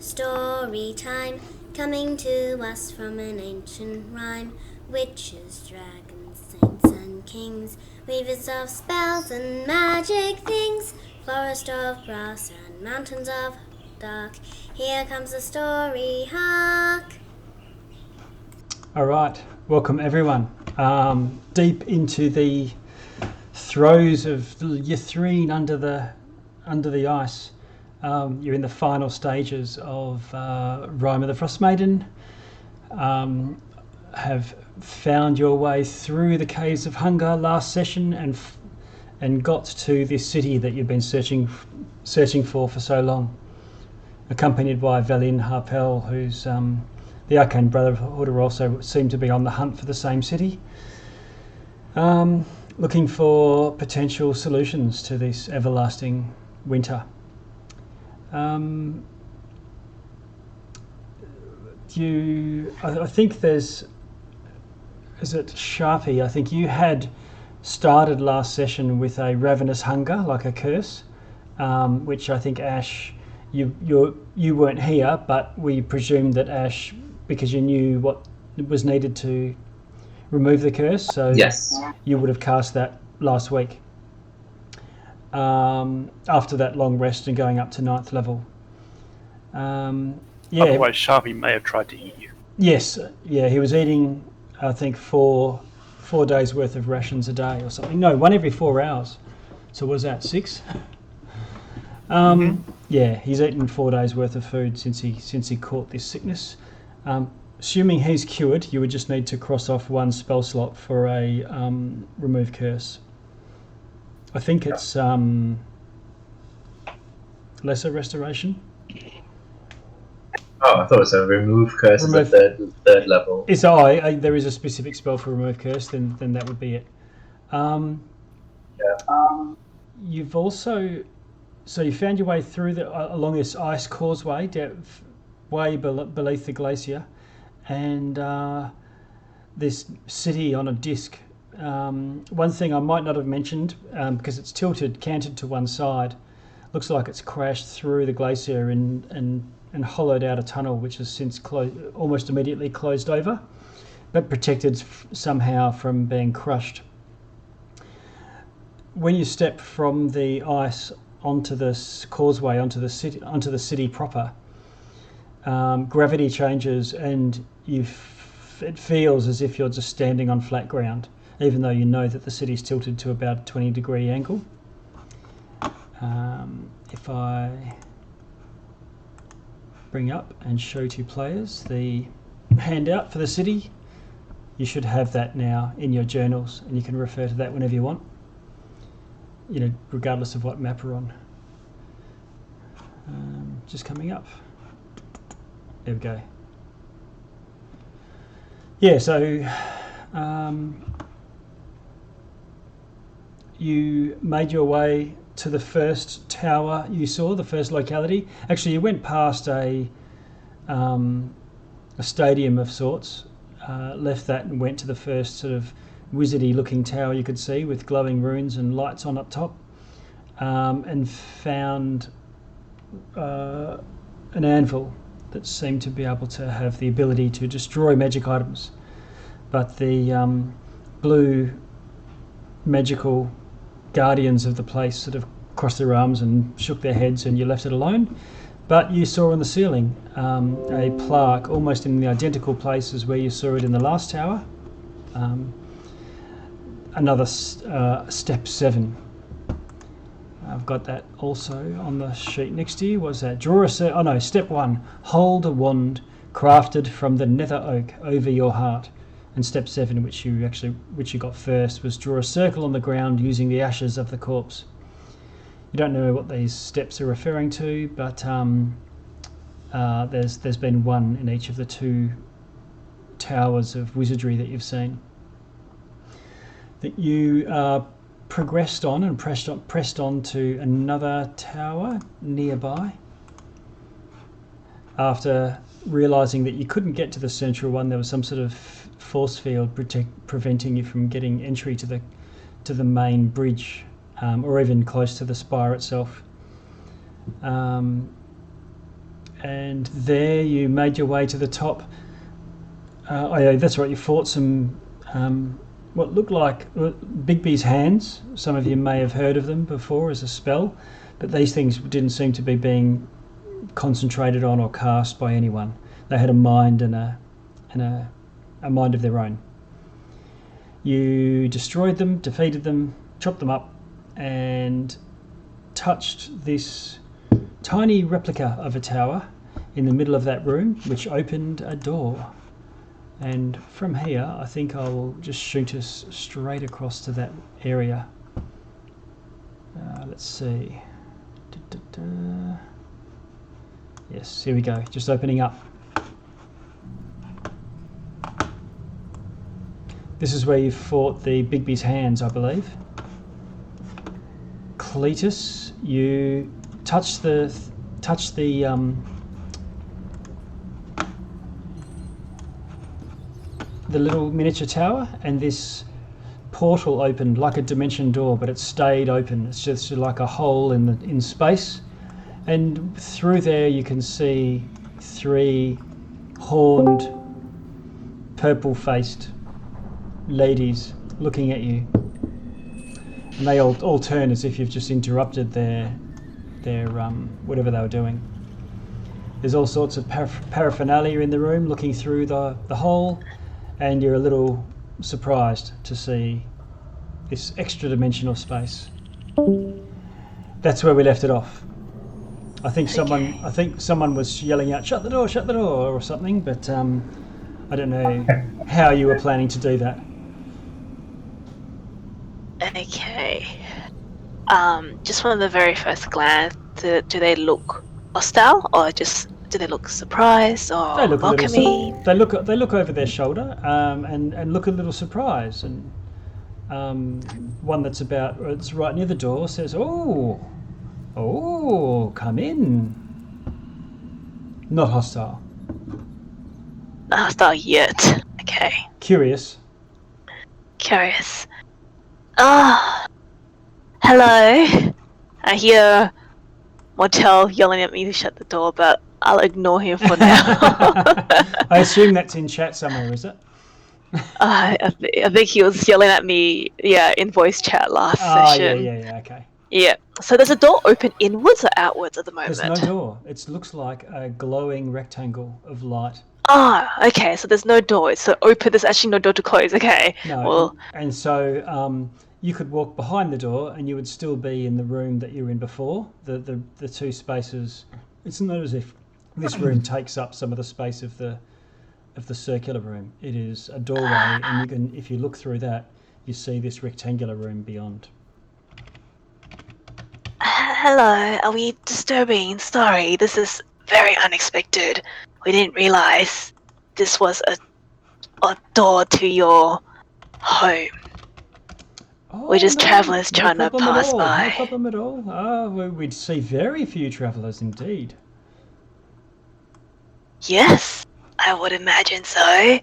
story time, coming to us from an ancient rhyme. Witches, dragons, saints and kings, weavers of spells and magic things, forest of brass and mountains of dark, here comes the story, hark! Alright, welcome everyone. Deep into the throes of the Ythryn under the ice. You're in the final stages of Rime of the Frost Maiden. Have found your way through the Caves of Hunger last session and got to this city that you've been searching for so long, accompanied by Valin Harpel, who's the Arcane Brotherhood are also seem to be on the hunt for the same city, looking for potential solutions to this everlasting winter. I think is it Sharpie? I think you had started last session with a ravenous hunger, like a curse, which I think Ash, you weren't here, but we presumed that Ash, because you knew what was needed to remove the curse, so yes, you would have cast that last week. After that long rest and going up to 9th level. Otherwise, Sharpie may have tried to eat you. Yes, yeah, he was eating, I think, four days worth of rations a day or something. No, one every 4 hours. So what was that, 6? Yeah, he's eaten 4 days worth of food since he caught this sickness. Assuming he's cured, you would just need to cross off one spell slot for a remove curse. I think it's lesser restoration. Oh, I thought it was a remove curse at the third level. It's there is a specific spell for remove curse, then that would be it. You've also you found your way through along this ice causeway way beneath the glacier, and this city on a disc. One thing I might not have mentioned, because it's canted to one side, looks like it's crashed through the glacier and hollowed out a tunnel, which has since almost immediately closed over, but protected somehow from being crushed. When you step from the ice onto this causeway, onto the city proper, gravity changes and it feels as if you're just standing on flat ground, even though you know that the city's tilted to about a 20-degree angle. If I bring up and show to players the handout for the city, you should have that now in your journals, and you can refer to that whenever you want, regardless of what map we're on. Just coming up. There we go. Yeah, so you made your way to the first tower you saw, the first locality. Actually, you went past a stadium of sorts, left that and went to the first sort of wizardy looking tower you could see with glowing runes and lights on up top, and found an anvil that seemed to be able to have the ability to destroy magic items. But the blue magical guardians of the place sort of crossed their arms and shook their heads, and you left it alone. But you saw on the ceiling a plaque almost in the identical place as where you saw it in the last tower. Another step 7. I've got that also on the sheet next to you. Was that step 1, hold a wand crafted from the nether oak over your heart. And step 7, which you got first, was draw a circle on the ground using the ashes of the corpse. You don't know what these steps are referring to, but there's been one in each of the 2 towers of wizardry that you've seen. That you progressed on and pressed on to another tower nearby. After realising that you couldn't get to the central one, there was some sort of force field preventing you from getting entry to the main bridge, or even close to the spire itself. and there you made your way to the top. Oh yeah, that's right. You fought some what looked like Bigby's hands. Some of you may have heard of them before as a spell, but these things didn't seem to be being concentrated on or cast by anyone. They had a mind and a mind of their own. You destroyed them, defeated them, chopped them up, and touched this tiny replica of a tower in the middle of that room, which opened a door. And from here, I think I will just shoot us straight across to that area. Let's see. Yes, here we go. Just opening up. This is where you fought the Bigby's hands, I believe. Cletus, you touched the little miniature tower, and this portal opened like a dimension door, but it stayed open. It's just like a hole in space, and through there you can see 3 horned, purple-faced ladies looking at you, and they all turn as if you've just interrupted their whatever they were doing. There's all sorts of paraphernalia in the room looking through the hole, and you're a little surprised to see this extra dimensional space. That's where we left it off. I think someone was yelling out, shut the door, or something, but I don't know how you were planning to do that. Okay. Just from the very first glance, do they look hostile, or just do they look surprised or welcoming? They look over their shoulder and look a little surprised, and one it's right near the door says, "Oh, come in." Not hostile. Not hostile yet. Okay. Curious. Hello. I hear Mortel yelling at me to shut the door, but I'll ignore him for now. I assume that's in chat somewhere, is it? I think he was yelling at me, in voice chat last session. Yeah, okay. Yeah. So there's a door open inwards or outwards at the moment? There's no door. It looks like a glowing rectangle of light. Okay. So there's no door. It's so open. There's actually no door to close. Okay. No. Well, and so you could walk behind the door, and you would still be in the room that you were in before. The 2 spaces. It's not as if this room takes up some of the space of the circular room. It is a doorway, and you can, if you look through that, you see this rectangular room beyond. hello. Are we disturbing? Sorry, this is very unexpected. We didn't realize this was a door to your home. We're just travellers trying to pass by. No problem at all. We'd see very few travellers indeed. Yes, I would imagine so.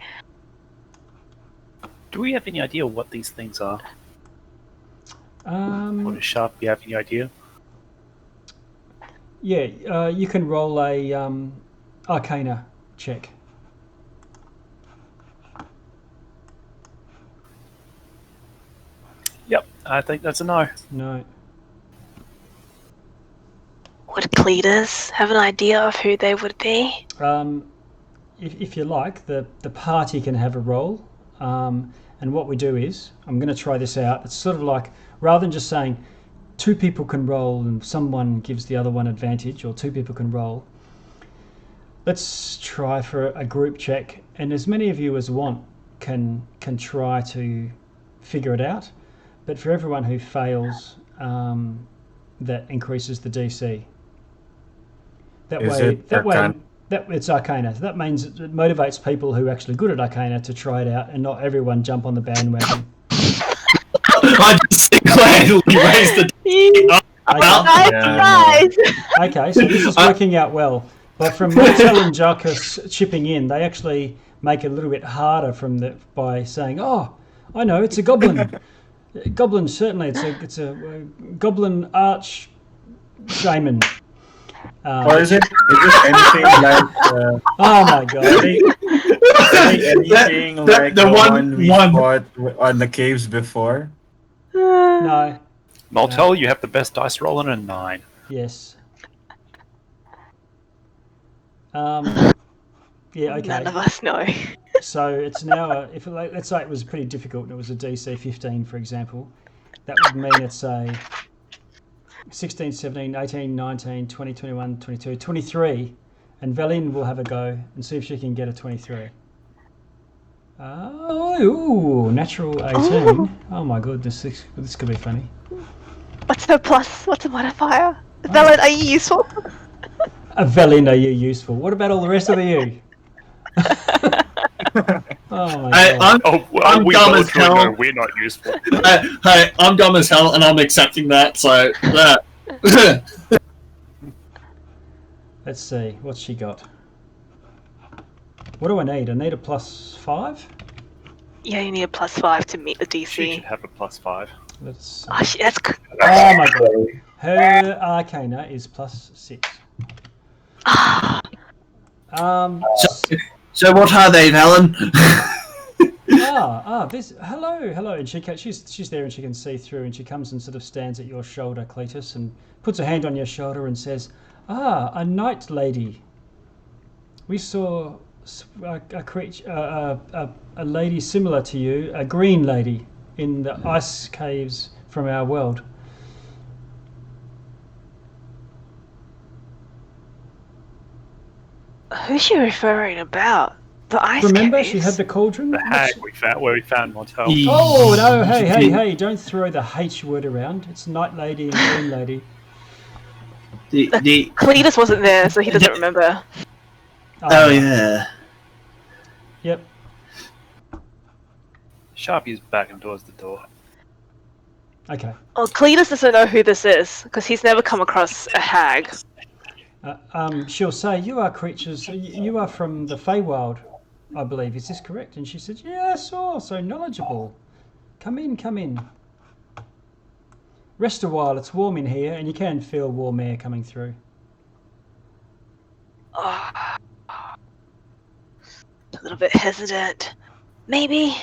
Do we have any idea what these things are? What is Sharp? You have any idea? Yeah, you can roll a Arcana check. Yep, I think that's a no. No. Would Cletus have an idea of who they would be? If you like, the party can have a roll. And what we do is, I'm going to try this out. It's sort of like, rather than just saying 2 people can roll and someone gives the other one advantage, or 2 people can roll, let's try for a group check. And as many of you as want can try to figure it out. But for everyone who fails, that increases the DC. It's Arcana. That means it motivates people who are actually good at Arcana to try it out, and not everyone jump on the bandwagon. I just gladly raised the Okay, so this is working out well. But from Martel and Jarkus chipping in, they actually make it a little bit harder by saying, "Oh, I know, it's a goblin. Goblin, certainly, it's a goblin arch shaman." Or is it anything like? Oh my god! Anything like the the one- one we one- fought on the caves before? No. Maltel, you have the best dice roll and a 9. Yes. Yeah. Okay. None of us know. So it's now, let's say it was pretty difficult and it was a DC 15, for example, that would mean it's a 16, 17, 18, 19, 20, 21, 22, 23, and Valin will have a go and see if she can get a 23. Natural 18. Ooh. Oh my goodness, this could be funny. What's the plus? What's the modifier? Velen, are you useful? Valin, are you useful? What about all the rest of you? Oh my god. I'm we dumb both as hell. know we're not useful. Hey, I'm dumb as hell, and I'm accepting that. So, Let's see, what's she got? What do I need? I need a +5? Yeah, you need a +5 to meet the DC. She should have a +5. Let's. Oh, that's good. Oh my god. Her Arcana is +6. so what are they, Valen? This. Hello, and she's there, and she can see through, and she comes and sort of stands at your shoulder, Cletus, and puts a hand on your shoulder and says, a night lady. We saw a creature, a lady similar to you, a green lady, in the ice caves from our world. Who's she referring about? The ice Remember, caves? she had the cauldron. The hag where we found Montel. Oh no! Hey! Don't throw the H word around. It's night lady and green lady. Cletus wasn't there, so he doesn't remember. Oh yeah. Yep. Sharpie's backing towards the door. Okay. Oh, Cletus doesn't know who this is because he's never come across a hag. She'll say, "You are creatures. You are from the Feywild, I believe. Is this correct?" And she said, "Yes. Oh, so knowledgeable. Come in. Rest a while. It's warm in here, and you can feel warm air coming through." Oh. A little bit hesitant. Maybe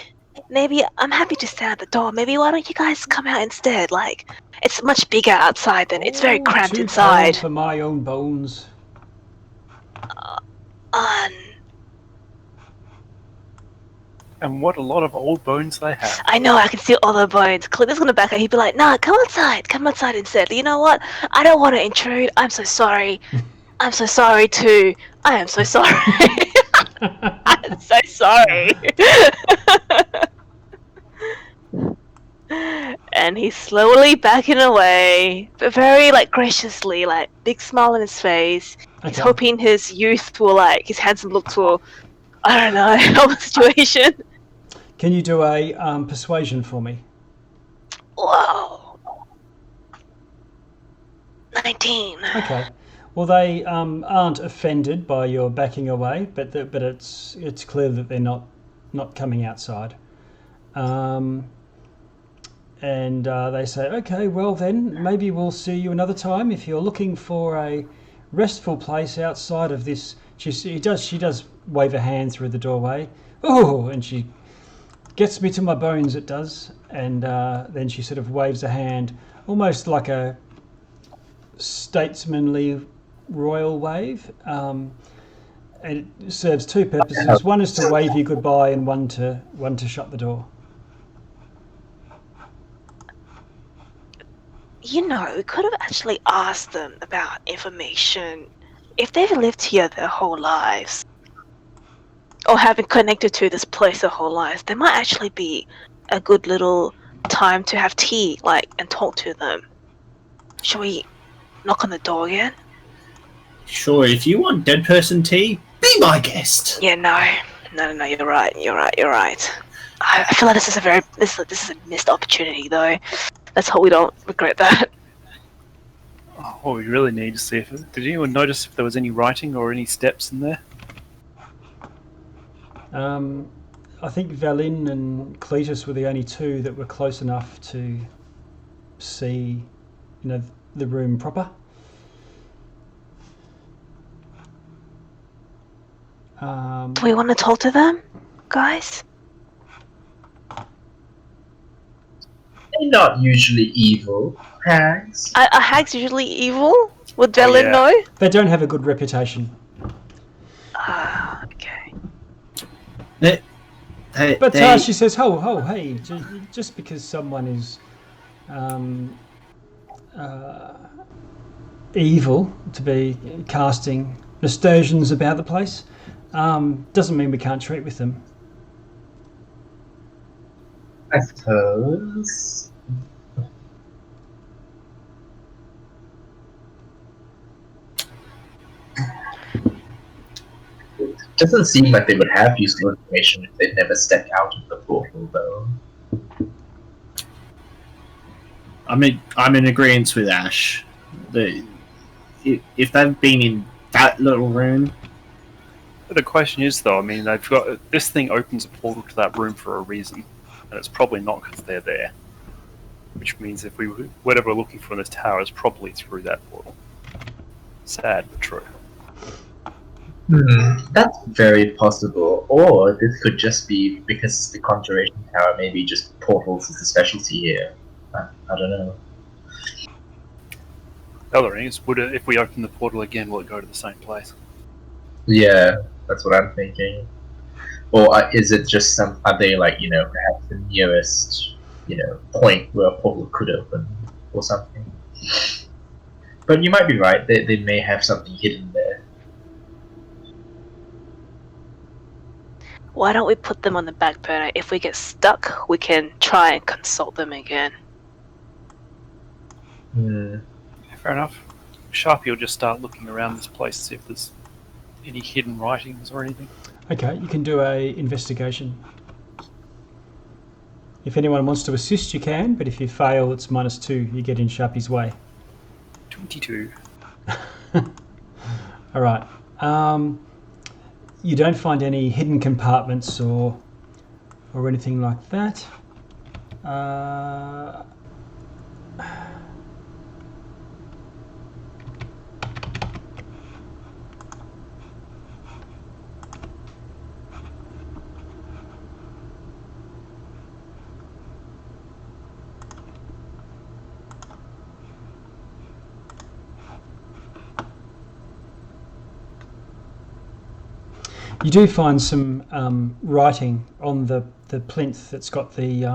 I'm happy to stand at the door. Maybe why don't you guys come out instead? Like, it's much bigger outside than it's very cramped too inside. cold for my own bones. And what a lot of old bones they have. I know, I can see all the bones. Cletus gonna back out. He'd be like, "Nah, come outside instead. You know what? I don't want to intrude. I'm so sorry. I'm so sorry too. I am so sorry. I'm so sorry." And he's slowly backing away, but very graciously, big smile on his face. He's hoping his youth will his handsome looks will, I don't know, help the situation. Can you do a persuasion for me? Whoa. 19. Okay. Well, they aren't offended by your backing away, but it's clear that they're not coming outside. And they say, "Okay, well then, maybe we'll see you another time if you're looking for a restful place outside of this." She does wave a hand through the doorway. Oh, and she gets me to my bones. It does, and then she sort of waves a hand, almost like a statesmanly royal wave. And it serves two purposes. One is to wave you goodbye, and one to shut the door. You know, we could have actually asked them about information. If they've lived here their whole lives, or have been connected to this place their whole lives, there might actually be a good little time to have tea, and talk to them. Shall we knock on the door again? Sure, if you want dead person tea, be my guest. Yeah, no, you're right. I feel like this is a missed opportunity, though. Let's hope we don't regret that. Oh, what we really need to see did anyone notice if there was any writing or any steps in there? I think Valin and Cletus were the only two that were close enough to see, the room proper. Do we want to talk to them, guys? They're not usually evil, hags. Are hags usually evil? Would Velen yeah. know? They don't have a good reputation. Ah, okay. But she says, hey, just because someone is evil to be casting nasturtiums about the place, doesn't mean we can't treat with them. I suppose. It doesn't seem like they would have useful information if they'd never stepped out of the portal, though. I'm in agreement with Ash. If they've been in that little room, But the question is, though, I mean, they've got this thing opens a portal to that room for a reason, and it's probably not because they're there. Which means if whatever we're looking for in this tower is probably through that portal. Sad but true. That's very possible. Or this could just be because it's the Conjuration Tower, maybe just portals is the specialty here. I don't know. The other thing is, if we open the portal again, will it go to the same place? Yeah, that's what I'm thinking. Or is it just are they like, perhaps the nearest, point where a portal could open or something? But you might be right, they may have something hidden there. Why don't we put them on the back burner? If we get stuck, we can try and consult them again. Fair enough. Sharpie will just start looking around this place to see if there's any hidden writings or anything. Okay, you can do a investigation. If anyone wants to assist, you can, but if you fail, it's -2. You get in Sharpie's way. 22. All right. You don't find any hidden compartments or anything like that. You do find some writing on the plinth that's got the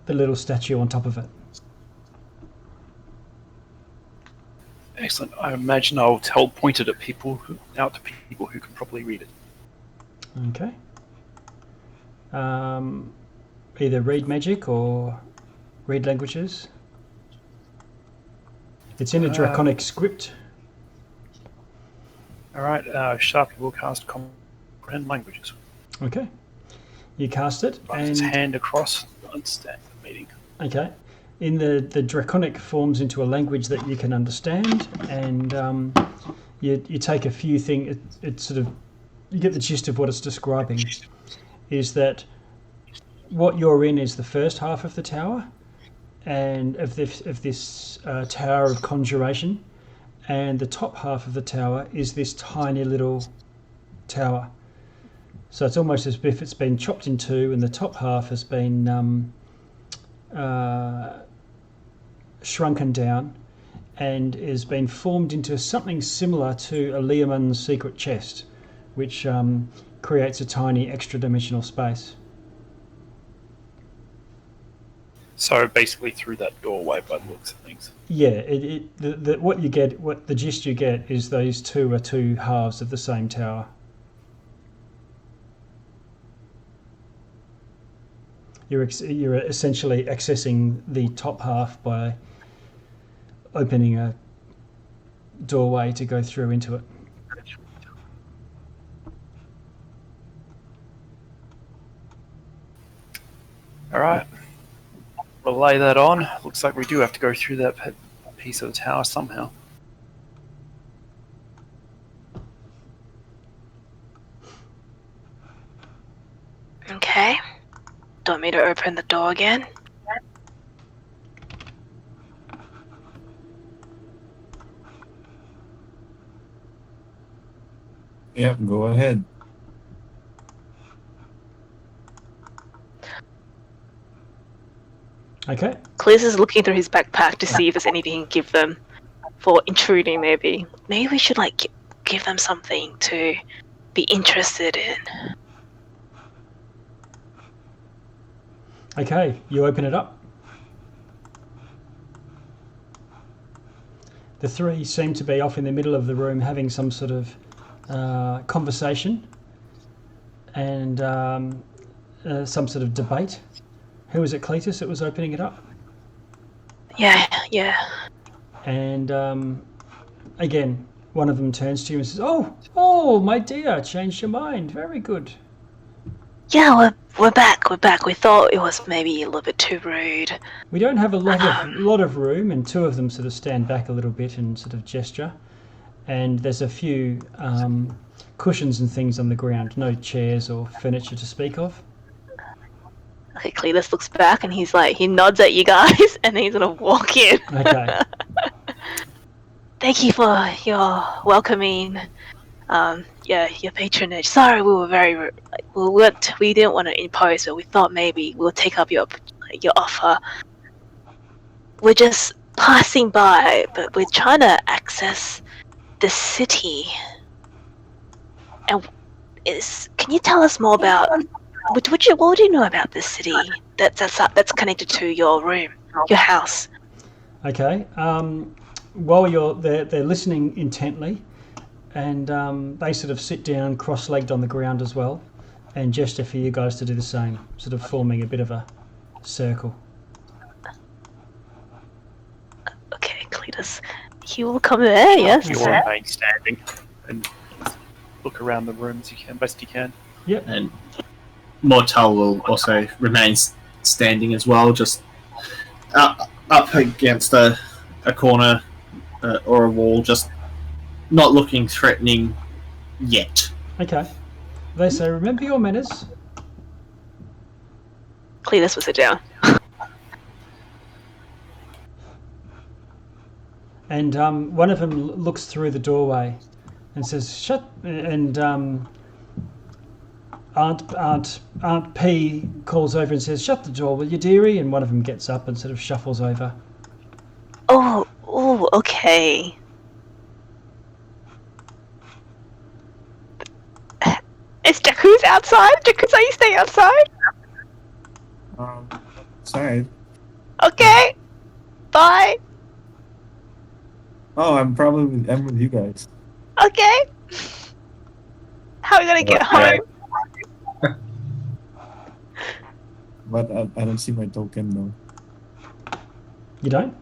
little statue on top of it. Excellent. I imagine I'll point it at people who can probably read it. Okay. Either read magic or read languages. It's in a draconic script. Alright, Sharpie will cast Comprehend Languages. Okay. You cast it, Runs his hand across, understand the meaning. Okay. In the draconic forms into a language that you can understand, and you take a few things. It sort of, you get the gist of what it's describing. Is that what you're in is the first half of the tower, and of this tower of conjuration, and the top half of the tower is this tiny little tower. So it's almost as if it's been chopped in two, and the top half has been shrunken down and has been formed into something similar to a Leomund's secret chest, which creates a tiny extra-dimensional space. So basically through that doorway by the looks of things. Yeah, what the gist you get is those two are two halves of the same tower. You're essentially accessing the top half by opening a doorway to go through into it. All right. Relay that on. Looks like we do have to go through that piece of the tower somehow. Okay. Do you want me to open the door again? Yep, go ahead. Okay. Cletus is looking through his backpack to see if there's anything he can give them for intruding. Maybe we should like give them something to be interested in. Okay, you open it up. The three seem to be off in the middle of the room having some sort of conversation and some sort of debate. Who was it, Cletus, that was opening it up? Yeah. And again, one of them turns to you and says, Oh, my dear, changed your mind. Very good. Yeah, we're back. We thought it was maybe a little bit too rude. We don't have a lot of room, and two of them sort of stand back a little bit and sort of gesture. And there's a few cushions and things on the ground, no chairs or furniture to speak of. Okay, Cletus looks back and he's like, he nods at you guys, and then he's gonna walk in. Okay. Thank you for your welcoming, your patronage. Sorry, we were very we didn't want to impose, but we thought maybe we'll take up your offer. We're just passing by, but we're trying to access the city. And can you tell us more about what do you know about this city that's connected to your room, your house? Okay. While they're listening intently, and they sort of sit down cross-legged on the ground as well, and gesture for you guys to do the same, sort of forming a bit of a circle. Okay, Cletus, you will come there, yes? You will remain standing and look around the room as you can, best you can. Yep. And Mortal will also remain standing as well, just up against a corner or a wall, just not looking threatening yet. Okay. They say, remember your manners. Cletus will sit down. And one of them looks through the doorway and says, "Shut." And Aunt P calls over and says, "Shut the door, will you, dearie?" And one of them gets up and sort of shuffles over. Oh, okay. Is Jakku's outside? Jakku's, are you staying outside? Sorry. Okay. Bye. Oh, I'm with you guys. Okay. How are we gonna get home? But I don't see my token though. You don't?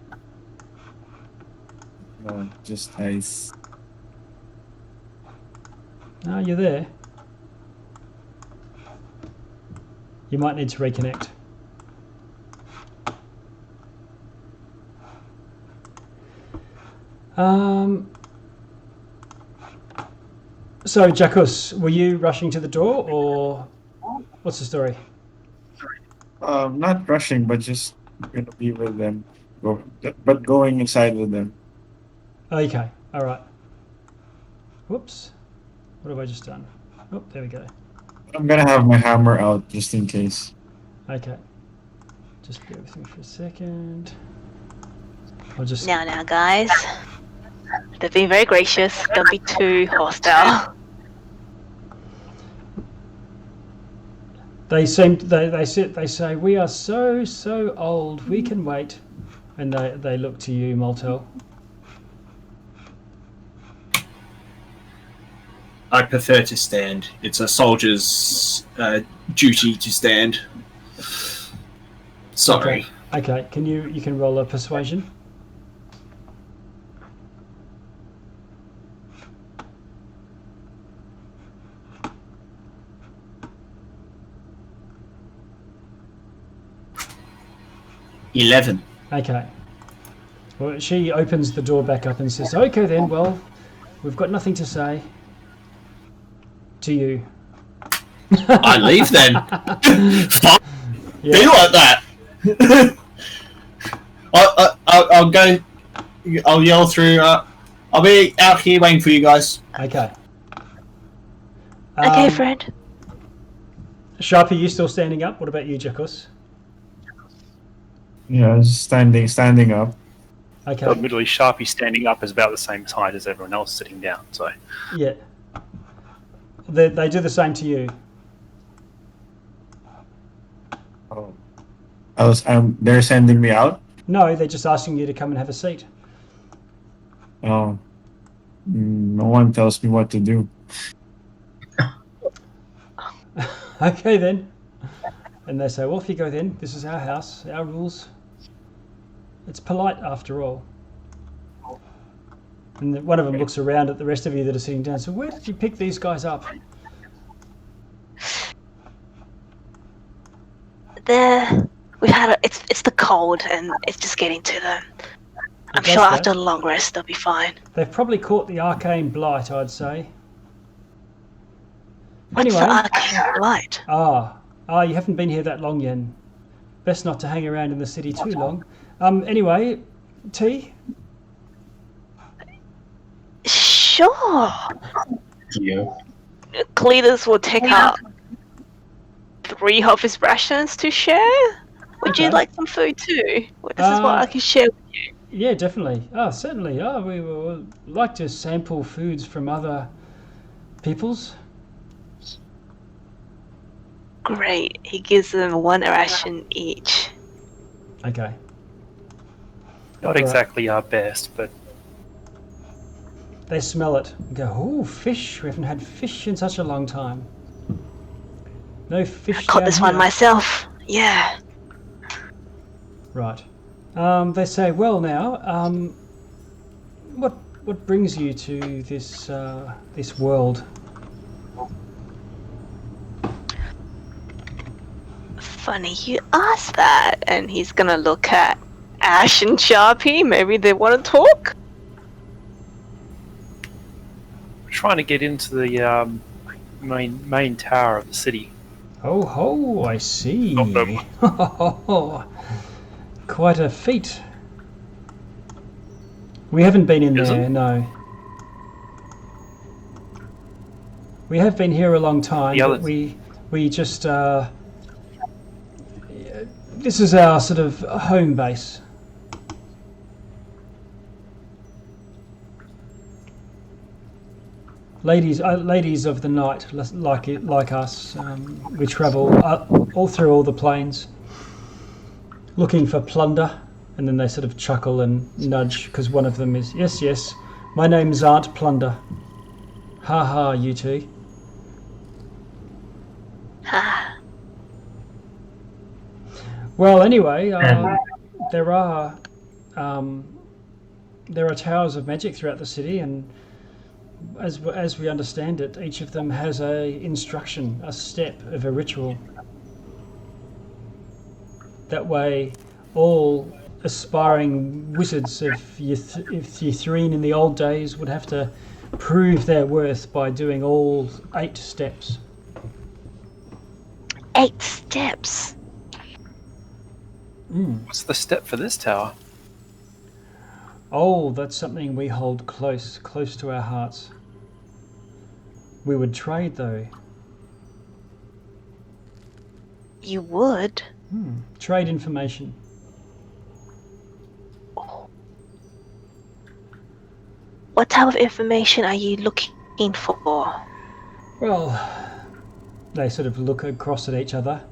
No, just ice. No, you're there. You might need to reconnect. So, Jakkus, were you rushing to the door, or what's the story? Not rushing, but just gonna be with them. But going inside with them. Okay, all right. Whoops. What have I just done? Oh, there we go. I'm gonna have my hammer out just in case. Okay. Just bear with me for a second. I'll just... Now, guys. They've been very gracious. Don't be too hostile. They say, we are so old, we can wait. And they look to you, Moltel. I prefer to stand. It's a soldier's duty to stand. Sorry. Okay. You can roll a persuasion. $11. Okay. Well, she opens the door back up and says, "Okay then, well, we've got nothing to say to you." I leave then. Fuck. Yeah. Be like that. I'll go. I'll yell through. I'll be out here waiting for you guys. Okay. Okay, friend. Sharpie, you still standing up? What about you, Jacos? Yeah, standing up. Okay. But admittedly, Sharpie standing up is about the same height as everyone else sitting down. So Yeah. They do the same to you. Oh. They're sending me out? No, they're just asking you to come and have a seat. Oh. No one tells me what to do. Okay then. And they say, well, off you go then. This is our house, our rules. It's polite after all. And one of them looks around at the rest of you that are sitting down and says, where did you pick these guys up? It's the cold and it's just getting to them. I'm does sure that. after a long rest they'll be fine. They've probably caught the arcane blight, I'd say. What's Anyway. the arcane light? You haven't been here that long yet. Best not to hang around in the city too long. Anyway, tea? Sure. Yeah. Cletus will take out 3 of his rations to share. Would you Okay. like some food too? This is what I can share with you. Yeah, definitely. Certainly. We would like to sample foods from other peoples. Great. He gives them 1 ration each. Okay. not exactly our best, but They smell it and go, oh, fish. We haven't had fish in such a long time. No fish Caught down this here. one myself. Yeah. Right. They say, well now, what brings you to this this world? Funny you ask that. And he's gonna look at Ash and Sharpie. Maybe they want to talk. we're trying to get into the main tower of the city. Oh ho, I see. Not them. Quite a feat. We haven't been in Is there, it? no. We have been here a long time, The but others- we just this is our sort of home base. Ladies of the night, like us, we travel all through all the plains, looking for plunder, and then they sort of chuckle and nudge because one of them is, yes, my name's Aunt Plunder. Ha ha, you two. Ah, Well, anyway, there are towers of magic throughout the city, and as we understand it, each of them has a instruction, a step of a ritual. That way, all aspiring wizards of Ythryn in the old days would have to prove their worth by doing all 8 steps. 8 steps. What's the step for this tower? Oh, that's something we hold close to our hearts. We would trade, though. You would? Trade information. What type of information are you looking for? Well, they sort of look across at each other.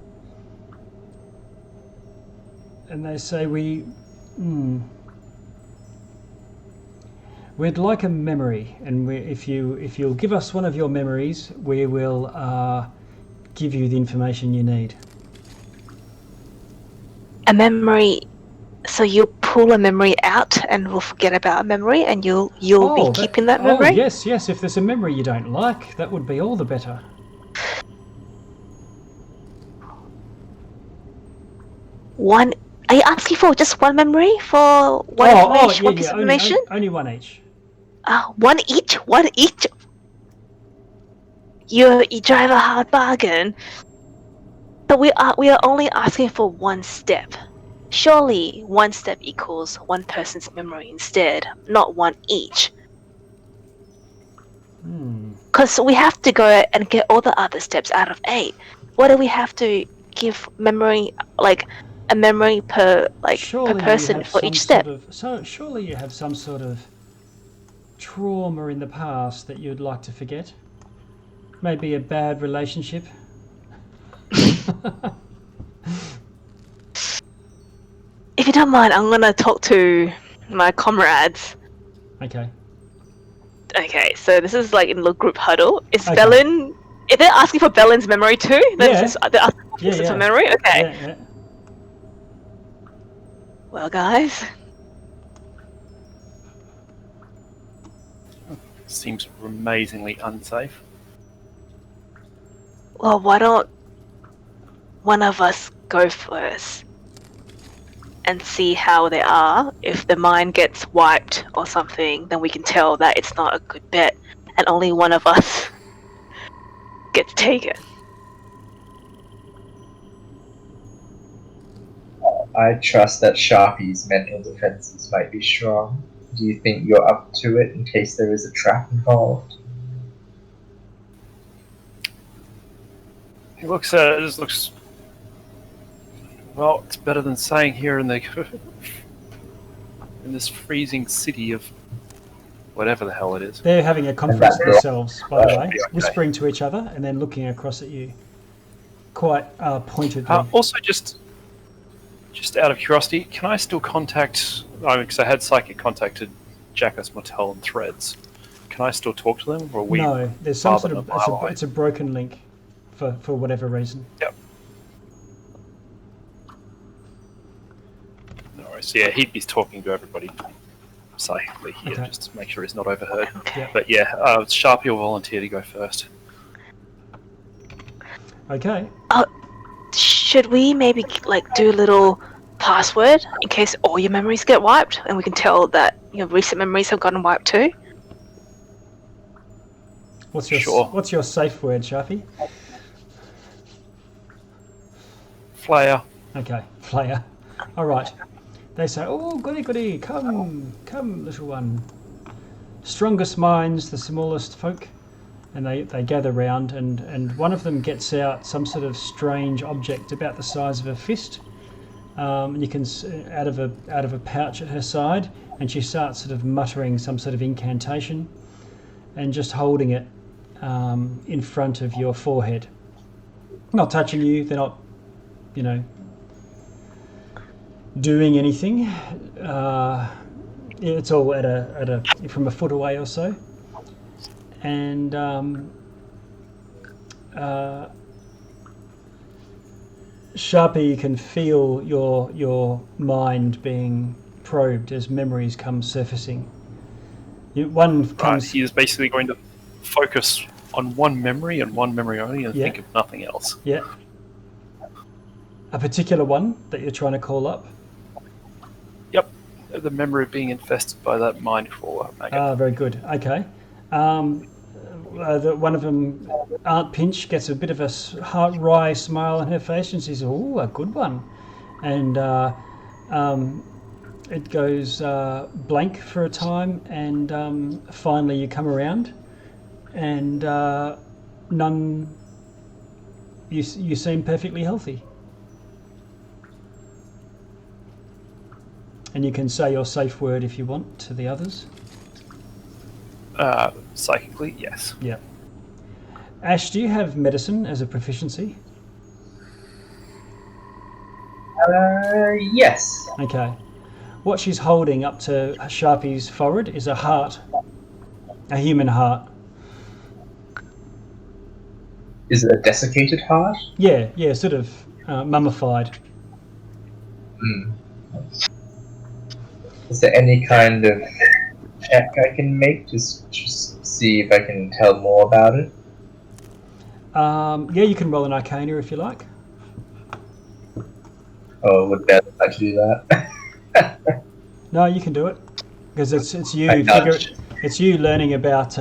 And they say, we'd like a memory, and if you'll give us one of your memories, we will give you the information you need. A memory. So you pull a memory out and we'll forget about a memory and you'll be keeping that memory? Oh, yes. If there's a memory you don't like, that would be all the better. One. Are you asking for just one memory for one information, one piece of information? Only one each. One each. One each. You drive a hard bargain. But we are only asking for one step. Surely one step equals one person's memory instead, not one each. Because we have to go and get all the other steps out of 8. What do we have to give memory, like a memory per Surely you person have for some each step? surely you have some sort of trauma in the past that you'd like to forget. Maybe a bad relationship. If you don't mind, I'm gonna talk to my comrades. Okay. Okay, so this is like in the group huddle. Is Okay. Bellin? If they're asking for Bellin's memory too, then Yeah. they're asking for Yeah, yeah. memory. Okay. Yeah. Well, guys, Seems amazingly unsafe. well, why don't one of us go first and see how they are? If the mine gets wiped or something, then we can tell that it's not a good bet, and only one of us gets taken. I trust that Sharpie's mental defenses might be strong. Do you think you're up to it in case there is a trap involved? It just looks. Well, it's better than staying here in the in this freezing city of whatever the hell it is. They're having a conference themselves, by the way, Okay. whispering to each other and then looking across at you, quite pointedly. Also, just out of curiosity, can I still contact? Because I had psychic contacted Jackus, Motel, and Threads. Can I still talk to them, or are we? No, there's some farther sort of than a mile away? it's a broken link, for whatever reason. Yep. No worries. So, yeah, he'd be talking to everybody psychically here, Okay. just to make sure he's not overheard. Yeah. But yeah, Sharpie will volunteer to go first. Okay. Should we maybe do a little password in case all your memories get wiped, and we can tell that your recent memories have gotten wiped too? Sure. What's your safe word, Sharpie? Flyer. Okay, Flyer. All right. They say, "Oh, goody, come, little one. Strongest minds, the smallest folk." And they gather round, and one of them gets out some sort of strange object about the size of a fist. And you can out of a pouch at her side, and she starts sort of muttering some sort of incantation, and just holding it in front of your forehead. Not touching you. They're not, doing anything. It's all at a from a foot away or so. And Sharpie, you can feel your mind being probed as memories come surfacing. One Right, comes. he is basically going to focus on one memory and one memory only and Yeah. think of nothing else. Yeah. A particular one that you're trying to call up. Yep. The memory of being infested by that mind crawler maggot. Ah, very good. Okay. One of them, Aunt Pinch, gets a bit of a wry smile on her face, and she says, "Oh, a good one." And it goes blank for a time, and finally you come around, and none. You seem perfectly healthy, and you can say your safe word if you want to the others. Psychically, yes. Yeah. Ash, do you have medicine as a proficiency? Yes. Okay. What she's holding up to Sharpie's forehead is a heart, a human heart. Is it a desiccated heart? Yeah, sort of mummified. Is there any kind of check I can make to just see if I can tell more about it? Yeah, you can roll an Arcana if you like. Oh, would Beth like to do that? No, you can do it because it's you I nudge. it's you learning about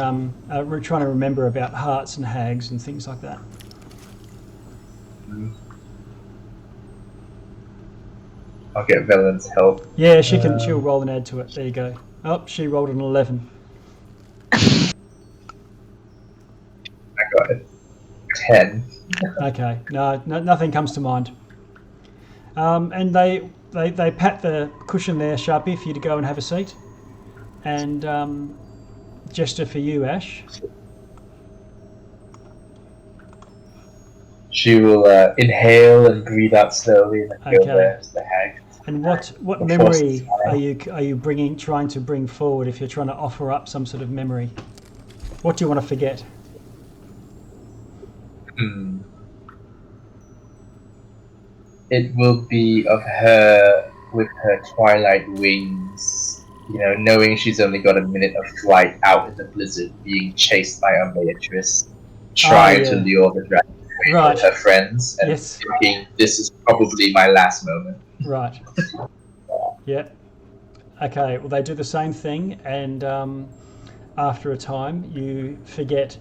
we're trying to remember about hearts and hags and things like that. I'll get Velen's help. Yeah, she'll roll and add to it. There you go. Oh, she rolled an 11. got a 10. Okay, no, nothing comes to mind. And they pat the cushion there, Sharpie, for you to go and have a seat. And gesture for you, Ash. She will inhale and breathe out slowly and then go Okay. there to the hag. And what The memory Frost are you trying to bring forward if you're trying to offer up some sort of memory? What do you want to forget? It will be of her with her twilight wings, knowing she's only got a minute of flight out in the blizzard, being chased by a Beatrice, trying to lure the dragon away from her friends, and thinking this is probably my last moment. Right. Yeah. Okay, well, they do the same thing, and after a time, you forget.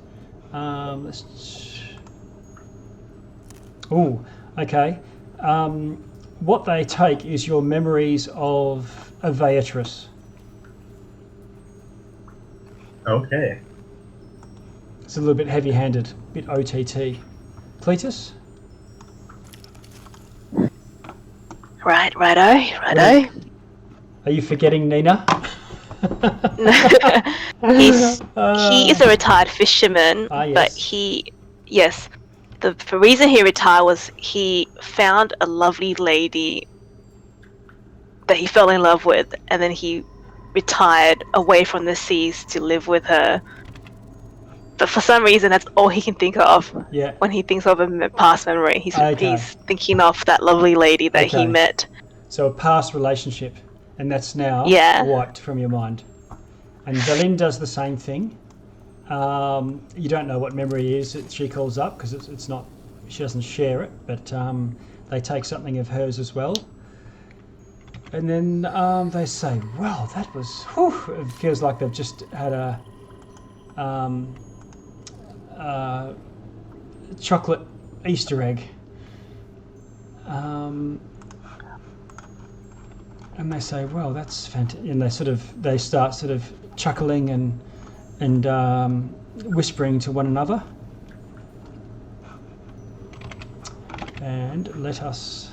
Okay. What they take is your memories of a Beatrice. Okay. It's a little bit heavy-handed, a bit OTT. Cletus? Righto. Are you forgetting Nina? He is a retired fisherman, yes. but the reason he retired was he found a lovely lady that he fell in love with, and then he retired away from the seas to live with her. But for some reason, that's all he can think of when he thinks of a past memory. He's thinking of that lovely lady that he met. So a past relationship, and that's now wiped from your mind. And Belin does the same thing. You don't know what memory is that she calls up because it's not. She doesn't share it, but they take something of hers as well. And then they say, "Well, that was. Whew, it feels like they've just had a chocolate Easter egg." And they say, "Well, that's fantastic." And they start sort of chuckling and whispering to one another. And let us.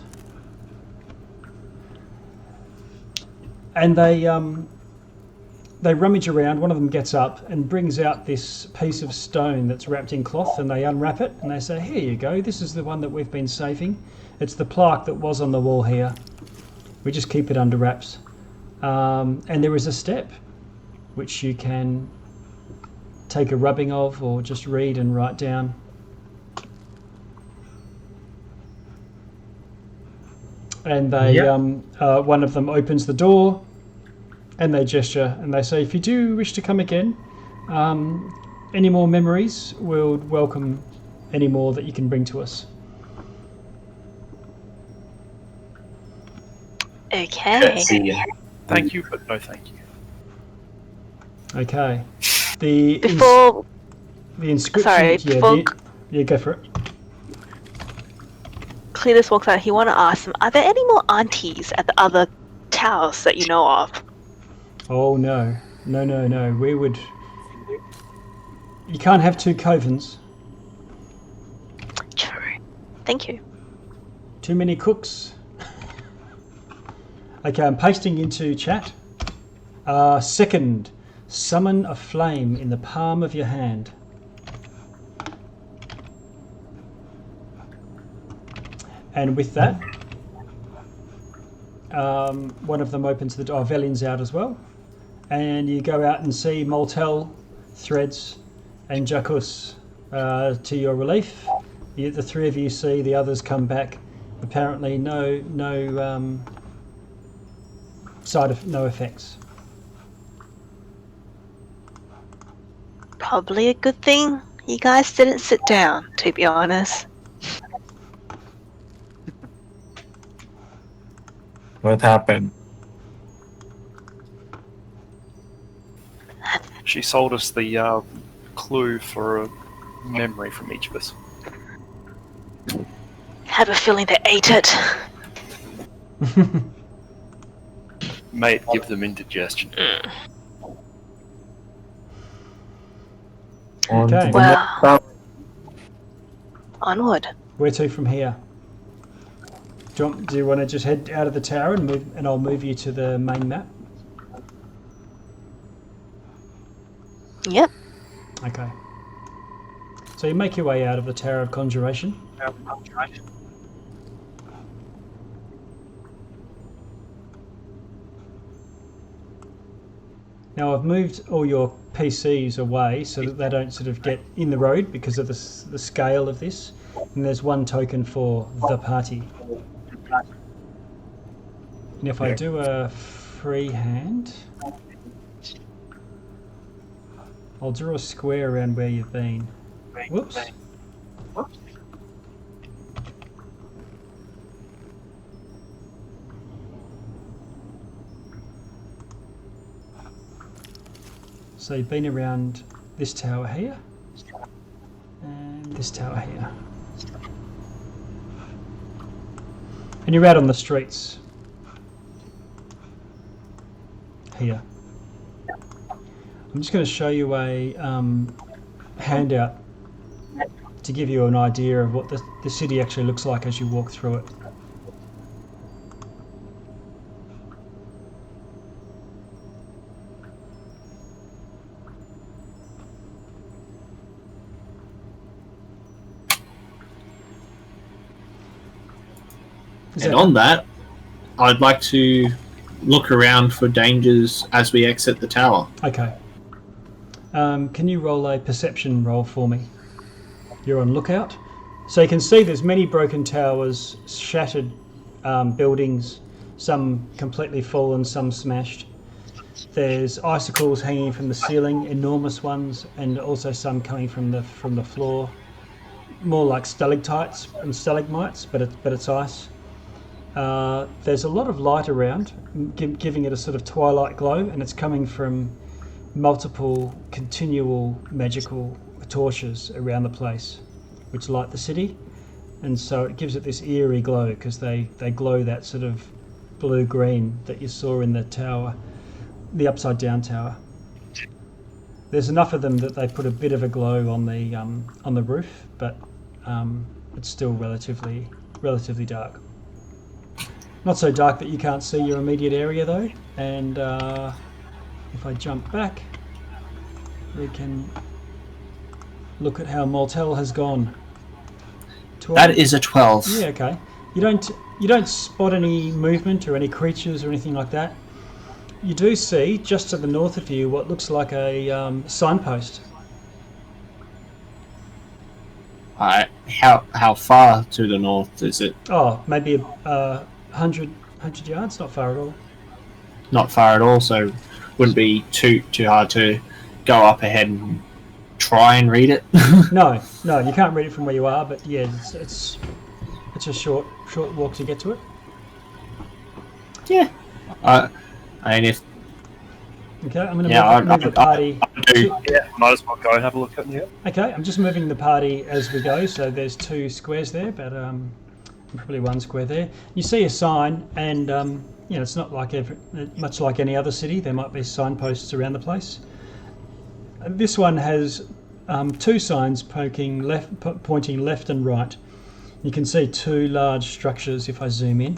And they rummage around. One of them gets up and brings out this piece of stone that's wrapped in cloth, and they unwrap it and they say, "Here you go. This is the one that we've been saving. It's the plaque that was on the wall here. We just keep it under wraps." And there is a step which you can take a rubbing of or just read and write down. And they, one of them opens the door and they gesture and they say, "If you do wish to come again, any more memories, we'll welcome any more that you can bring to us." Okay. Thank you, but no thank you. Okay. The inscription. Sorry, before go for it. Cletus walks out, he want to ask them, are there any more aunties at the other towers that you know of? Oh no. We would. You can't have two covens. True. Thank you. Too many cooks. Okay, I'm pasting into chat. Second, summon a flame in the palm of your hand. And with that, one of them opens the door. Velin's out as well. And you go out and see Moltel, Threads, and Jacus to your relief. The three of you see the others come back. Apparently no effects. Probably a good thing you guys didn't sit down, to be honest. What happened? She sold us the clue for a memory from each of us. Have a feeling they ate it. May it give them indigestion. Okay. Well, onward. Where to from here? Do you want to just head out of the tower and move, and I'll move you to the main map? Yep. Okay. So you make your way out of the Tower of Conjuration. Now I've moved all your PCs away so that they don't sort of get in the road because of the scale of this. And there's one token for the party. And if I do a free hand, I'll draw a square around where you've been. Whoops. So you've been around this tower here and this tower here. And you're out on the streets here. I'm just going to show you a handout to give you an idea of what the city actually looks like as you walk through it. And on that, I'd like to look around for dangers as we exit the tower. Okay. Can you roll a perception roll for me? You're on lookout. So you can see there's many broken towers, shattered buildings, some completely fallen, some smashed. There's icicles hanging from the ceiling, enormous ones, and also some coming from the floor. More like stalactites and stalagmites, but it's ice. There's a lot of light around, giving it a sort of twilight glow, and it's coming from multiple continual magical torches around the place, which light the city, and so it gives it this eerie glow because they glow that sort of blue-green that you saw in the tower, the upside-down tower. There's enough of them that they put a bit of a glow on the roof, but it's still relatively dark. Not so dark that you can't see your immediate area though, and if I jump back, we can look at how Mortel has gone. 12. That is a 12. Yeah, okay. You don't spot any movement or any creatures or anything like that. You do see just to the north of you what looks like a signpost. How far to the north is it? Oh, maybe 100 yards, not far at all. Not far at all, so wouldn't be too hard to go up ahead and try and read it. No, you can't read it from where you are, but yeah, it's a short walk to get to it. Yeah. And if okay, I'm going to move the party. Yeah, might as well go and have a look at it. Okay, I'm just moving the party as we go, so there's 2 squares there, but probably 1 square there. You see a sign, and it's not like much like any other city. There might be signposts around the place. This one has 2 signs pointing left and right. You can see 2 large structures if I zoom in.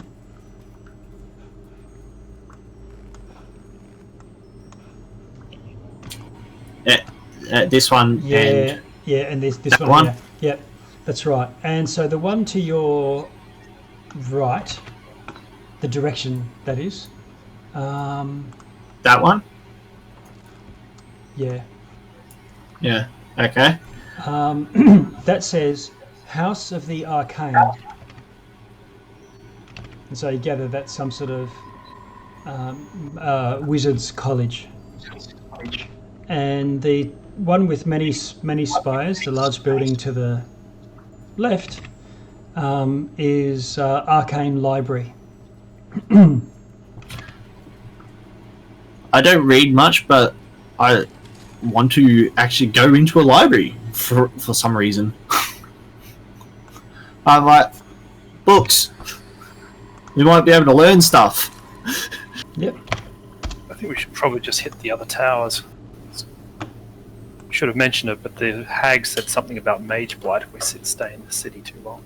this one, and this one. Here. Yeah, that's right. And so the one to your right, the direction that is. That one? Yeah. Yeah. Okay. That says House of the Arcane. And so you gather that's some sort of wizard's college. And the one with many spires, the large building to the left, is Arcane Library. I don't read much, but I want to actually go into a library for some reason. I'm like, books. You might be able to learn stuff. Yep. I think we should probably just hit the other towers. should have mentioned it, but the hag said something about mage blight if we stay in the city too long.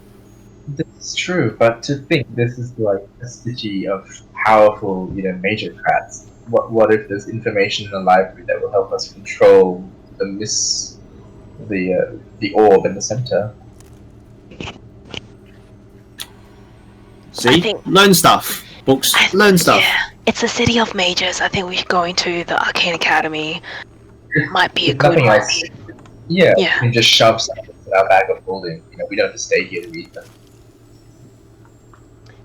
This is true, but to think this is like a city of powerful, magocrats. What if there's information in the library that will help us control the orb in the center? See? Learn stuff. Books. Learn stuff. Yeah, it's a city of mages. I think we should go into the Arcane Academy. Might be a If good nothing one. else, yeah, Yeah. we can just shove something in our bag of holding. We don't have to stay here to read them.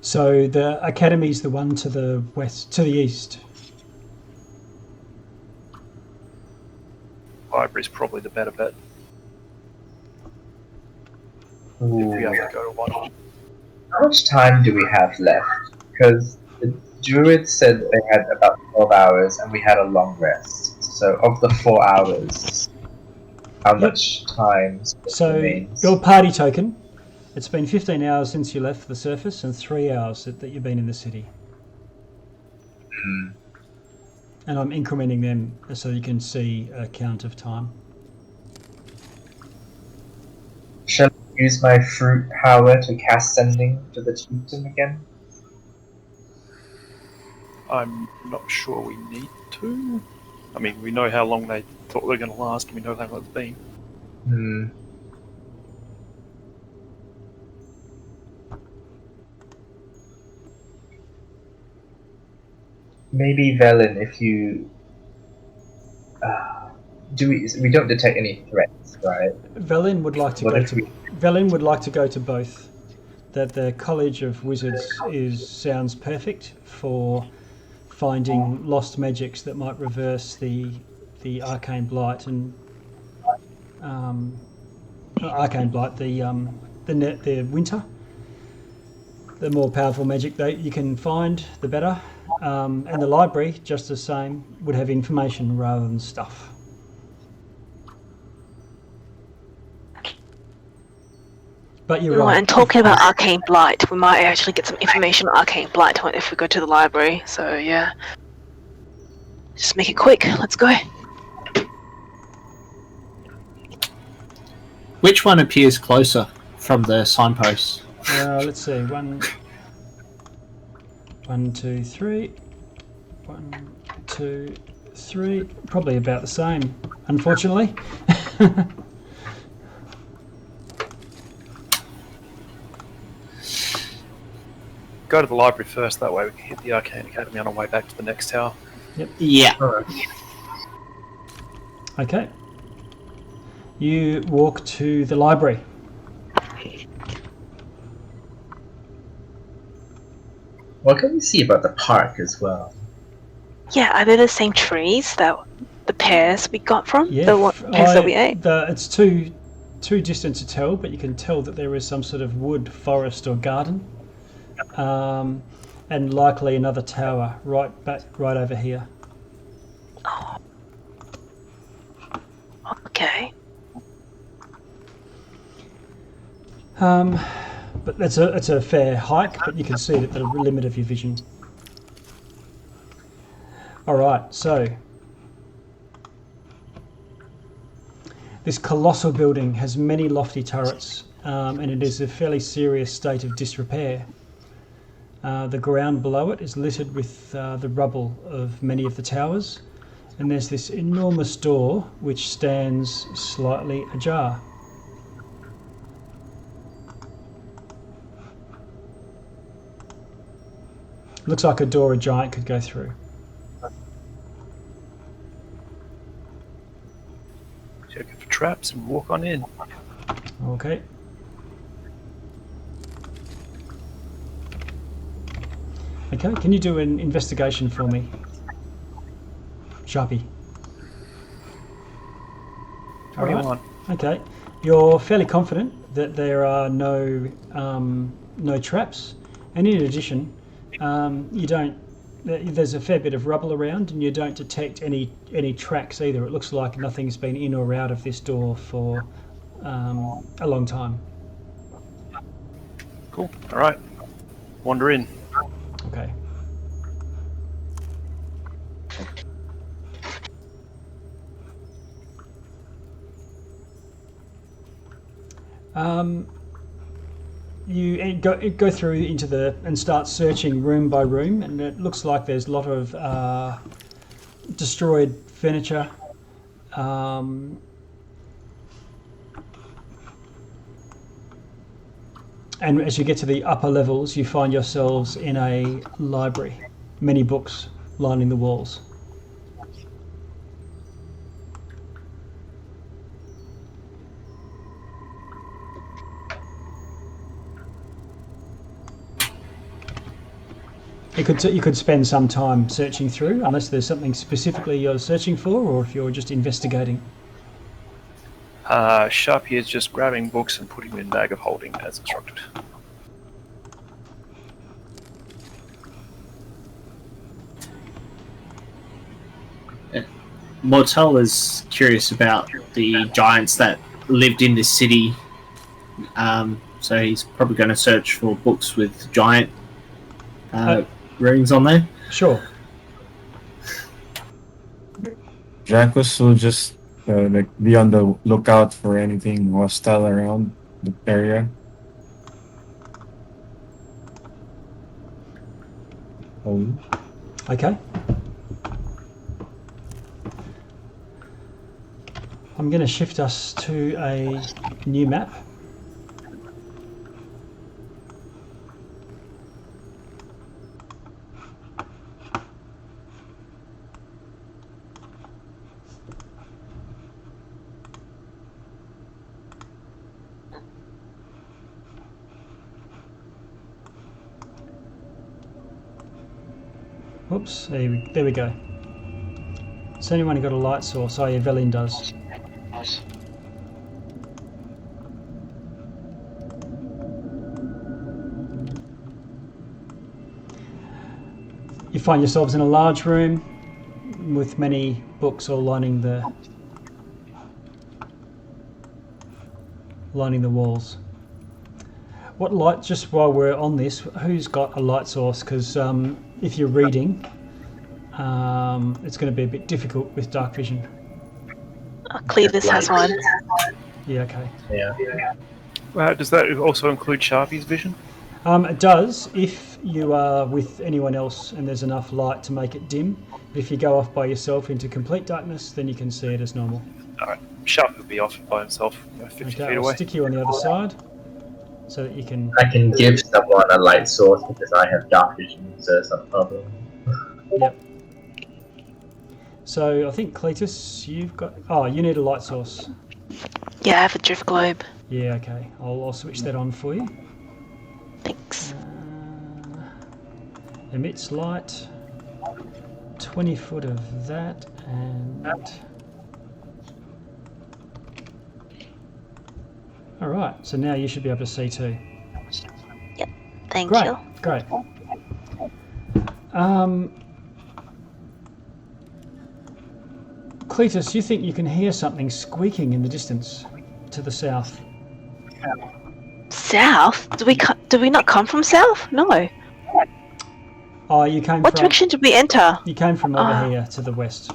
So the academy's the one to the west, to the east. Library's probably the better bet Ooh. if you have to go to one. How much time do we have left? Because the druid said they had about 12 hours and we had a long rest. So of the 4 hours, how much time So remains? your party token, it's been 15 hours since you left the surface and 3 hours that you've been in the city. Hmm. And I'm incrementing them so you can see a count of time. Shall I use my fruit power to cast sending to the chieftain again? I'm not sure we need to. I mean, we know how long they thought they were going to last, and we know how long it's been. Hmm. Maybe Velen, if you we don't detect any threats, right? Velen would like to What go if to we- Velen would like to go to both. That the College of Wizards sounds perfect for finding lost magics that might reverse the arcane blight and arcane blight, the winter. The more powerful magic that you can find, the better. And the library, just the same, would have information rather than stuff. But you're right. And talking about Arcane Blight, we might actually get some information on Arcane Blight if we go to the library. So yeah, just make it quick. Let's go. Which one appears closer from the signpost? Let's see. 1, 2, 3. 1, 2, 3. Probably about the same, unfortunately. Go to the library first, that way we can hit the Arcane Academy on our way back to the next tower. Yeah. Okay. You walk to the library. What can we see about the park as well? Yeah, are they the same trees that the pears we got from? Yeah, The pears that we ate? It's too distant to tell, but you can tell that there is some sort of wood, forest, or garden, and likely another tower right over here. Oh. Okay. But it's a fair hike, but you can see it at the limit of your vision. All right, so this colossal building has many lofty turrets, and it is a fairly serious state of disrepair. The ground below it is littered with the rubble of many of the towers, and there's this enormous door which stands slightly ajar. Looks like a door a giant could go through. Check it for traps and walk on in. Okay. Okay, can you do an investigation for me? Sharpie. All right. 21. Okay. You're fairly confident that there are no traps, and in addition, there's a fair bit of rubble around, and you don't detect any tracks either. It looks like nothing's been in or out of this door for a long time. Cool. All right. Wander in. Okay. You go through into and start searching room by room, and it looks like there's a lot of destroyed furniture. And as you get to the upper levels, you find yourselves in a library. Many books lining the walls. You could spend some time searching through, unless there's something specifically you're searching for, or if you're just investigating. Sharpie is just grabbing books and putting them in bag of holding as instructed. Mortel is curious about the giants that lived in this city, so he's probably going to search for books with giant runes on there. Sure. Dracus will just be on the lookout for anything hostile around the area. Okay. I'm going to shift us to a new map. Oops, there we go. Has anyone got a light source? Oh yeah, Velin does. You find yourselves in a large room with many books all lining the walls. What light, just while we're on this, who's got a light source? Because if you're reading, it's going to be a bit difficult with dark vision. Clevis has one. Yeah, okay. Yeah. Does that also include Sharpie's vision? It does if you are with anyone else and there's enough light to make it dim. But if you go off by yourself into complete darkness, then you can see it as normal. Alright, Sharpie will be off by himself, 50 Okay, feet I'll away. stick you on the other side so that you can... I can give someone a light source because I have dark vision, so it's not a problem. Yep. So I think Cletus, you've got... Oh, you need a light source. Yeah, I have a drift globe. Yeah, okay. I'll switch that on for you. Thanks. Emits light. 20 foot of that and... Alright, so now you should be able to see too. Yep, thank Great, you. great. Cletus, you think you can hear something squeaking in the distance to the south? South? Do we not come from south? No. Oh, you came What from... direction did we enter? You came from over here to the west.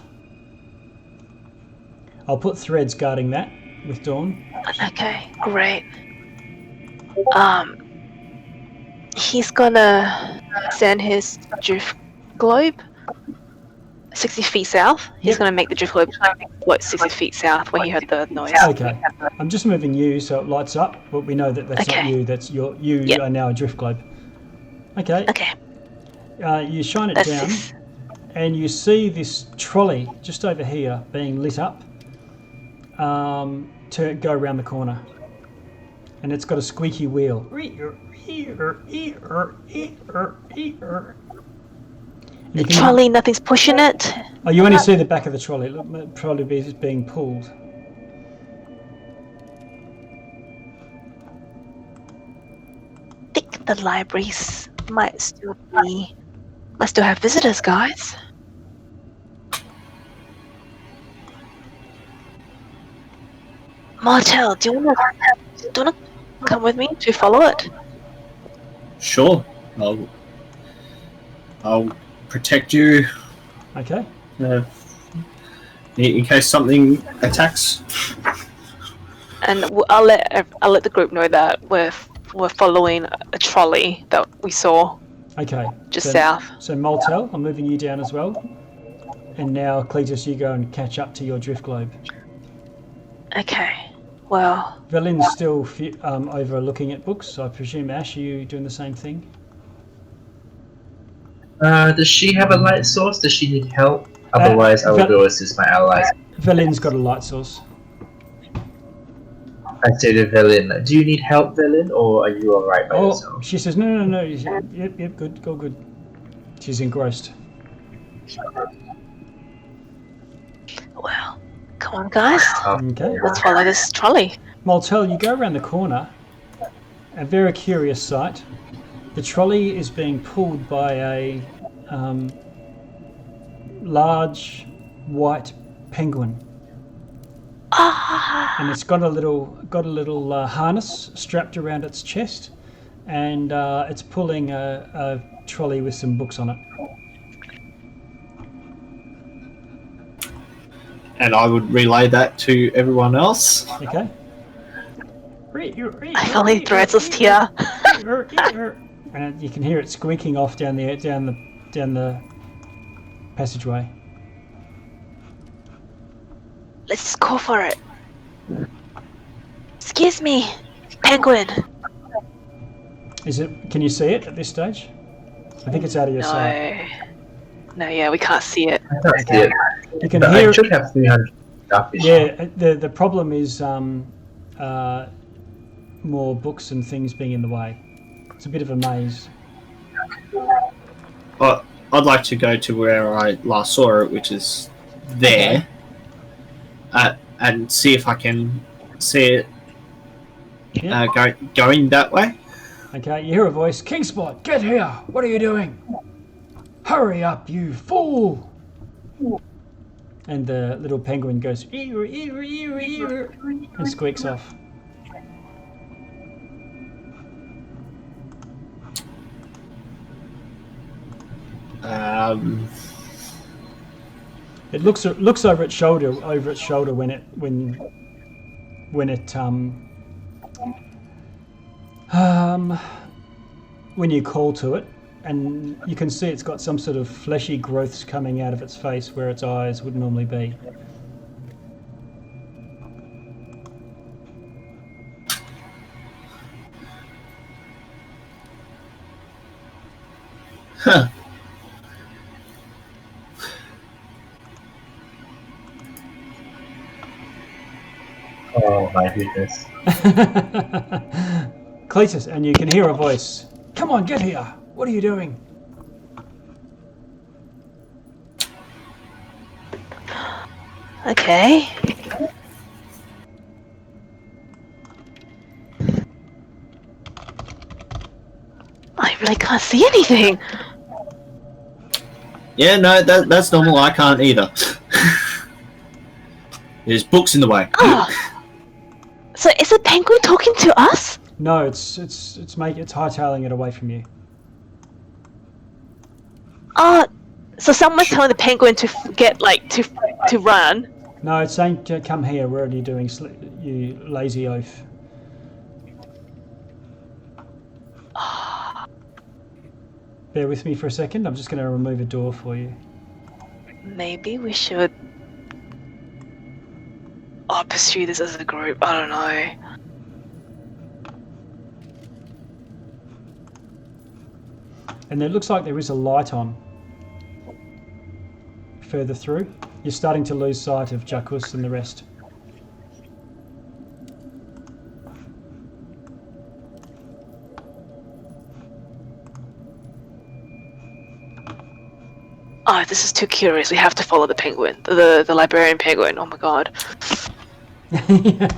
I'll put threads guarding that with Dawn. Okay, great. He's gonna send his drift globe 60 feet south. He's gonna make the drift globe float 60 feet south where he heard the noise. Okay. I'm just moving you so it lights up, but we know that that's not you. That's you are now a drift globe. Okay. Okay. You shine it That's down, this. and you see this trolley just over here being lit up to go around the corner. And it's got a squeaky wheel. The trolley, nothing's pushing it. Oh, you only see the back of the trolley. It probably is being pulled. I think the libraries might still have visitors, guys. Martel, do you wanna come with me to follow it? Sure, I'll protect you Okay. in case something attacks. And I'll let the group know that we're following a trolley that we saw Okay. just south. So Moltel, I'm moving you down as well. And now, Cletus, you go and catch up to your drift globe. Okay. Well, Velin's still over looking at books, so I presume, Ash, are you doing the same thing? Does she have a light source? Does she need help? Otherwise, I will go assist my allies. Velin's got a light source. I say to Velin, do you need help, Velin, or are you alright by yourself? She says, no. Yep, good, go good. She's engrossed. well, come on, guys. Okay. Let's follow this trolley. Moltel, you go around the corner. A very curious sight. The trolley is being pulled by a large white penguin. And it's got a little harness strapped around its chest, and it's pulling a trolley with some books on it. And I would relay that to everyone else. Okay. I only threads us here. And you can hear it squeaking off down the passageway. Let's just go for it. Excuse me, penguin. Is it? Can you see it at this stage? I think it's out of your sight. No, yeah, we can't see it. I can't see it. You can But hear I it. should have 300 starfish. Yeah. The problem is more books and things being in the way. It's a bit of a maze. But I'd like to go to where I last saw it, which is there, and see if I can see it going that way. Okay, you hear a voice. Kingspot, get here! What are you doing? Hurry up, you fool! And the little penguin goes ear, ear, ear, ear, and squeaks off. It looks over its shoulder when you call to it, and you can see it's got some sort of fleshy growths coming out of its face where its eyes would normally be. Huh. Oh my goodness. Cletus, and you can hear a voice. Come on, get here. What are you doing? Okay. I really can't see anything. Yeah, no, that's normal. I can't either. There's books in the way. Oh. So is the penguin talking to us? No, it's hightailing it away from you. So someone's telling the penguin to get to run. No, it's saying to come here. What are you doing, you lazy oaf? Bear with me for a second. I'm just going to remove a door for you. Maybe we should pursue this as a group. I don't know. And it looks like there is a light on further through. You're starting to lose sight of Jacques and the rest. Oh, this is too curious. We have to follow the penguin, the librarian penguin. Oh my god.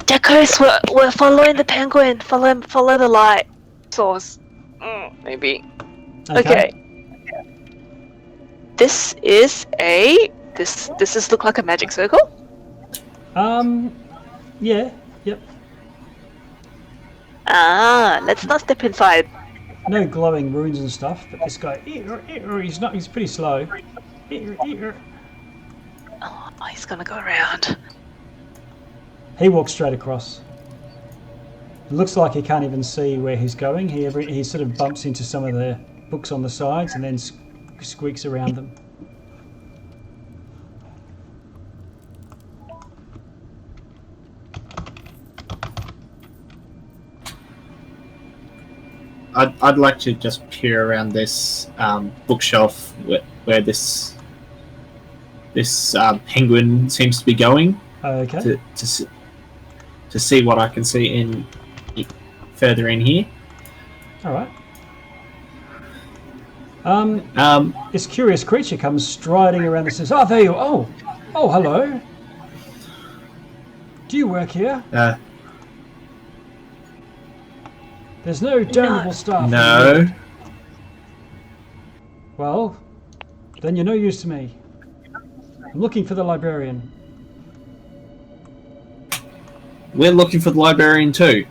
Jacques, we're following the penguin. Follow the light source. Maybe. Okay. This is Does this look like a magic circle? Yeah. Yep. Let's not step inside. No glowing runes and stuff, but this guy, he's pretty slow. Oh, he's gonna go around. He walks straight across. It looks like he can't even see where he's going. He sort of bumps into some of the books on the sides and then squeaks around them. I'd like to just peer around this bookshelf where this penguin seems to be going. Okay. To see what I can see in further in here. All right. This curious creature comes striding around and says, "Oh, there you are. Oh, hello. Do you work here? There's no damnable staff. No. Well, then you're no use to me. I'm looking for the librarian." We're looking for the librarian too.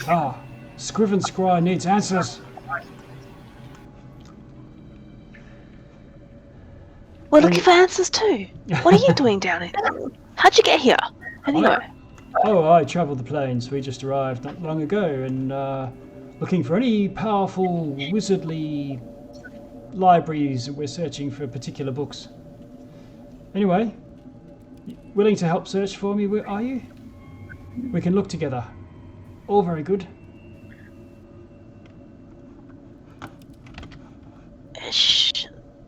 Ah, Scriven Scry needs answers. We're looking for answers too. What are you doing down here? How'd you get here? Anyway. I travelled the plains. We just arrived not long ago and looking for any powerful wizardly libraries. We're searching for particular books. Anyway, willing to help search for me, are you? We can look together. All very good.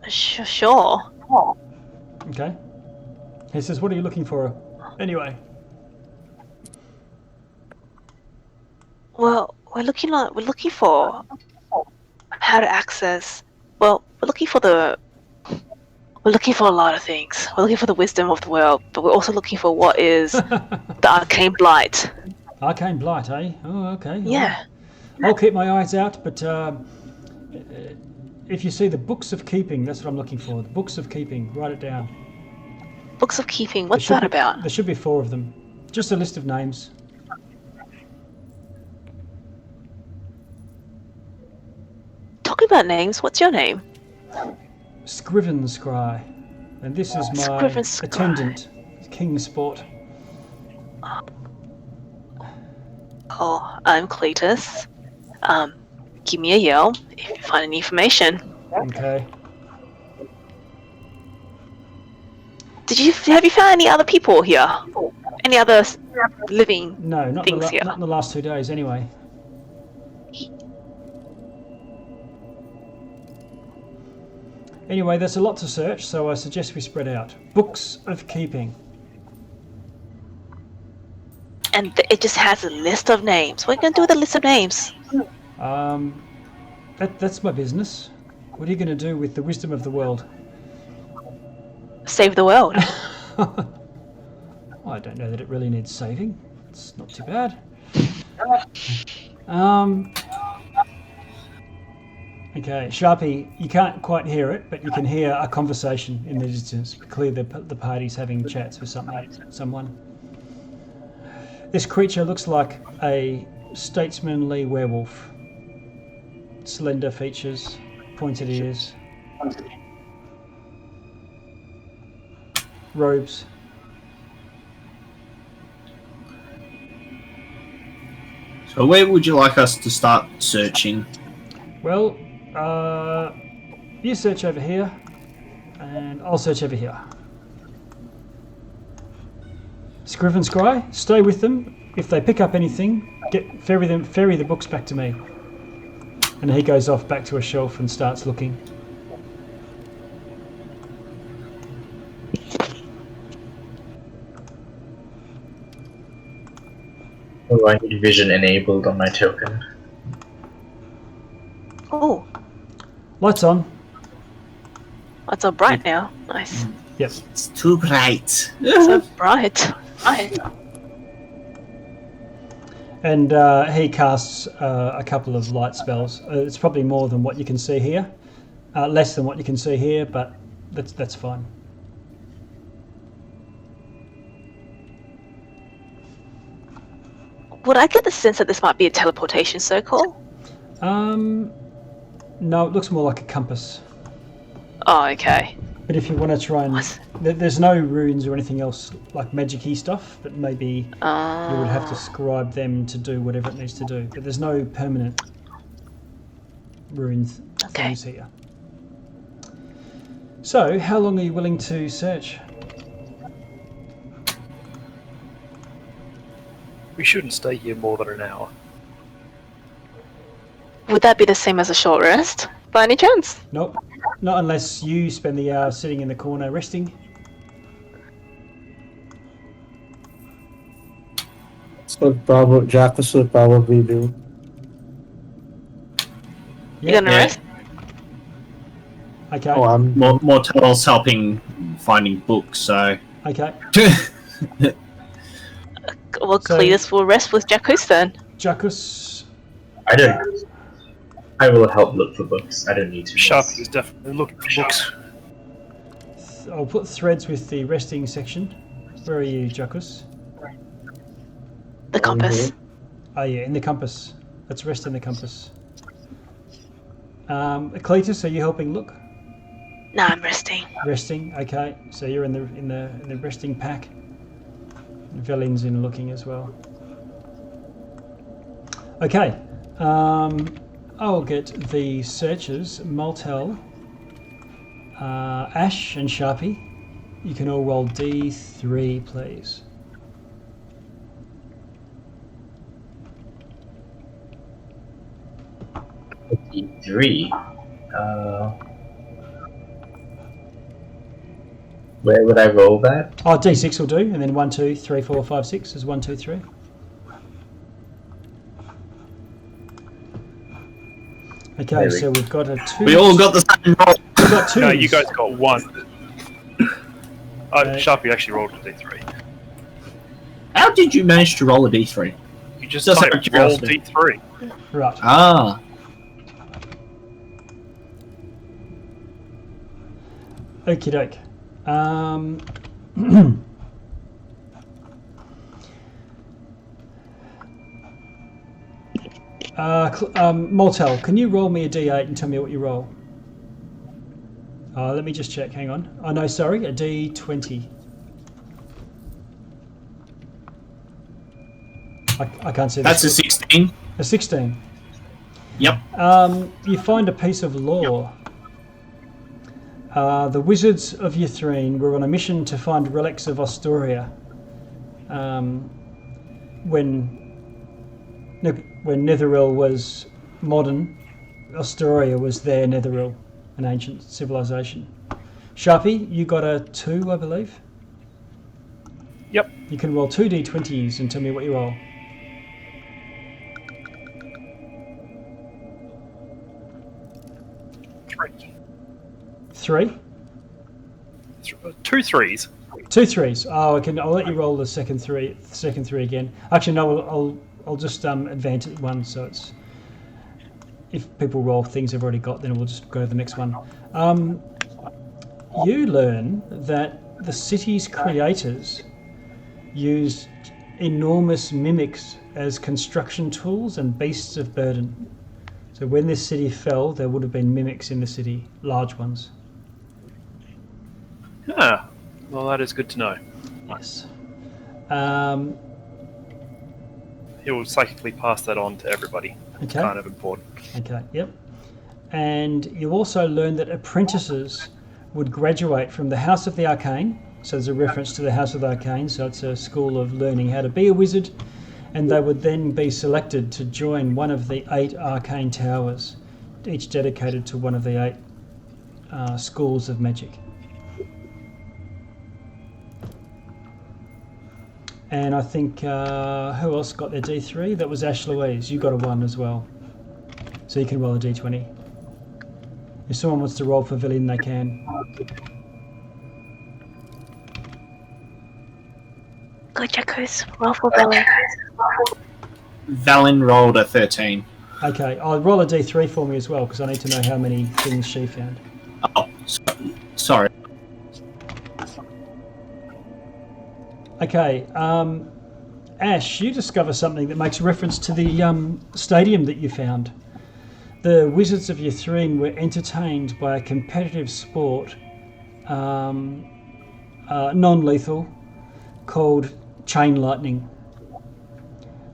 Sure. Okay. He says, "What are you looking for?" Anyway. Well, we're looking for how to access. Well, we're looking for a lot of things. We're looking for the wisdom of the world, but we're also looking for what is the arcane blight. Arcane blight, eh? Oh, okay. Yeah. I'll keep my eyes out, but if you see the Books of Keeping, that's what I'm looking for. The Books of Keeping. Write it down. Books of Keeping. What's that about? There should be 4 of them. Just a list of names. Talking about names, what's your name? Scriven Scry. And this is my Scriven Scry. attendant, King Sport. Oh, I'm Cletus. Give me a yell if you find any information. Okay. Have you found any other people here? Any other living No, not things here? not in the last 2 days, anyway. Anyway, there's a lot to search, so I suggest we spread out. Books of Keeping. And it just has a list of names. What are you going to do with a list of names? That's my business. What are you going to do with the wisdom of the world? Save the world. I don't know that it really needs saving. It's not too bad. Okay, Sharpie, you can't quite hear it, but you can hear a conversation in the distance. Clearly the party's having chats with someone. This creature looks like a statesmanly werewolf. Slender features, pointed ears, robes. So where would you like us to start searching? Well, you search over here, and I'll search over here. Scriven Scry, stay with them. If they pick up anything, ferry the books back to me. And he goes off back to a shelf and starts looking. Oh, I need vision enabled on my token. Oh, Lights on. it's so bright now. Nice. Yep. It's too bright. So bright. Right. And he casts a couple of light spells. It's probably more than what you can see here. Less than what you can see here, but that's fine. Would I get the sense that this might be a teleportation circle? No, it looks more like a compass. Oh, okay. But if you want to try and... What? There's no runes or anything else like magic-y stuff, but maybe you would have to scribe them to do whatever it needs to do. But there's no permanent runes things here. So, how long are you willing to search? We shouldn't stay here more than an hour. Would that be the same as a short rest, by any chance? Nope. Not unless you spend the hour sitting in the corner resting. So probably Jackus would probably do. You gonna rest? Okay. Oh, Mortel's helping finding books, so. Okay. Well, So- Cletus will rest with Jackus then. Jackus. I will help look for books. I don't need to. Sharpie is definitely looking for books. I'll put threads with the resting section. Where are you, Jackus? The compass. Oh yeah, in the compass. Let's rest in the compass. Cletus, are you helping look? No, I'm resting. Resting, okay. So you're in the resting pack. Velin's in looking as well. Okay. I'll get the searchers, Moltel, Ash and Sharpie. You can all roll D3, please. D3. Where would I roll that? Oh, D6 will do, and then 1, 2, 3, 4, 5, 6 is 1, 2, 3. Okay, so we've got a 2. We all got the same roll. We've got 2. No, you guys got 1. Sharpie actually rolled a D3. How did you manage to roll a D3? You just Just type out of roll curiosity. D3. Right. Ah. Okie doke. Moltel, can you roll me a D8 and tell me what you roll? Let me just check, hang on. Oh no, sorry, a D20. I can't see That's a this. 16. A 16. Yep. You find a piece of lore. The wizards of Ythryn were on a mission to find relics of Astoria. When Netheril was modern, Astoria was their Netheril, an ancient civilization. Sharpie, you got a 2, I believe? Yep. You can roll 2 D20s and tell me what you roll. Three. 3? 2 3s. 2 3s. Oh, I'll let you roll the second three again. Actually, no. I'll just advance it 1, so it's if people roll things they've already got, then we'll just go to the next one. You learn that the city's creators used enormous mimics as construction tools and beasts of burden. So when this city fell, there would have been mimics in the city, large ones. Ah, well, that is good to know. Yes. He will psychically pass that on to everybody. It's Okay. kind of important. Okay, yep. And you also learn that apprentices would graduate from the House of the Arcane. So there's a reference to the House of the Arcane, so it's a school of learning how to be a wizard. And they would then be selected to join one of the 8 arcane towers, each dedicated to one of the 8 schools of magic. And I think, who else got their D3? That was Ash Louise. You got a 1 as well. So you can roll a D20. If someone wants to roll for Villian, they can. Go Jackus, roll for Bella. Valen rolled a 13. Okay, I'll roll a D3 for me as well, because I need to know how many things she found. Oh, sorry. Okay, Ash, you discover something that makes reference to the stadium that you found. The Wizards of Ythryn were entertained by a competitive sport non-lethal, called Chain Lightning.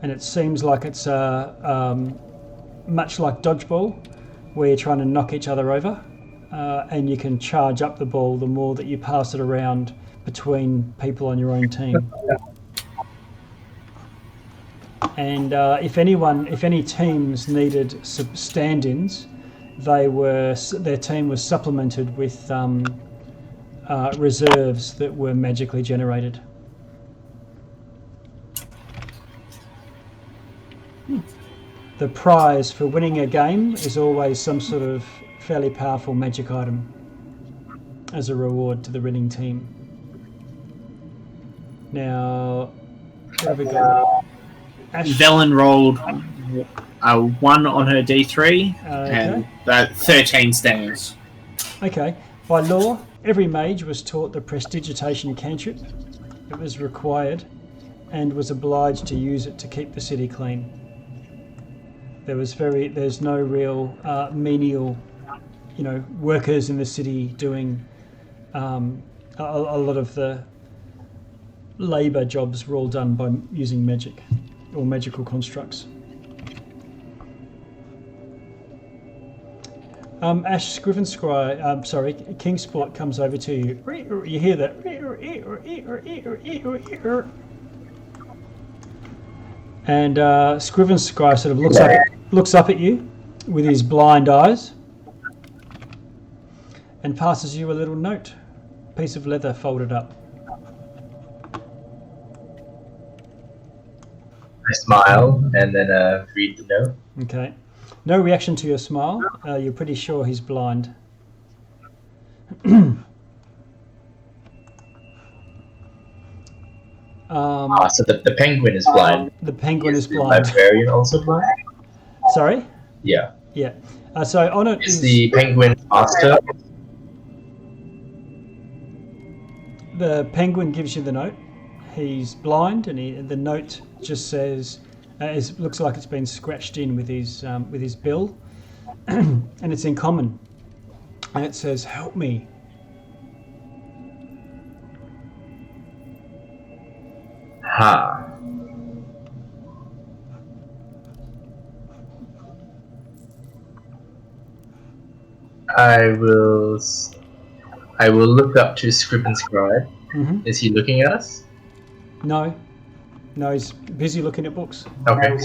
And it seems like it's much like dodgeball, where you're trying to knock each other over, and you can charge up the ball the more that you pass it around between people on your own team. And if any teams needed stand-ins, their team was supplemented with reserves that were magically generated. The prize for winning a game is always some sort of fairly powerful magic item as a reward to the winning team. Now, what have we got? Velen rolled a 1 on her D3 and 13 stands. Okay. By law, every mage was taught the prestidigitation cantrip. It was required and was obliged to use it to keep the city clean. There's no real menial, workers in the city doing a lot of the labour jobs were all done by using magic or magical constructs. Ash Scrivenscry, Kingsport comes over to you. You hear that? And Scrivenscry sort of looks up at you with his blind eyes and passes you a little note, piece of leather folded up. I smile and then read the note. Okay. No reaction to your smile. You're pretty sure he's blind. So the penguin is blind. The penguin is the blind. librarian also blind? Sorry? Yeah. Yeah. So on it Is the penguin master? The penguin gives you the note. He's blind, and the note just says, looks like it's been scratched in with his bill, and it's in common. And it says, "Help me." Ha. I will look up to Scribenscribe. Mm-hmm. Is he looking at us? No, he's busy looking at books. Okay.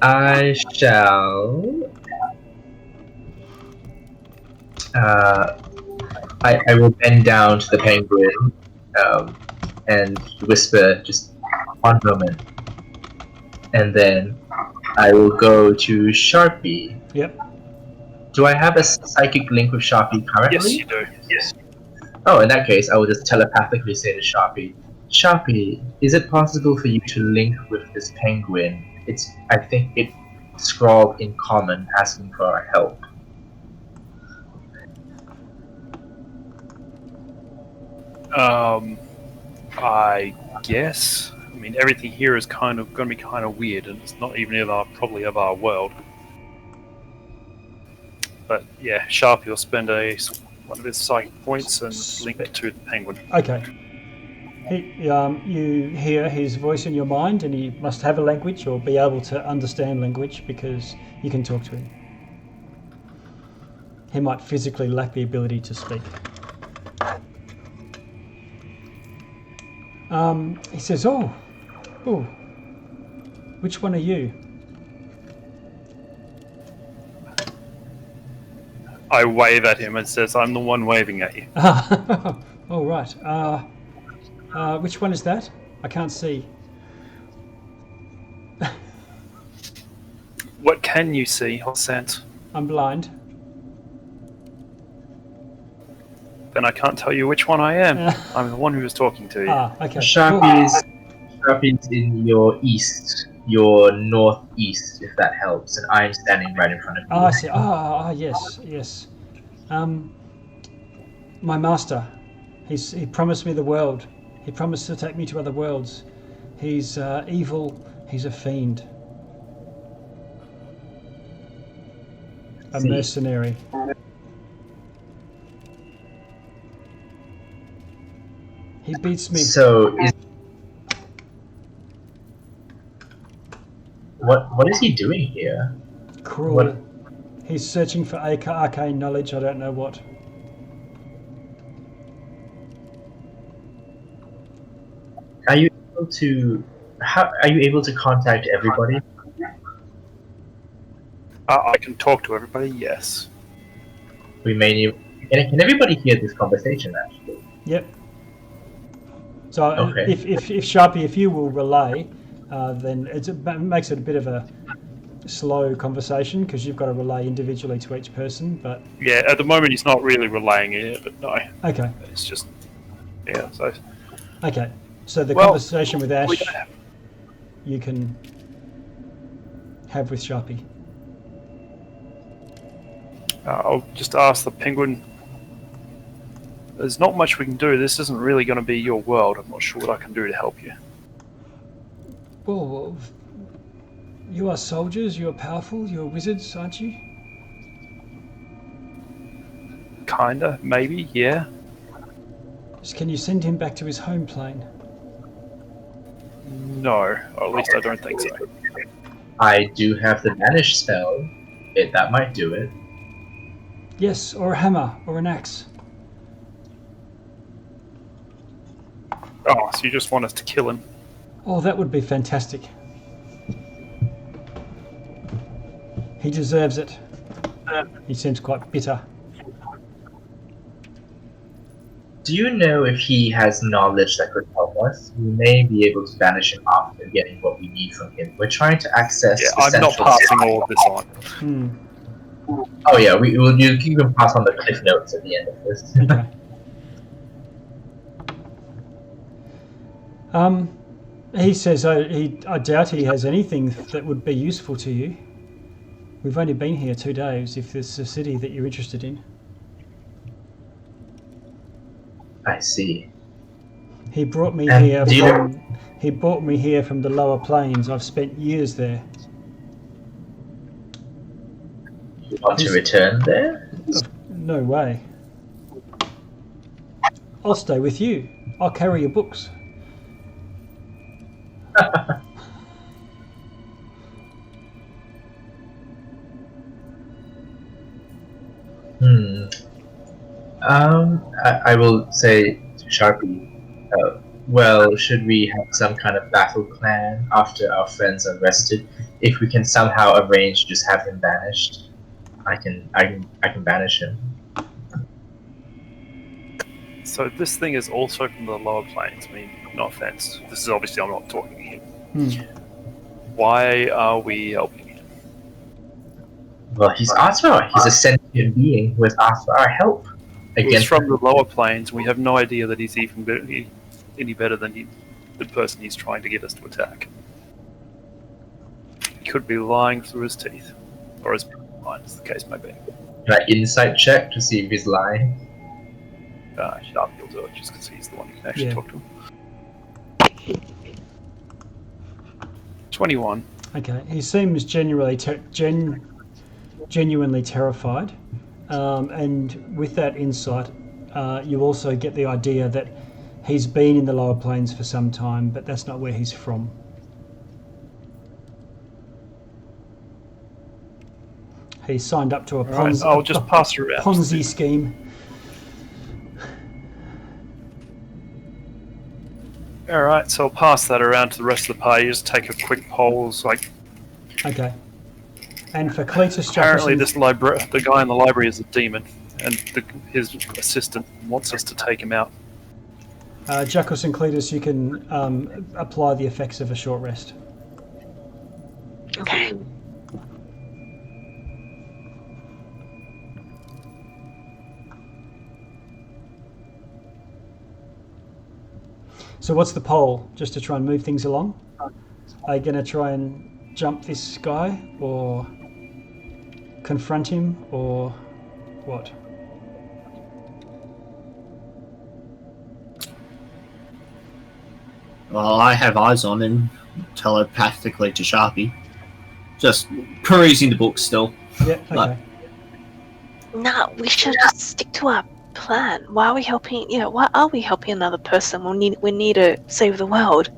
I shall. I will bend down to the penguin and whisper, just one moment. And then I will go to Sharpie. Yep. Do I have a psychic link with Sharpie currently? Yes, you do. Yes. Oh, in that case, I will just telepathically say to Sharpie, Sharpie, is it possible for you to link with this penguin? I think it's scrawled in common, asking for our help. I guess. I mean, everything here is kind of going to be kind of weird, and it's not even probably of our world. But yeah, Sharpie will spend one of his psychic points and link it to the penguin. Okay. You hear his voice in your mind, and he must have a language or be able to understand language because you can talk to him. He might physically lack the ability to speak. He says, "Oh, which one are you?" I wave at him and says, "I'm the one waving at you." Oh, right. Which one is that? I can't see. What can you see, Hossant? I'm blind. Then I can't tell you which one I am. I'm the one who was talking to you. Okay. Sharpie's in your east, your northeast, if that helps, and I'm standing right in front of you. I see. Yes. My master. He promised me the world. He promised to take me to other worlds. He's evil. He's a fiend. a See. mercenary. He beats me. So what is he doing here? Cruel. What? He's searching for arcane knowledge, I don't know what. Are you able to? How are you able to contact everybody? I can talk to everybody, yes. We may need. Can everybody hear this conversation? Actually. Yep. So Okay. if Sharpie, if you will relay, then it makes it a bit of a slow conversation because you've got to relay individually to each person. But Yeah, at the moment he's not really relaying it, but no. okay, It's just... Yeah, so... okay. So the Well, conversation with we Ash, don't have- you can have with Sharpie. I'll just ask the penguin. There's not much we can do. This isn't really going to be your world. I'm not sure what I can do to help you. Well, you are soldiers. You are powerful. You are wizards, aren't you? Kinda, maybe, yeah. Can you send him back to his home plane? No, or at least I don't think so. I do have the banish spell. That might do it. Yes, or a hammer, or an axe. Oh, so you just want us to kill him? Oh, that would be fantastic. He deserves it. He seems quite bitter. Do you know if he has knowledge that could help us? We may be able to banish him after getting what we need from him. We're trying to access. Yeah, the I'm not central passing city. all of this on. Hmm. Oh yeah, you can pass on the cliff notes at the end of this. Okay. He says, I doubt he has anything that would be useful to you. We've only been here 2 days, if there's a city that you're interested in. I see. He brought me And here do you- he brought me here from the lower plains. I've spent years there. You want to return there? No way. I'll stay with you. I'll carry your books. I will say to Sharpie, well, should we have some kind of battle plan after our friends are rested? If we can somehow arrange to just have him banished, I can banish him. So this thing is also from the lower planes. I mean, no offense. This is obviously I'm not talking to him. Why are we helping him? Well, he's asked for he's a sentient being who has asked for our help. He's Against from the lower planes. We have no idea that he's even any better than the person he's trying to get us to attack. He could be lying through his teeth, or as blind as the case may be. Can I insight check to see if he's lying? Sharpie will do it just because he's the one who can actually Yeah. talk to him. 21. Okay. He seems genuinely terrified. And with that insight, you also get the idea that he's been in the lower plains for some time, but that's not where he's from. He signed up to a Right, I'll just pass it around. Ponzi scheme. Alright, so I'll pass that around to the rest of the party. Just take a quick poll. It's like, Okay. And for Cletus apparently Jefferson, the guy in the library is a demon, and his assistant wants us to take him out. Jackus and Cletus, you can apply the effects of a short rest. Okay. So what's the poll? Just to try and move things along? Are you going to try and jump this guy, or confront him, or what? Well, I have eyes on him telepathically to Sharpie. Just perusing the book still. Yeah, okay. Nah, we should just stick to our plan. Why are we helping? Why are we helping another person? We need to save the world.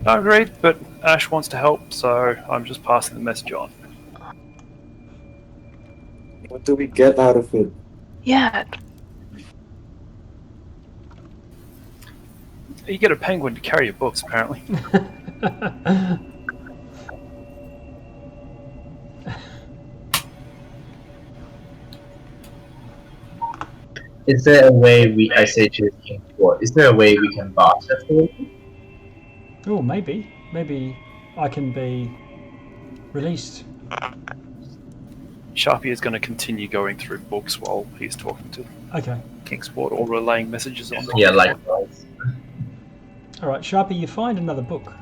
I agreed, but Ash wants to help, so I'm just passing the message on. What do we get out of it? Yeah. You get a penguin to carry your books, apparently. Is there a way I say to King Court, is there a way we can barter for it? Oh, maybe I can be released. Sharpie is going to continue going through books while he's talking to Okay. Kingsport or relaying messages on them. Yeah, likewise. All right, Sharpie, you find another book.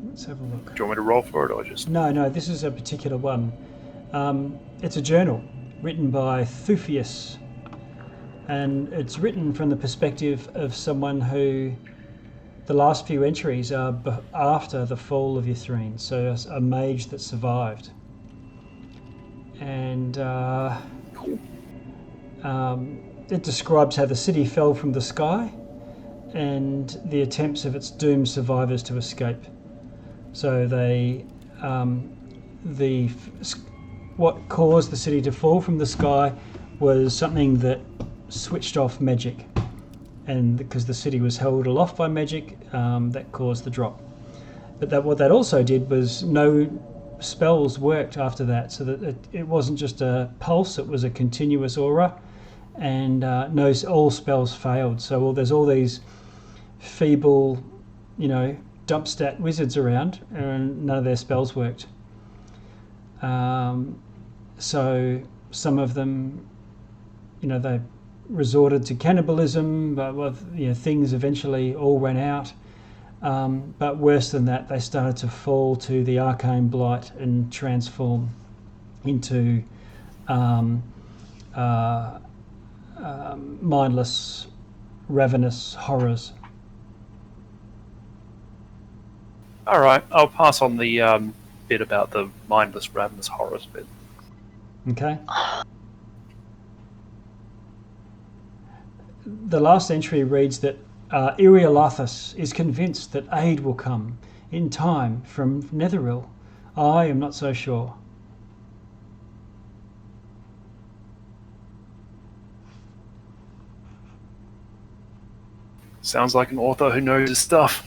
Let's have a look. Do you want me to roll for it or just? No, this is a particular one. It's a journal written by Thufius, and it's written from the perspective of someone who the last few entries are after the fall of Ythryn, so a mage that survived. And it describes how the city fell from the sky and the attempts of its doomed survivors to escape. So what caused the city to fall from the sky was something that switched off magic, and because the city was held aloft by magic, that caused the drop. But what that also did was no spells worked after that, so that it wasn't just a pulse; it was a continuous aura, and all spells failed. So there's all these feeble, dump stat wizards around, and none of their spells worked. So some of them, they resorted to cannibalism, but things eventually all ran out. But worse than that, they started to fall to the arcane blight and transform into mindless, ravenous horrors. All right, I'll pass on the bit about the mindless, ravenous horrors bit. Okay. The last entry reads that Iriolathus is convinced that aid will come in time from Netheril. I am not so sure. Sounds like an author who knows his stuff.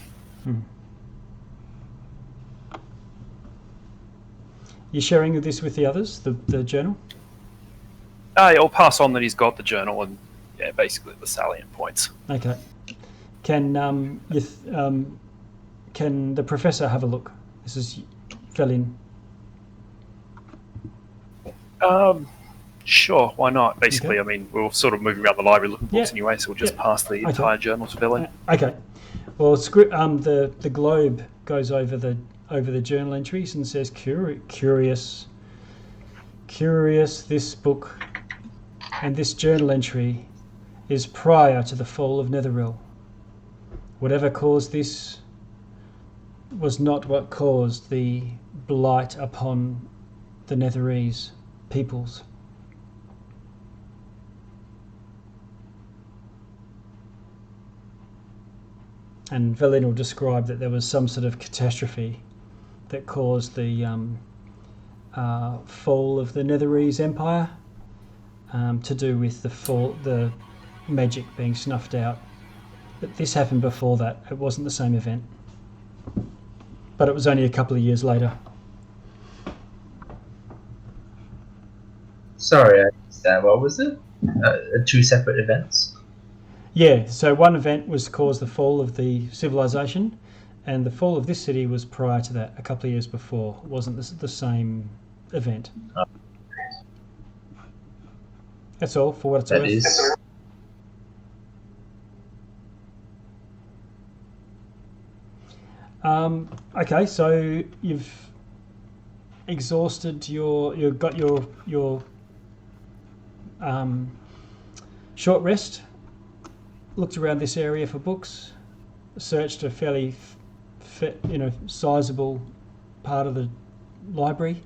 You sharing this with the others, the journal? I'll pass on that he's got the journal and basically the salient points. Okay. Can the professor have a look? This is Felin. Sure, why not? Basically, Okay. I mean, we're sort of moving around the library looking for books Yeah. anyway, so we'll just pass the Okay. entire journal to Felin. Okay. Well, the globe goes over the journal entries and says curious. This book and this journal entry is prior to the fall of Netheril. Whatever caused this was not what caused the blight upon the Netherese peoples. And Velin will describe that there was some sort of catastrophe that caused the fall of the Netherese Empire, to do with the magic being snuffed out. But this happened before that. It wasn't the same event. But it was only a couple of years later. Sorry, I understand. What was it? Two separate events? Yeah, so one event was to cause the fall of the civilization, and the fall of this city was prior to that, a couple of years before. It wasn't the same event. That's all, for what it's worth. That is. Okay, so you've exhausted you've got your short rest, looked around this area for books, searched a fairly sizable part of the library.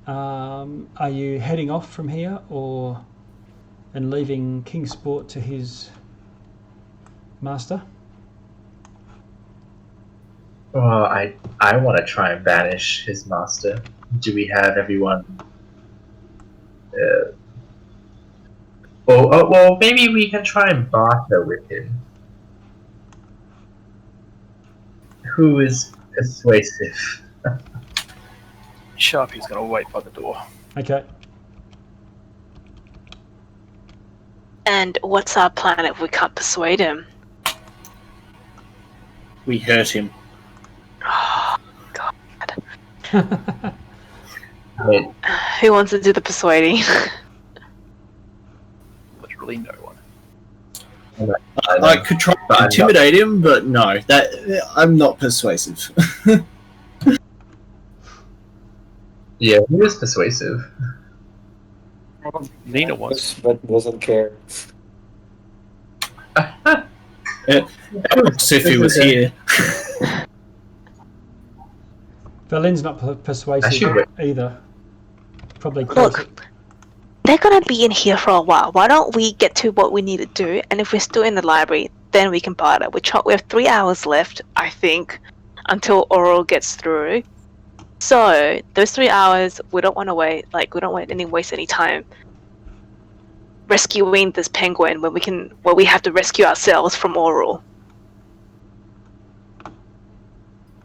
Are you heading off from here, and leaving Kingsport to his master? Well, I want to try and banish his master. Do we have everyone? Well, maybe we can try and barter with him. Who is persuasive? Sharpie's going to wait by the door. Okay. And what's our plan if we can't persuade him? We hurt him. Oh, God. Wait, Who wants to do the persuading? Literally no one. I could try But to I'm intimidate him, but no, I'm not persuasive. yeah, who is persuasive? Nina was. But doesn't care. Sophie was here. Valin's not persuasive Actually, wait. either. Probably close. Look, they're gonna be in here for a while. Why don't we get to what we need to do? And if we're still in the library, then we can barter. We have 3 hours left, I think, until Oral gets through. So those 3 hours, we don't want to wait. We don't want to waste any time rescuing this penguin when we have to rescue ourselves from Oral.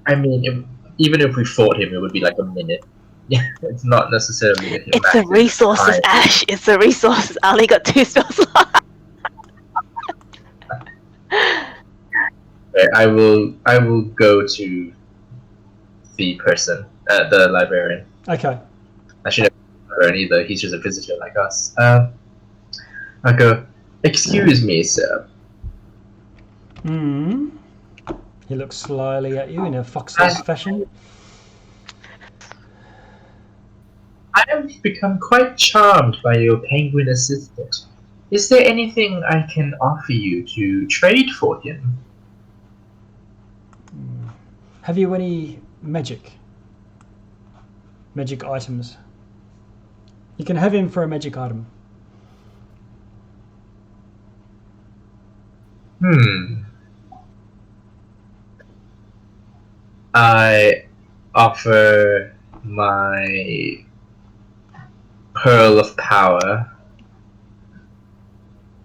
I mean, even if we fought him, it would be like a minute. Yeah, it's not necessarily. It's the resources, time. Ash. It's the resources. I only got 2 spells left. Okay, I will go to the person, the librarian. Okay. I should have librarian either. He's just a visitor like us. I'll go. Excuse me, sir. He looks slyly at you in a fox-like fashion. I have become quite charmed by your penguin assistant. Is there anything I can offer you to trade for him? Have you any magic items? You can have him for a magic item. I offer my Pearl of Power.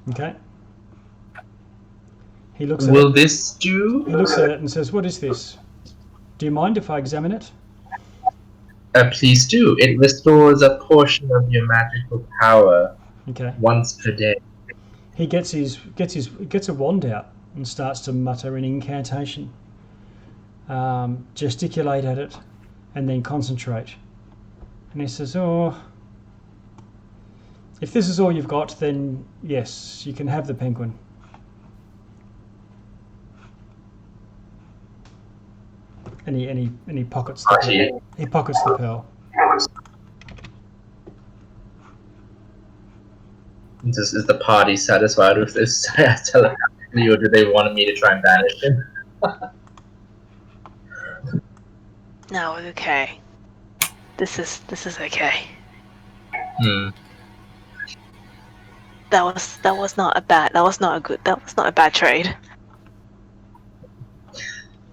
Okay. He looks Will this do? He looks at it and says, "What is this? Do you mind if I examine it?" Please do. It restores a portion of your magical power Okay. once per day. He gets a wand out and starts to mutter an incantation, gesticulate at it, and then concentrate. And he says, "Oh, if this is all you've got, then yes, you can have the penguin." And he pockets the pearl. He pockets the pearl. Is the party satisfied with this telepathically, or do they want me to try and banish him? No, okay. This is okay. That was not a bad trade.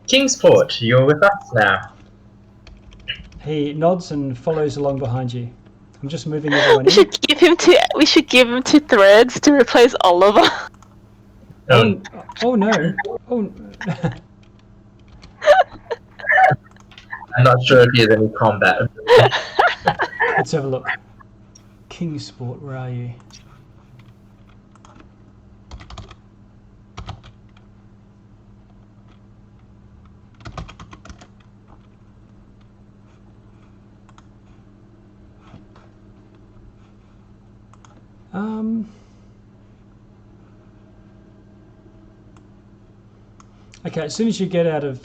Kingsport, you're with us now. He nods and follows along behind you. I'm just moving everyone We in. should give him 2 threads to replace Oliver. Oh no. Oh. I'm not sure if he has any combat. Let's have a look. Kingsport, where are you? Okay, as soon as you get out of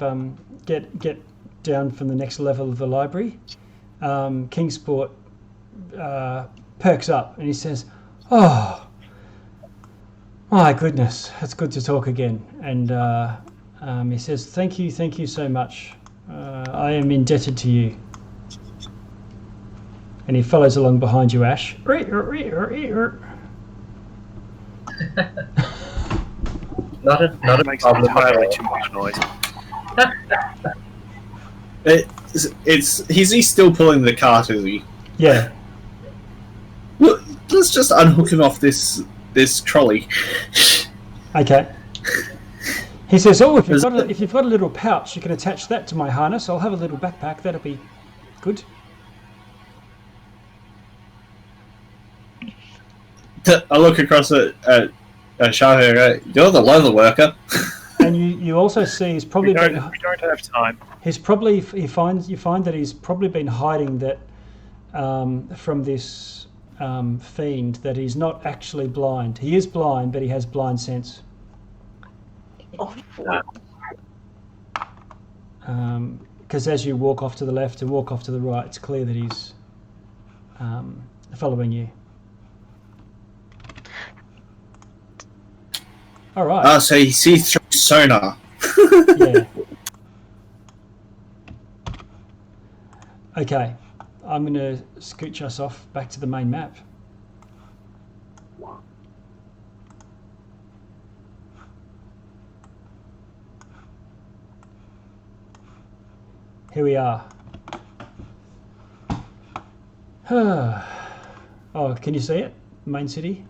get down from the next level of the library, Kingsport perks up and he says, "Oh, my goodness, it's good to talk again." And He says, thank you so much. I am indebted to you. And he follows along behind you, Ash. Not a Makes problem entirely at too much noise. He's still pulling the cart, is he? Yeah. Well, let's just unhook him off this trolley. Okay. He says, "Oh, if you've got a little pouch, you can attach that to my harness. I'll have a little backpack. That'll be good." I look across at Sharpie and go, "You're the leather worker." And you also see he's probably We don't have time. you find that he's probably been hiding that from this fiend, that he's not actually blind. He is blind, but he has blind sense. Because as you walk off to the left and walk off to the right, it's clear that he's following you. All right. So he sees through sonar. Yeah. Okay. I'm going to scooch us off back to the main map. Here we are. Oh, can you see it? Main city?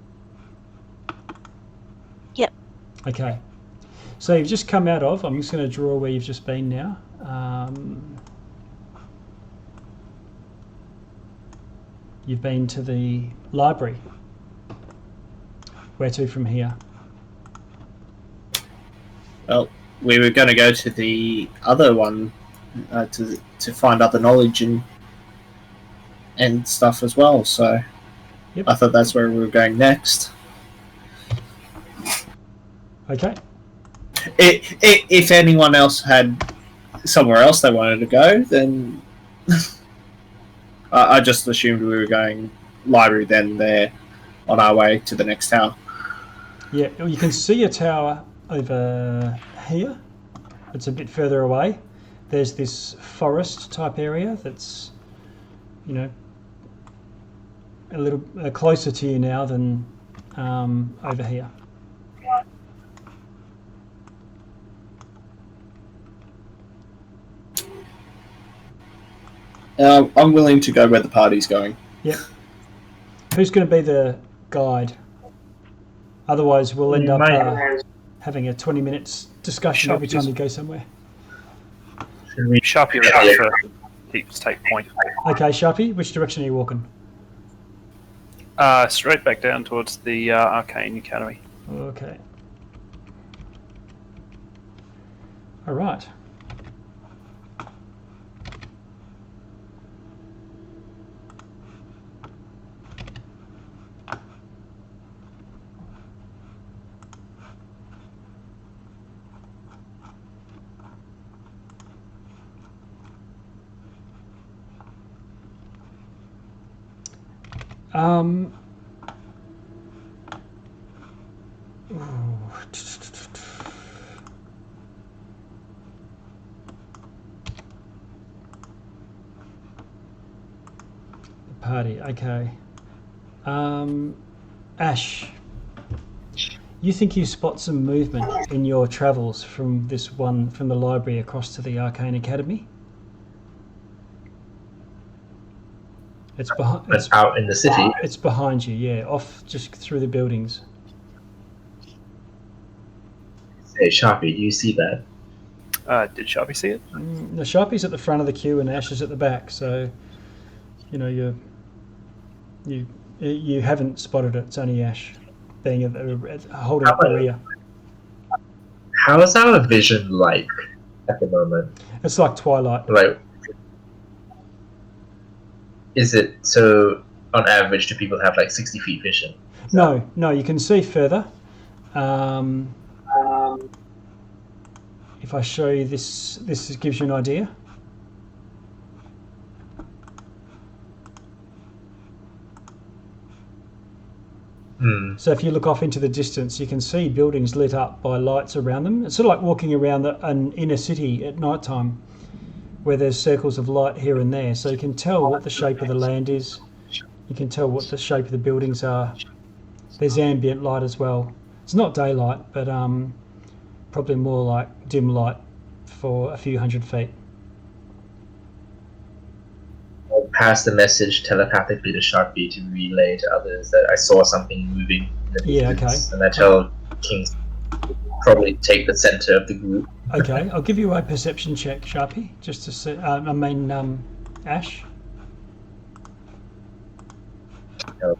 Yep. Okay. So you've just come out of, I'm just going to draw where you've just been now. You've been to the library. Where to from here? Well, we were going to go to the other one to find other knowledge and stuff as well. So Yep. I thought that's where we were going next. Okay. If anyone else had somewhere else they wanted to go, then I just assumed we were going library, then there on our way to the next tower. Yeah, well, you can see a tower over here. It's a bit further away. There's this forest type area that's, you know, a little closer to you now than over here. I'm willing to go where the party's going. Yep. Who's going to be the guide? Otherwise, we'll end up having a 20 minutes discussion every time we go somewhere. Sharpie ready for Heaps take point. Okay, Sharpie, which direction are you walking? Straight back down towards the Arcane Academy. Okay. All right. Party, okay. Ash, you think you spot some movement in your travels from the library across to the Arcane Academy? It's behind. It's out in the city. It's behind you, yeah, off just through the buildings. Hey, Sharpie, do you see that? Did Sharpie see it? The Sharpie's at the front of the queue and Ash is at the back, so you know you haven't spotted it. It's only Ash being holding up the rear. How is our vision like at the moment? It's like twilight. Like, is it so? On average, do people have like 60 feet vision? No, you can see further. If I show you this gives you an idea. So if you look off into the distance, you can see buildings lit up by lights around them. It's sort of like walking around an inner city at night time, where there's circles of light here and there. So you can tell what the shape of the land is. You can tell what the shape of the buildings are. There's ambient light as well. It's not daylight, but probably more like dim light for a few hundred feet. I'll pass the message telepathically to Sharpie to relay to others that I saw something moving in the distance. Okay. And I tell Kings probably take the center of the group. Okay, I'll give you a perception check, Sharpie, just to see. Ash.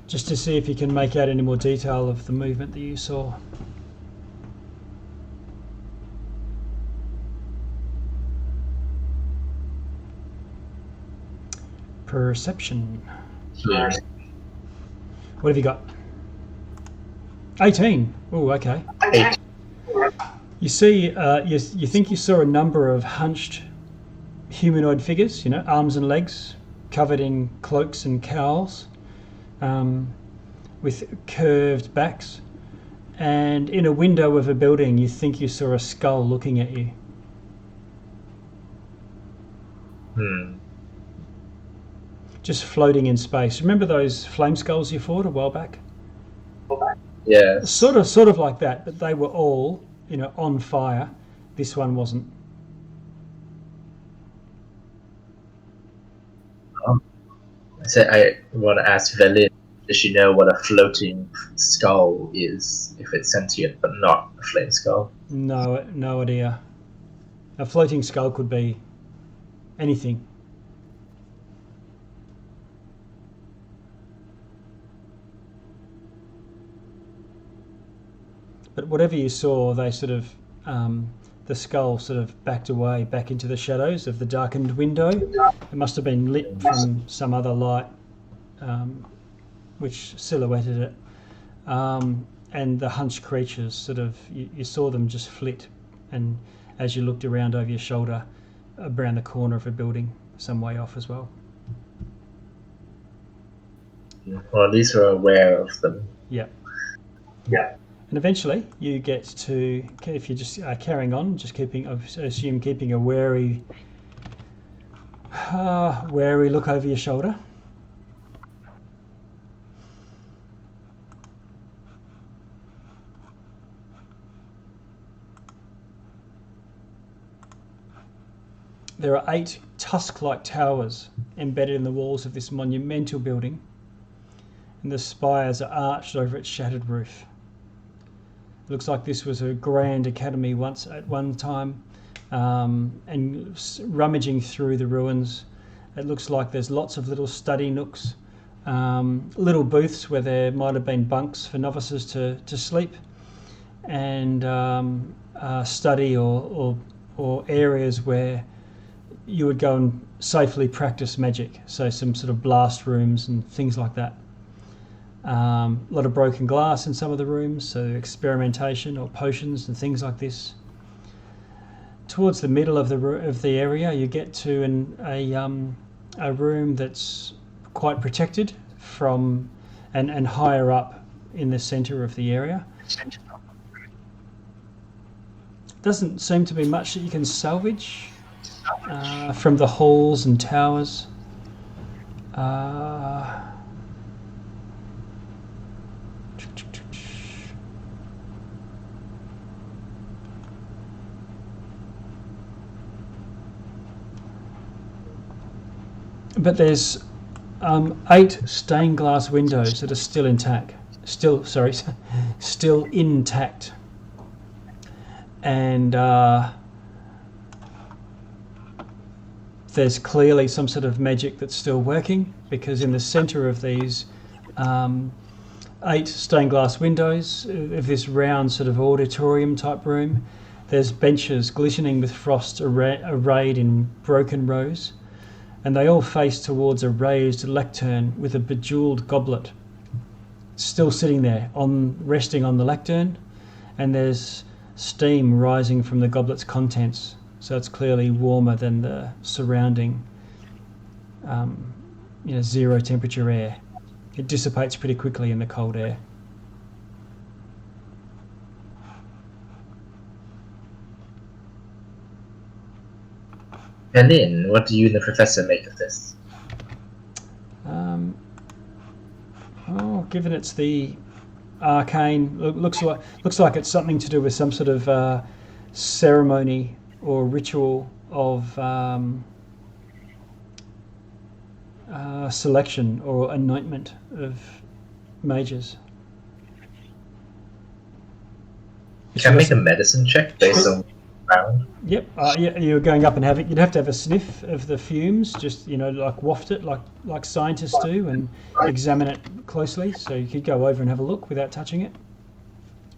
Just to see if you can make out any more detail of the movement that you saw. Perception. Here. What have you got? 18. Oh, okay. 8. You see, you think you saw a number of hunched humanoid figures, arms and legs, covered in cloaks and cowls, with curved backs. And in a window of a building, you think you saw a skull looking at you. Just floating in space. Remember those flame skulls you fought a while back? Yeah. Sort of like that, but they were all, on fire. This one wasn't. So I want to ask Velin, does she know what a floating skull is, if it's sentient but not a flame skull? No idea. A floating skull could be anything. But whatever you saw, they sort of, the skull sort of backed away back into the shadows of the darkened window. It must have been lit from some other light, which silhouetted it. And the hunched creatures sort of, you saw them just flit. And as you looked around over your shoulder, around the corner of a building, some way off as well. Or at least we're aware of them. Yeah. Yeah. And eventually you get to, if you're just carrying on, just keeping a wary look over your shoulder. There are 8 tusk-like towers embedded in the walls of this monumental building, and the spires are arched over its shattered roof. It looks like this was a grand academy once at one time, and rummaging through the ruins, it looks like there's lots of little study nooks, little booths where there might have been bunks for novices to sleep, and study or areas where you would go and safely practice magic. So some sort of blast rooms and things like that. A lot of broken glass in some of the rooms, so experimentation or potions and things like this. Towards the middle of the area, you get to a room that's quite protected from, and higher up in the centre of the area. Doesn't seem to be much that you can salvage from the halls and towers. But there's 8 stained glass windows that are still intact. Still intact. And there's clearly some sort of magic that's still working, because in the centre of these 8 stained glass windows of this round sort of auditorium type room, there's benches glistening with frost arrayed in broken rows, and they all face towards a raised lectern with a bejewelled goblet still sitting there, resting on the lectern, and there's steam rising from the goblet's contents, so it's clearly warmer than the surrounding 0 temperature air. It dissipates pretty quickly in the cold air. Berlin, what do you and the professor make of this? Given it's the arcane, looks like it's something to do with some sort of ceremony or ritual of selection or anointment of mages. Can I make a medicine check based on round? Yep. Yeah, you're going up and you'd have to have a sniff of the fumes, just like waft it, like scientists do, and examine it closely. So you could go over and have a look without touching it.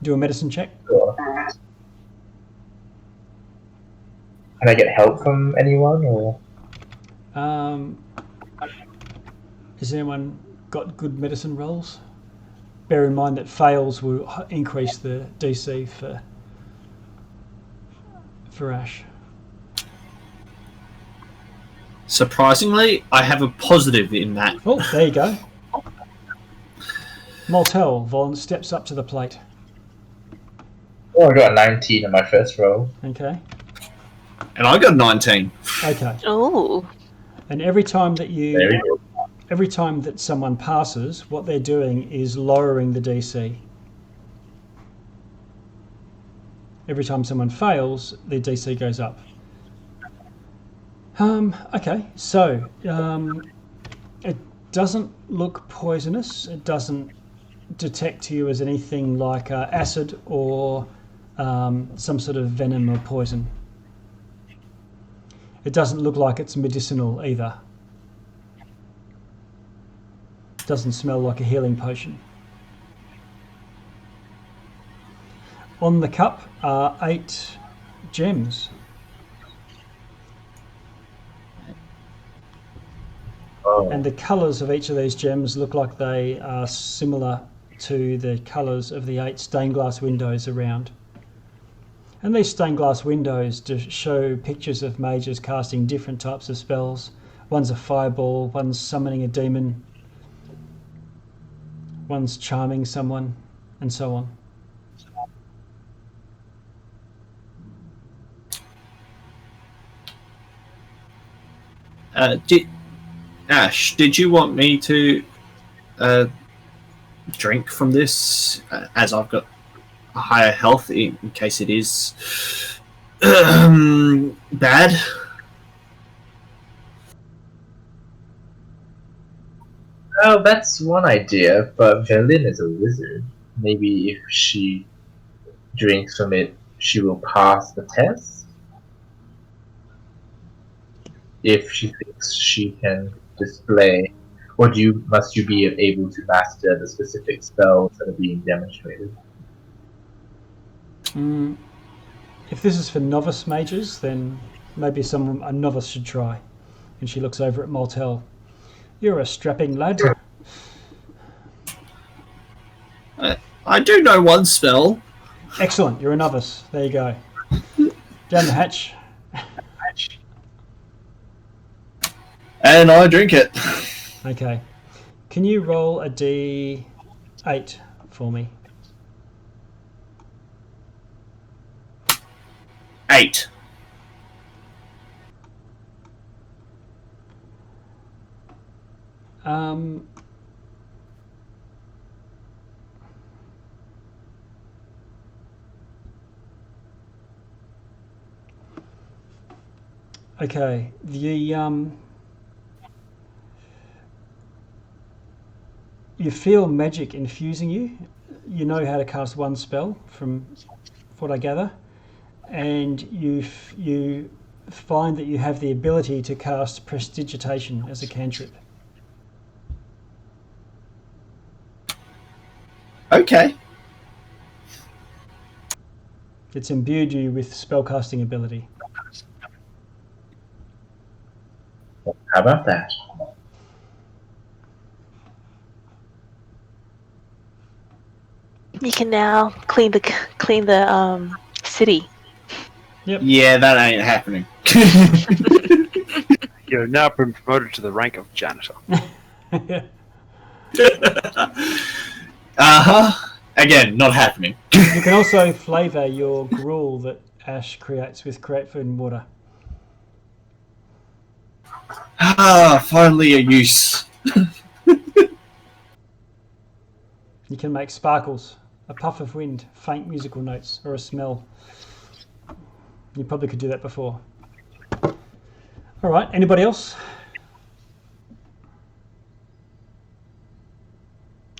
Do a medicine check. Sure. Can I get help from anyone, or? Has anyone got good medicine rolls? Bear in mind that fails will increase the DC for Ash. Surprisingly, I have a positive in that. Oh, there you go. Maltel steps up to the plate. Oh, I got a 19 in my first roll. Okay. And I got 19. Okay. Oh. And every time that There you go. every time that someone passes, what they're doing is lowering the DC. Every time someone fails, the DC goes up. Okay, so it doesn't look poisonous. It doesn't detect to you as anything like acid or some sort of venom or poison. It doesn't look like it's medicinal either. It doesn't smell like a healing potion. On the cup are 8 gems. Oh. And the colours of each of these gems look like they are similar to the colours of the 8 stained glass windows around. And these stained glass windows just show pictures of mages casting different types of spells. One's a fireball, one's summoning a demon, one's charming someone, and so on. Ash, did you want me to drink from this, as I've got a higher health in case it is bad? Oh, that's one idea, but Verlin is a wizard. Maybe if she drinks from it, she will pass the test? If she thinks she can display, or must you be able to master the specific spells that are being demonstrated? If this is for novice mages, then maybe a novice should try. And she looks over at Maltel. You're a strapping lad. I do know one spell. Excellent, you're a novice. There you go. Down the hatch. And I drink it. Okay. Can you roll a D8 for me? 8. Okay. You feel magic infusing you. You know how to cast one spell, from what I gather, and you find that you have the ability to cast Prestidigitation as a cantrip. Okay. It's imbued you with spellcasting ability. How about that? You can now clean the city. Yep. Yeah, that ain't happening. You've now been promoted to the rank of janitor. Again, not happening. You can also flavour your gruel that Ash creates with create food and water. Ah, finally a use. You can make sparkles, a puff of wind, faint musical notes, or a smell. You probably could do that before. All right, anybody else?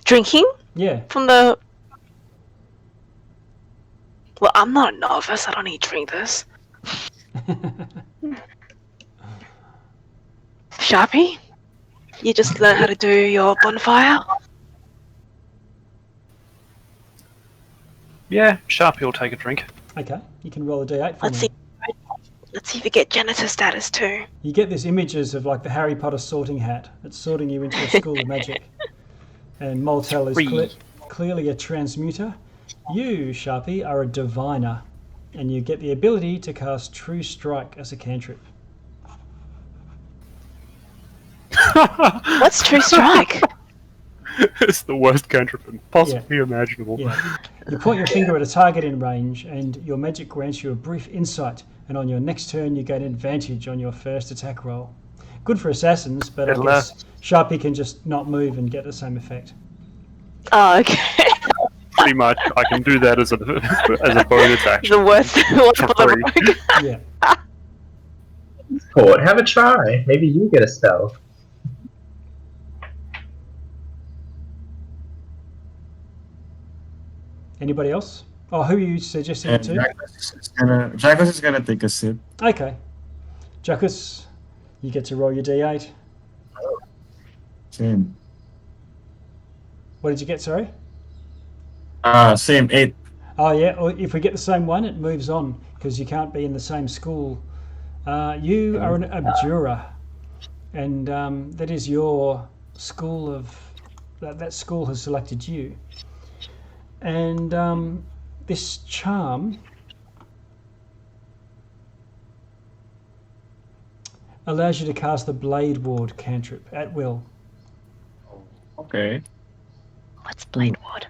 Drinking Yeah. from the. Well, I'm not a novice. I don't need to drink this. Sharpie, you just learn how to do your bonfire. Yeah, Sharpie will take a drink. Okay, you can roll a d8 for Let's me. see. Let's see if we get janitor status too. You get these images of like the Harry Potter sorting hat. It's sorting you into a school of magic. And Moltel is clearly a transmuter. You, Sharpie, are a diviner. And you get the ability to cast True Strike as a cantrip. What's True Strike? It's the worst cantrip possibly imaginable. Yeah. You point your finger at a target in range, and your magic grants you a brief insight. And on your next turn, you gain advantage on your first attack roll. Good for assassins, but I guess Sharpie can just not move and get the same effect. Oh, okay. Pretty much, I can do that as a bonus action. The worst one For for the free. rogue. Yeah. Port, have a try. Maybe you get a spell. Anybody else? Oh, who are you suggesting it to? Jackus is gonna take a sip. Okay. Jackus, you get to roll your d8. Same. What did you get, sorry? Same 8. Oh, yeah. Or if we get the same one, it moves on because you can't be in the same school. You are an abjurer, and that is your school of. That school has selected you. And this charm allows you to cast the Blade Ward cantrip at will. Okay. What's Blade Ward?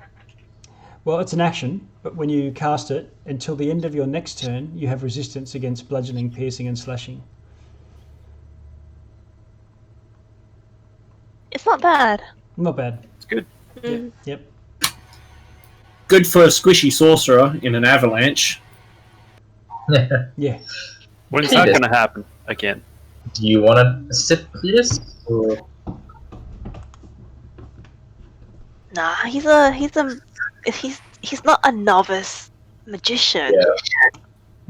Well, it's an action, but when you cast it, until the end of your next turn, you have resistance against bludgeoning, piercing, and slashing. It's not bad. Not bad. It's good. Yep. Good for a squishy sorcerer in an avalanche. Yeah. When's that going to happen again? Do you want to sip this? Or... Nah, he's not a novice magician. Yeah.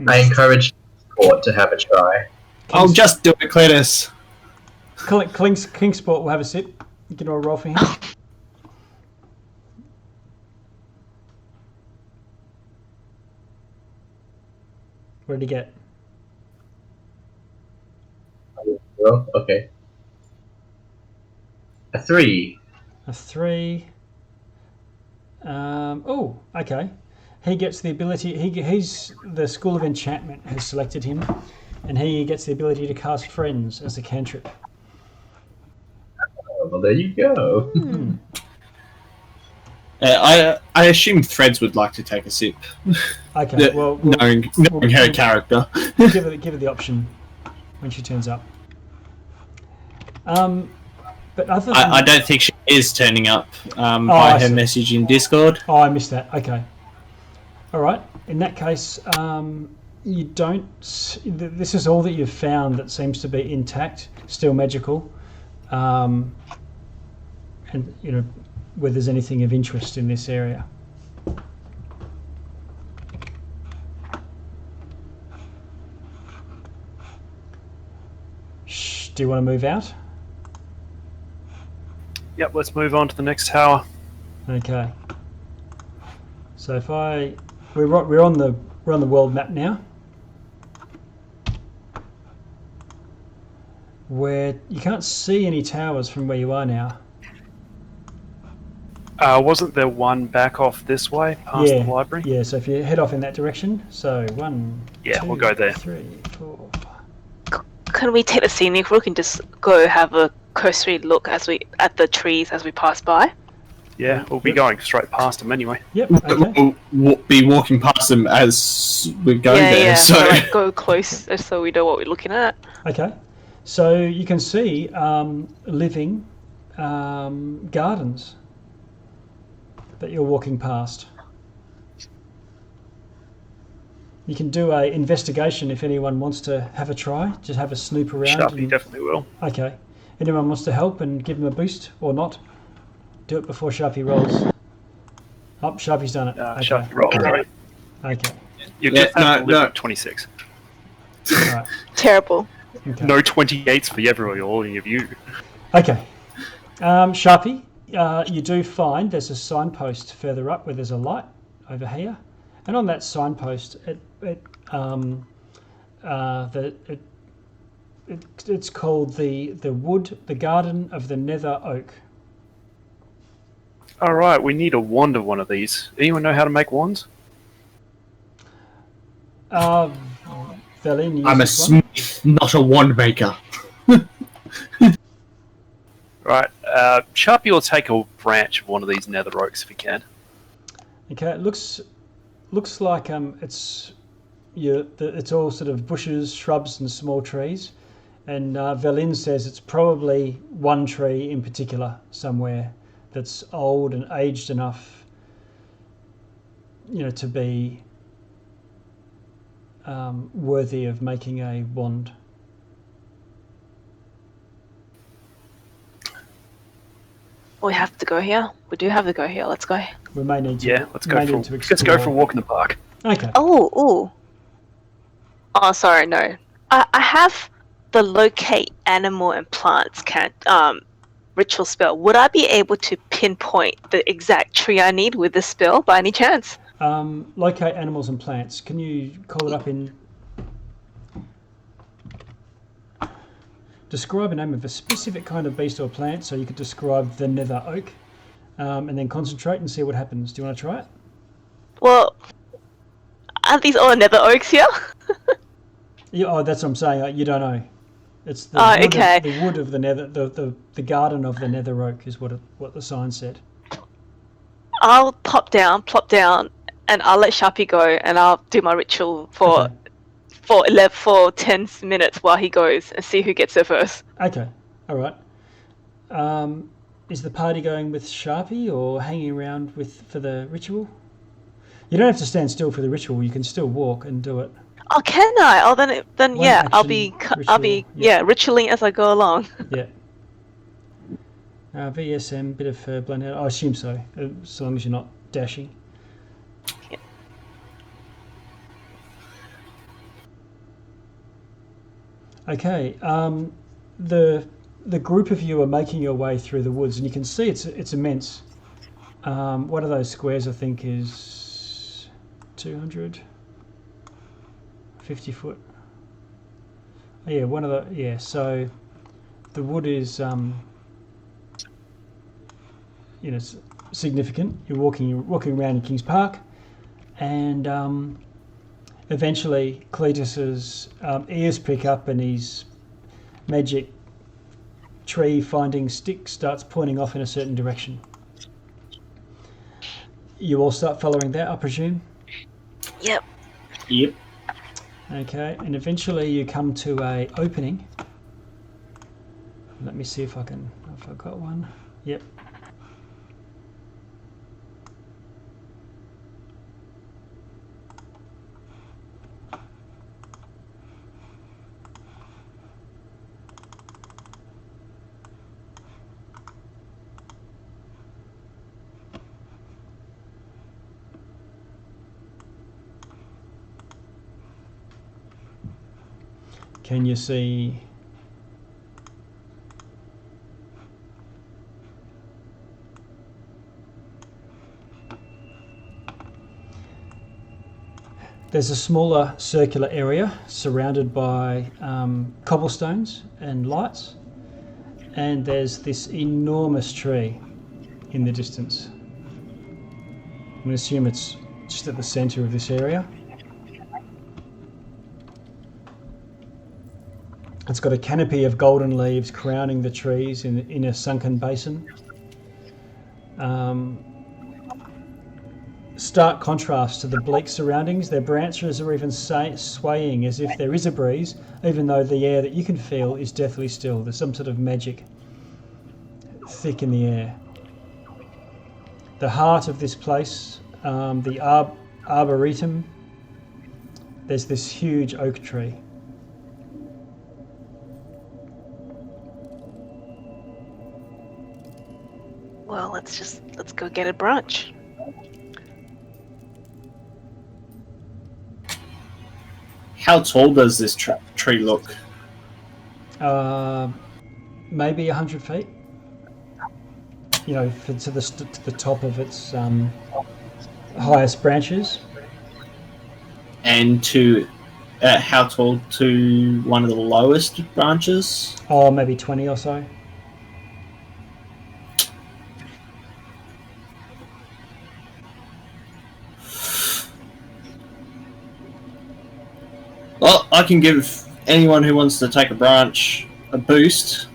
I encourage Port to have a try. I'll just do it, Cletus. Kingsport will have a sip. You can roll for him. What did he get? Well, okay. A 3. A 3. Oh, okay. He gets the ability. He's the School of Enchantment has selected him, and he gets the ability to cast Friends as a cantrip. Oh, well, there you go. I assume Threads would like to take a sip. Okay. Well, knowing her character. give her the option when she turns up. But other than I don't think she is turning up by her message in Discord. Oh, I missed that. Okay. All right. In that case, you don't. This is all that you've found that seems to be intact, still magical, and you know whether there's anything of interest in this area. Do you want to move out? Yep, let's move on to the next tower. Okay. So if we're on the world map now, where you can't see any towers from where you are now. Wasn't there one back off this way, past the library? Yeah, so if you head off in that direction, so 1, Yeah, 2, we'll go there. 3, 4. Can we take the scenic route and just go have a cursory look at the trees as we pass by? Yeah, we'll be going straight past them anyway. Yep. Okay. We'll be walking past them as we go there. Yeah. So So, like, go close so we know what we're looking at. Okay. So you can see living gardens that you're walking past. You can do a investigation if anyone wants to have a try. Just have a snoop around. Sharpie definitely will. Okay. Anyone wants to help and give him a boost or not? Do it before Sharpie rolls. Oh, Sharpie's done it. Okay. Sharpie roll. Right. Okay. You Yeah, just have to live no. at 26. All right. Terrible. Okay. No 28s for everyone, all of you. Okay. Sharpie, you do find there's a signpost further up where there's a light over here, and on that signpost, it's called the Garden of the Nether Oak. All right, we need a wand of one of these. Anyone know how to make wands? Velin, I'm a smith, not a wand maker. Right, Sharpie will take a branch of one of these nether oaks if he can. Okay, it looks like it's all sort of bushes, shrubs, and small trees. And Velin says it's probably one tree in particular somewhere that's old and aged enough, to be worthy of making a wand. We have to go here. We do have to go here. Let's go. We may need to. Yeah, let's go for explore. a walk in the park. Okay. Oh, sorry, no. I have the locate animal and plants ritual spell. Would I be able to pinpoint the exact tree I need with this spell by any chance? Locate animals and plants. Can you call it up in? Describe a name of a specific kind of beast or plant, so you could describe the nether oak, and then concentrate and see what happens. Do you want to try it? Well, aren't these all nether oaks here? Yeah, that's what I'm saying. You don't know. It's the wood of the nether, the garden of the nether oak is what the sign said. I'll plop down, and I'll let Sharpie go, and I'll do my ritual for 10 minutes while he goes and see who gets there first. Okay, all right. Is the party going with Sharpie or hanging around for the ritual? You don't have to stand still for the ritual. You can still walk and do it. Oh, can I? Oh, then yeah, I'll be ritualing as I go along. Yeah. VSM, bit of blend out. I assume so, as long as you're not dashing. Yeah. Okay. The group of you are making your way through the woods, and you can see it's immense. One of those squares, I think, is 250 foot. Oh, yeah, so the wood is significant. You're walking around in King's Park, and eventually Cletus's ears pick up, and his magic tree finding stick starts pointing off in a certain direction. You all start following that, I presume? Yep. Okay, and eventually you come to a opening. Let me see if I've got one. Yep. Can you see? There's a smaller circular area surrounded by cobblestones and lights, and there's this enormous tree in the distance. I'm going to assume it's just at the center of this area. It's got a canopy of golden leaves crowning the trees in stark contrast to the bleak surroundings. Their branches are even swaying as if there is a breeze, even though the air that you can feel is deathly still. There's some sort of magic thick in the air. The heart of this place, the Arboretum, there's this huge oak tree. Well, let's go get a brunch. How tall does this tree look? Maybe 100 feet. You know, to the top of its highest branches. And to how tall to one of the lowest branches? Oh, maybe 20 or so. Well, I can give anyone who wants to take a branch a boost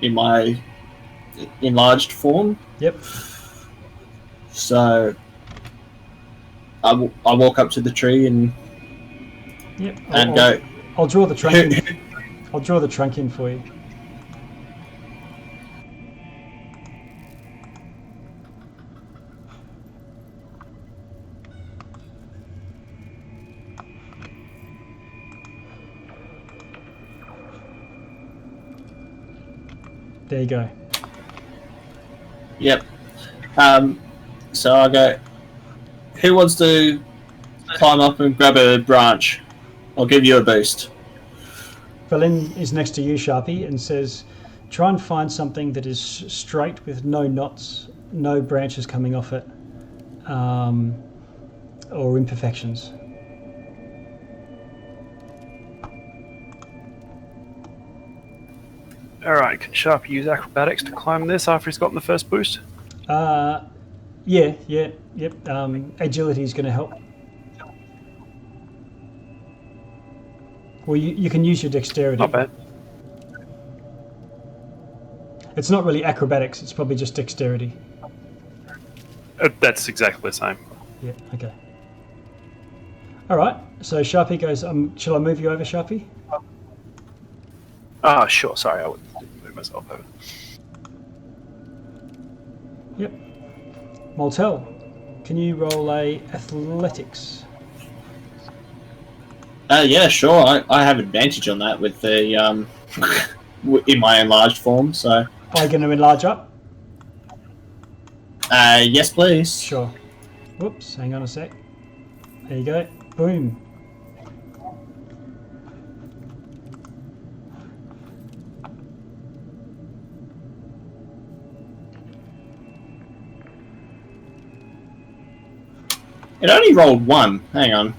in my enlarged form. Yep. So I walk up to the tree and Yep. go. I'll draw the trunk in. I'll draw the trunk in for you. There you go. Yep. So I go. Who wants to climb up and grab a branch? I'll give you a boost. Berlin is next to you, Sharpie, and says, try and find something that is straight with no knots, no branches coming off it, or imperfections. Alright, can Sharpie use acrobatics to climb this after he's gotten the first boost? Yep. Agility is going to help. Well, you can use your dexterity. Not bad. It's not really acrobatics, it's probably just dexterity. That's exactly the same. Yeah, okay. Alright, so Sharpie goes, shall I move you over, Sharpie? Ah, sure, sorry, I didn't move myself over. Yep. Moltel, can you roll a athletics? Yeah, sure. I have advantage on that with the in my enlarged form. So. Are you going to enlarge up? Yes, please. Sure. Whoops, hang on a sec. There you go. Boom. It only rolled one. Hang on.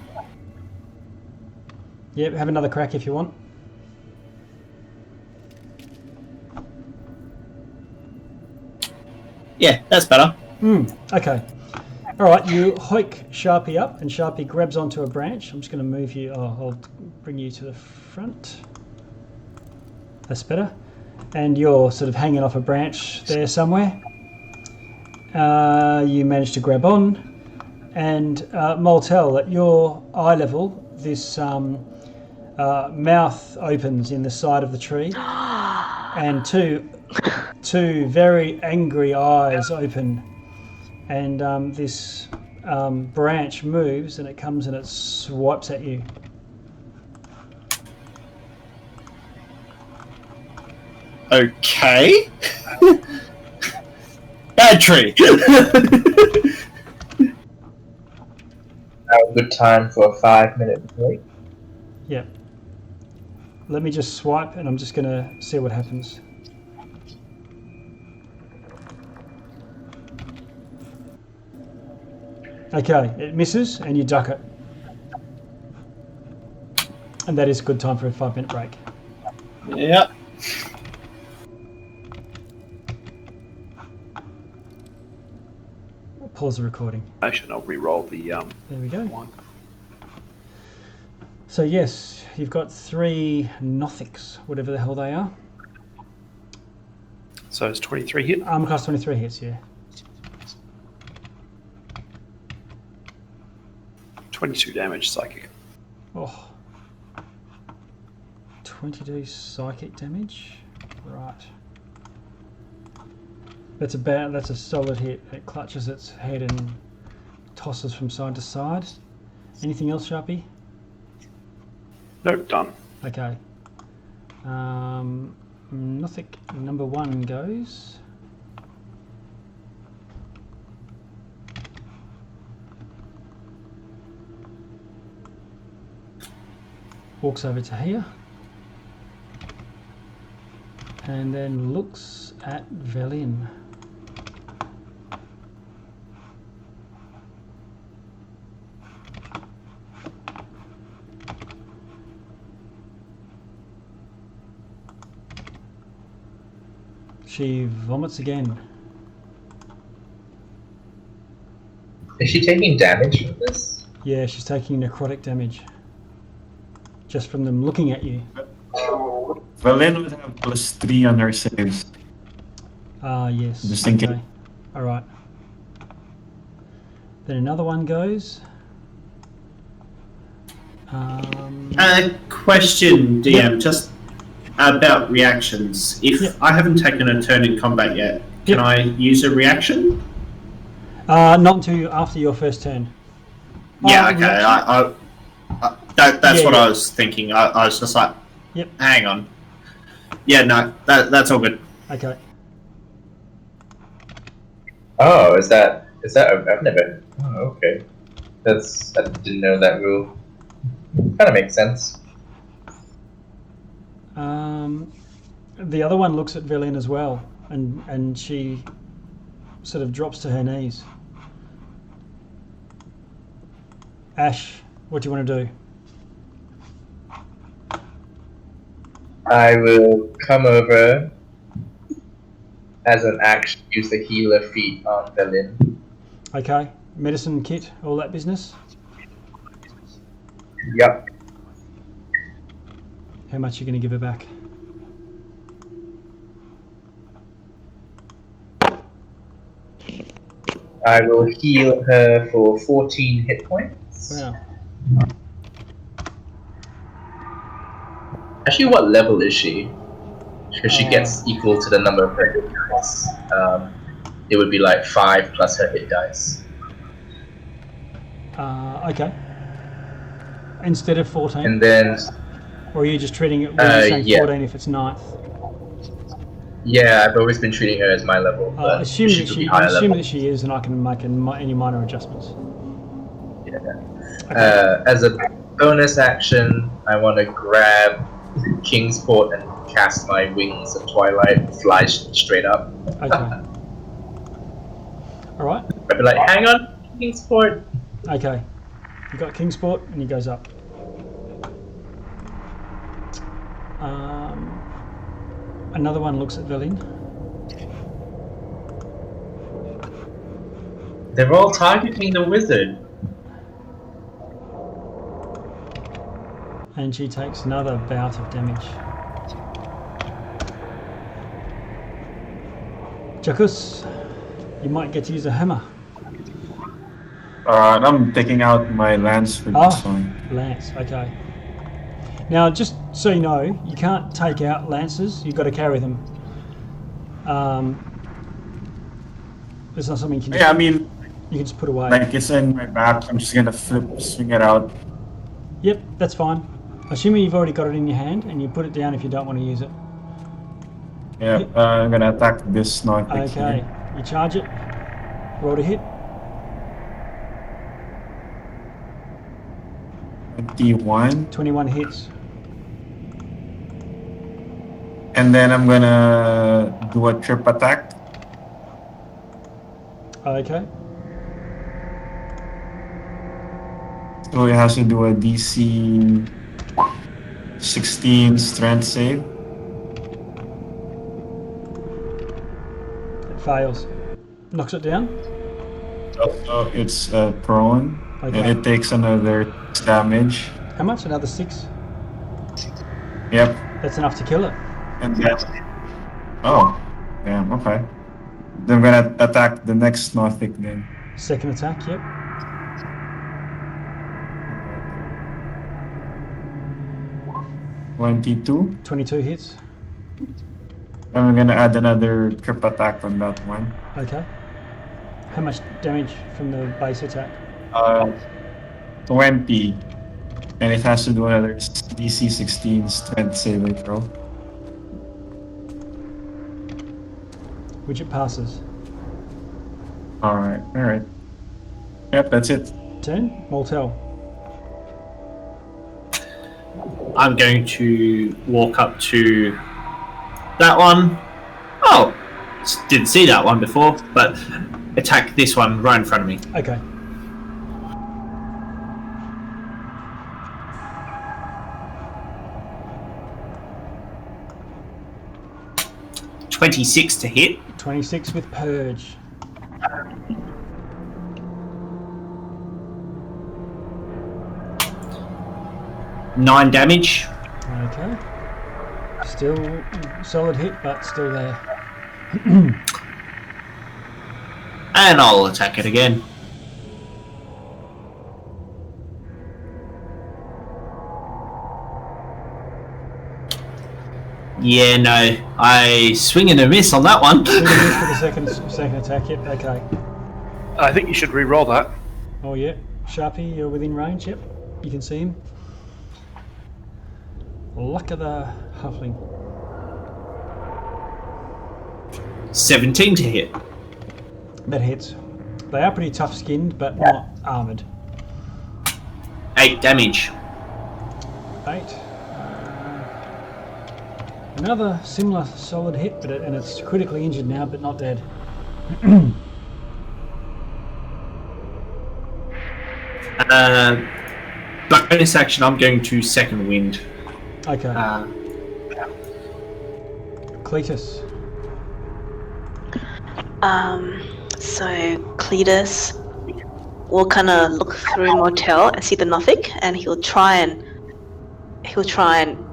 Yep, have another crack if you want. Yeah, that's better. Okay. Alright, you hoik Sharpie up and Sharpie grabs onto a branch. I'm just going to move you. I'll bring you to the front. That's better. And you're sort of hanging off a branch there somewhere. You manage to grab on. And Moltel, at your eye level, this mouth opens in the side of the tree. And two very angry eyes open. And this branch moves and it comes and it swipes at you. Okay. Bad tree. A good time for a 5-minute break. Yep. Let me just swipe and I'm just going to see what happens. Okay, it misses and you duck it. And that is a good time for a 5-minute break. Yep. I'll pause the recording. Actually, I'll re-roll the There we go. one. So yes, you've got 3 Nothics, whatever the hell they are. So it's 23 hit. Armor class 23 hits, yeah. 22 damage psychic. Oh. 22 psychic damage. Right. That's a solid hit. It clutches its head and tosses from side to side. Anything else, Sharpie? Nope, done. Okay. Nothing. Number 1 goes. Walks over to here. And then looks at Velin. She vomits again. Is she taking damage from this? Yeah, she's taking necrotic damage. Just from them looking at you. Valen would have +3 on her saves. Ah, yes. Just thinking. Okay. Alright. Then another one goes. Question, DM, Yep. just about reactions. If Yep. I haven't taken a turn in combat yet, can Yep. I use a reaction? Not until after your first turn. Yeah, Oh, okay. reaction? That's Yeah, what yeah. I was thinking. I was just like, Yep. hang on. Yeah, no, that's all good. Okay. Oh, is that? I've never. Oh, okay. I didn't know that rule. Kind of makes sense. The other one looks at Velin as well, and she sort of drops to her knees. Ash, what do you want to do? I will come over as an action, use the healer feat on Velin. Okay. Medicine kit, all that business. Yep. How much are you going to give her back? I will heal her for 14 hit points. Wow. Actually, what level is she? Because she Uh, gets equal to the number of her hit dice. It would be like 5 plus her hit dice. Okay. Instead of 14? And then, Or are you just treating it, were you saying yeah. 14 if it's 9th? yeah, I've always been treating her as my level, but Assume she that could be higher assume level. that she is, and I can make any minor adjustments. Yeah. Okay. As a bonus action, I want to grab Kingsport and cast my Wings of Twilight, fly straight up. Okay. All right. I'd be like, hang on, Kingsport. Okay. You got Kingsport, and he goes up. Another one looks at Velin. They're all targeting the wizard. And she takes another bout of damage. Jakus, you might get to use a hammer. I'm taking out my lance for Ah. this one. Lance, okay. Now, just so you know, you can't take out lances, you've got to carry them. It's not something you can just, Yeah, I mean, you can just put away. like it's in my back. I'm just gonna swing it out. Yep, that's fine. Assuming you've already got it in your hand, and you put it down if you don't want to use it. Yeah, I'm gonna attack this Snorlax. Okay, you charge it, roll to hit. 21, 21 hits. and then I'm gonna do a trip attack. Okay, So it has to do a DC 16 strength save. it fails. Knocks it down. So it's prone, and Okay. it takes another 6 damage. How much? Another 6? Yep, That's enough to kill it. and then oh, damn, okay. Then I'm gonna attack the next Snorlax then. Second attack, yep. 22. 22 hits. I'm gonna add another trip attack on that one. Okay. How much damage from the base attack? 20. And it has to do another DC 16 strength saving throw. Which it passes. Alright. Yep, that's it. Turn? Mortel. I'm going to walk up to that one. Oh, didn't see that one before, but attack this one right in front of me. Okay. .26 to hit. 26 with Purge. Nine damage. Okay. Still solid hit, but still there. And I'll attack it again. Yeah, no. I swing and a miss on that one. Swing and miss for the second attack, yep, okay. I think you should re-roll that. Oh, yeah. Sharpie, you're within range, yep. You can see him. Luck of the Huffling. 17 to hit. That hits. They are pretty tough skinned, but not armoured. 8 damage. 8. Another similar solid hit, but and it's critically injured now, but not dead. Bonus action, I'm going to second wind. Okay. Cletus. So Cletus will kind of look through Mortel and see the Nothic, and he'll try and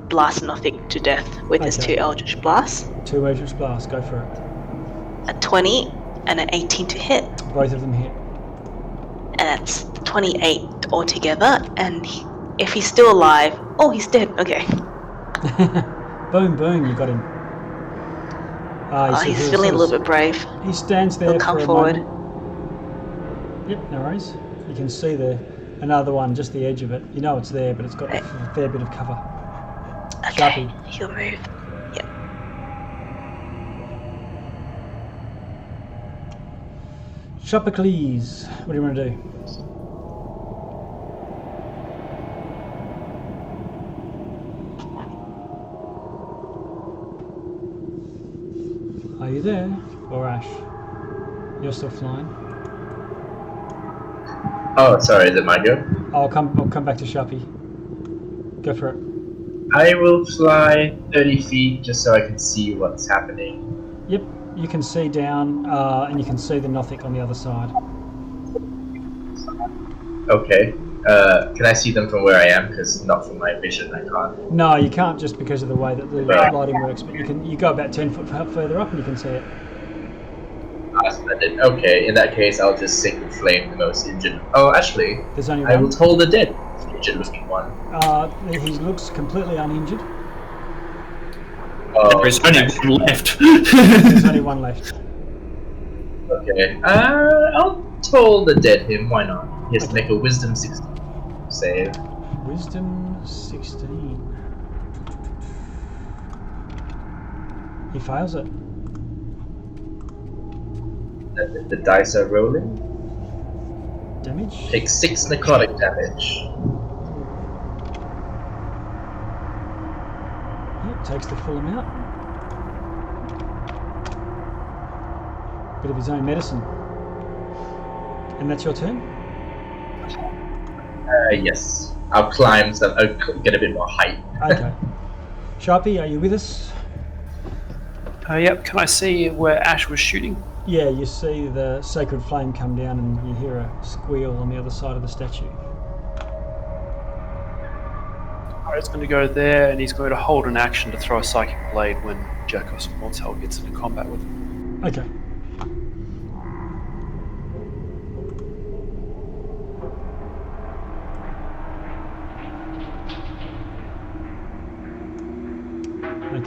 blast Nothic to death with his 2 Eldritch Blasts. 2 Eldritch Blasts, go for it. A 20 and an 18 to hit. Both of them hit. And that's 28 altogether. And if he's still alive, oh, he's dead. Okay. Boom, boom, you got him. He's feeling a little bit brave. He stands there. He'll come for a forward. moment. Yep, no worries. You can see another one, just the edge of it. You know it's there, but it's got a fair bit of cover. Okay, Sharpie. he'll move. Yep. Shoppercles, what do you want to do? Are you there? Or Ash? You're still flying. Oh, sorry, is it my go? I'll come back to Sharpie. Go for it. I will fly 30 feet just so I can see what's happening. Yep, you can see down, and you can see the Nothic on the other side. Okay. Can I see them from where I am? Because not from my vision, I can't. No, you can't just because of the way that the Right. lighting works, but you go about 10 foot further up and you can see it. Splendid. Okay, in that case, I'll just sacred flame the most injured. Oh, actually, There's only I one. will toll the dead injured-looking one. He looks completely uninjured. Oh, There's only one left. There's only one left. okay. I'll toll the dead him. Why not? He has to make a wisdom 16 save. Wisdom 16. He fails it. The dice are rolling. Damage? Takes 6 necrotic damage. Yep, takes the full amount. Bit of his own medicine. And that's your turn? Yes. I'll climb so I'll get a bit more height. Okay. Sharpie, are you with us? Yep, can I see where Ash was shooting? Yeah, you see the sacred flame come down and you hear a squeal on the other side of the statue. Alright, he's going to go there and he's going to hold an action to throw a psychic blade when Jerkos Mortel gets into combat with him. Okay.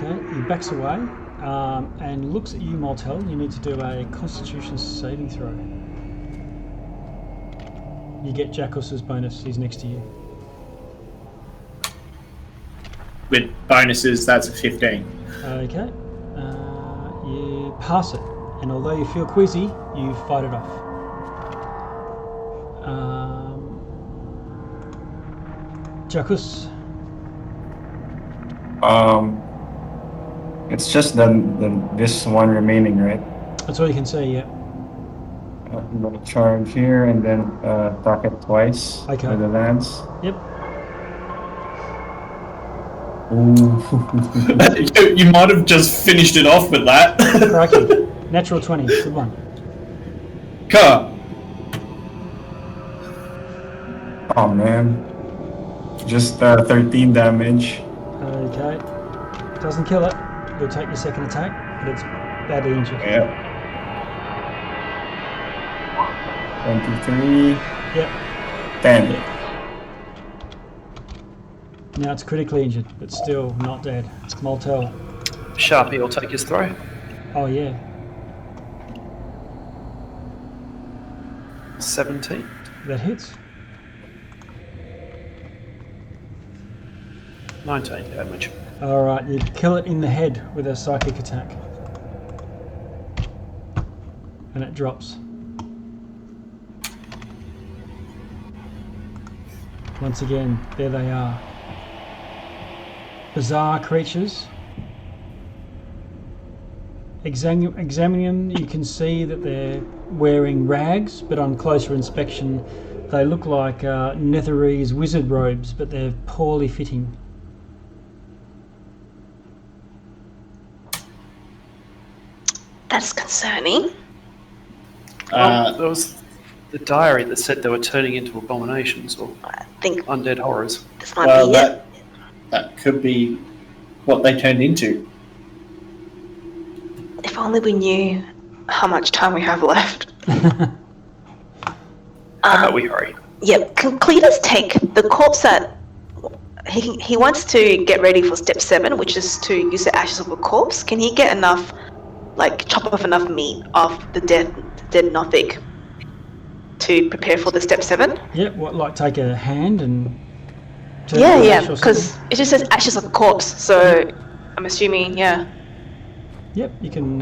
Okay, he backs away and looks at you, Mortel. You need to do a Constitution saving throw. You get Jackus's bonus. He's next to you. With bonuses, that's a 15. Okay. You pass it, and although you feel queasy, you fight it off. Jackus. It's just this one remaining, right? That's all you can see, yeah. I'm gonna charge here and then attack it twice Okay. with the lance. Yep. Ooh. You might have just finished it off with that. Crikey. Natural 20. Good one. Car. Oh man. Just 13 damage. Okay. Doesn't kill it. You'll take your second attack, but it's badly injured. Yeah. 23. Yep. 10. Now it's critically injured, but still not dead. Mortel. Sharpie will take his throw. Oh yeah. 17. That hits. 19 damage. Alright, you kill it in the head with a psychic attack. And it drops. Once again, there they are. Bizarre creatures. Examining them, you can see that they're wearing rags, but on closer inspection, they look like Netherese wizard robes, but they're poorly fitting. That's concerning. There was the diary that said they were turning into abominations or I think undead horrors. this might be it. That could be what they turned into. If only we knew how much time we have left. How about we hurry? Yep, can Cletus take the corpse that he wants to get ready for step 7, which is to use the ashes of a corpse. Can he get enough, like chop off enough meat off the dead Nothic to prepare for the step 7? Yep, what, like take a hand and... turn it to Yeah, ash or because something? it just says ashes of a corpse, so I'm assuming, yeah. Yep, you can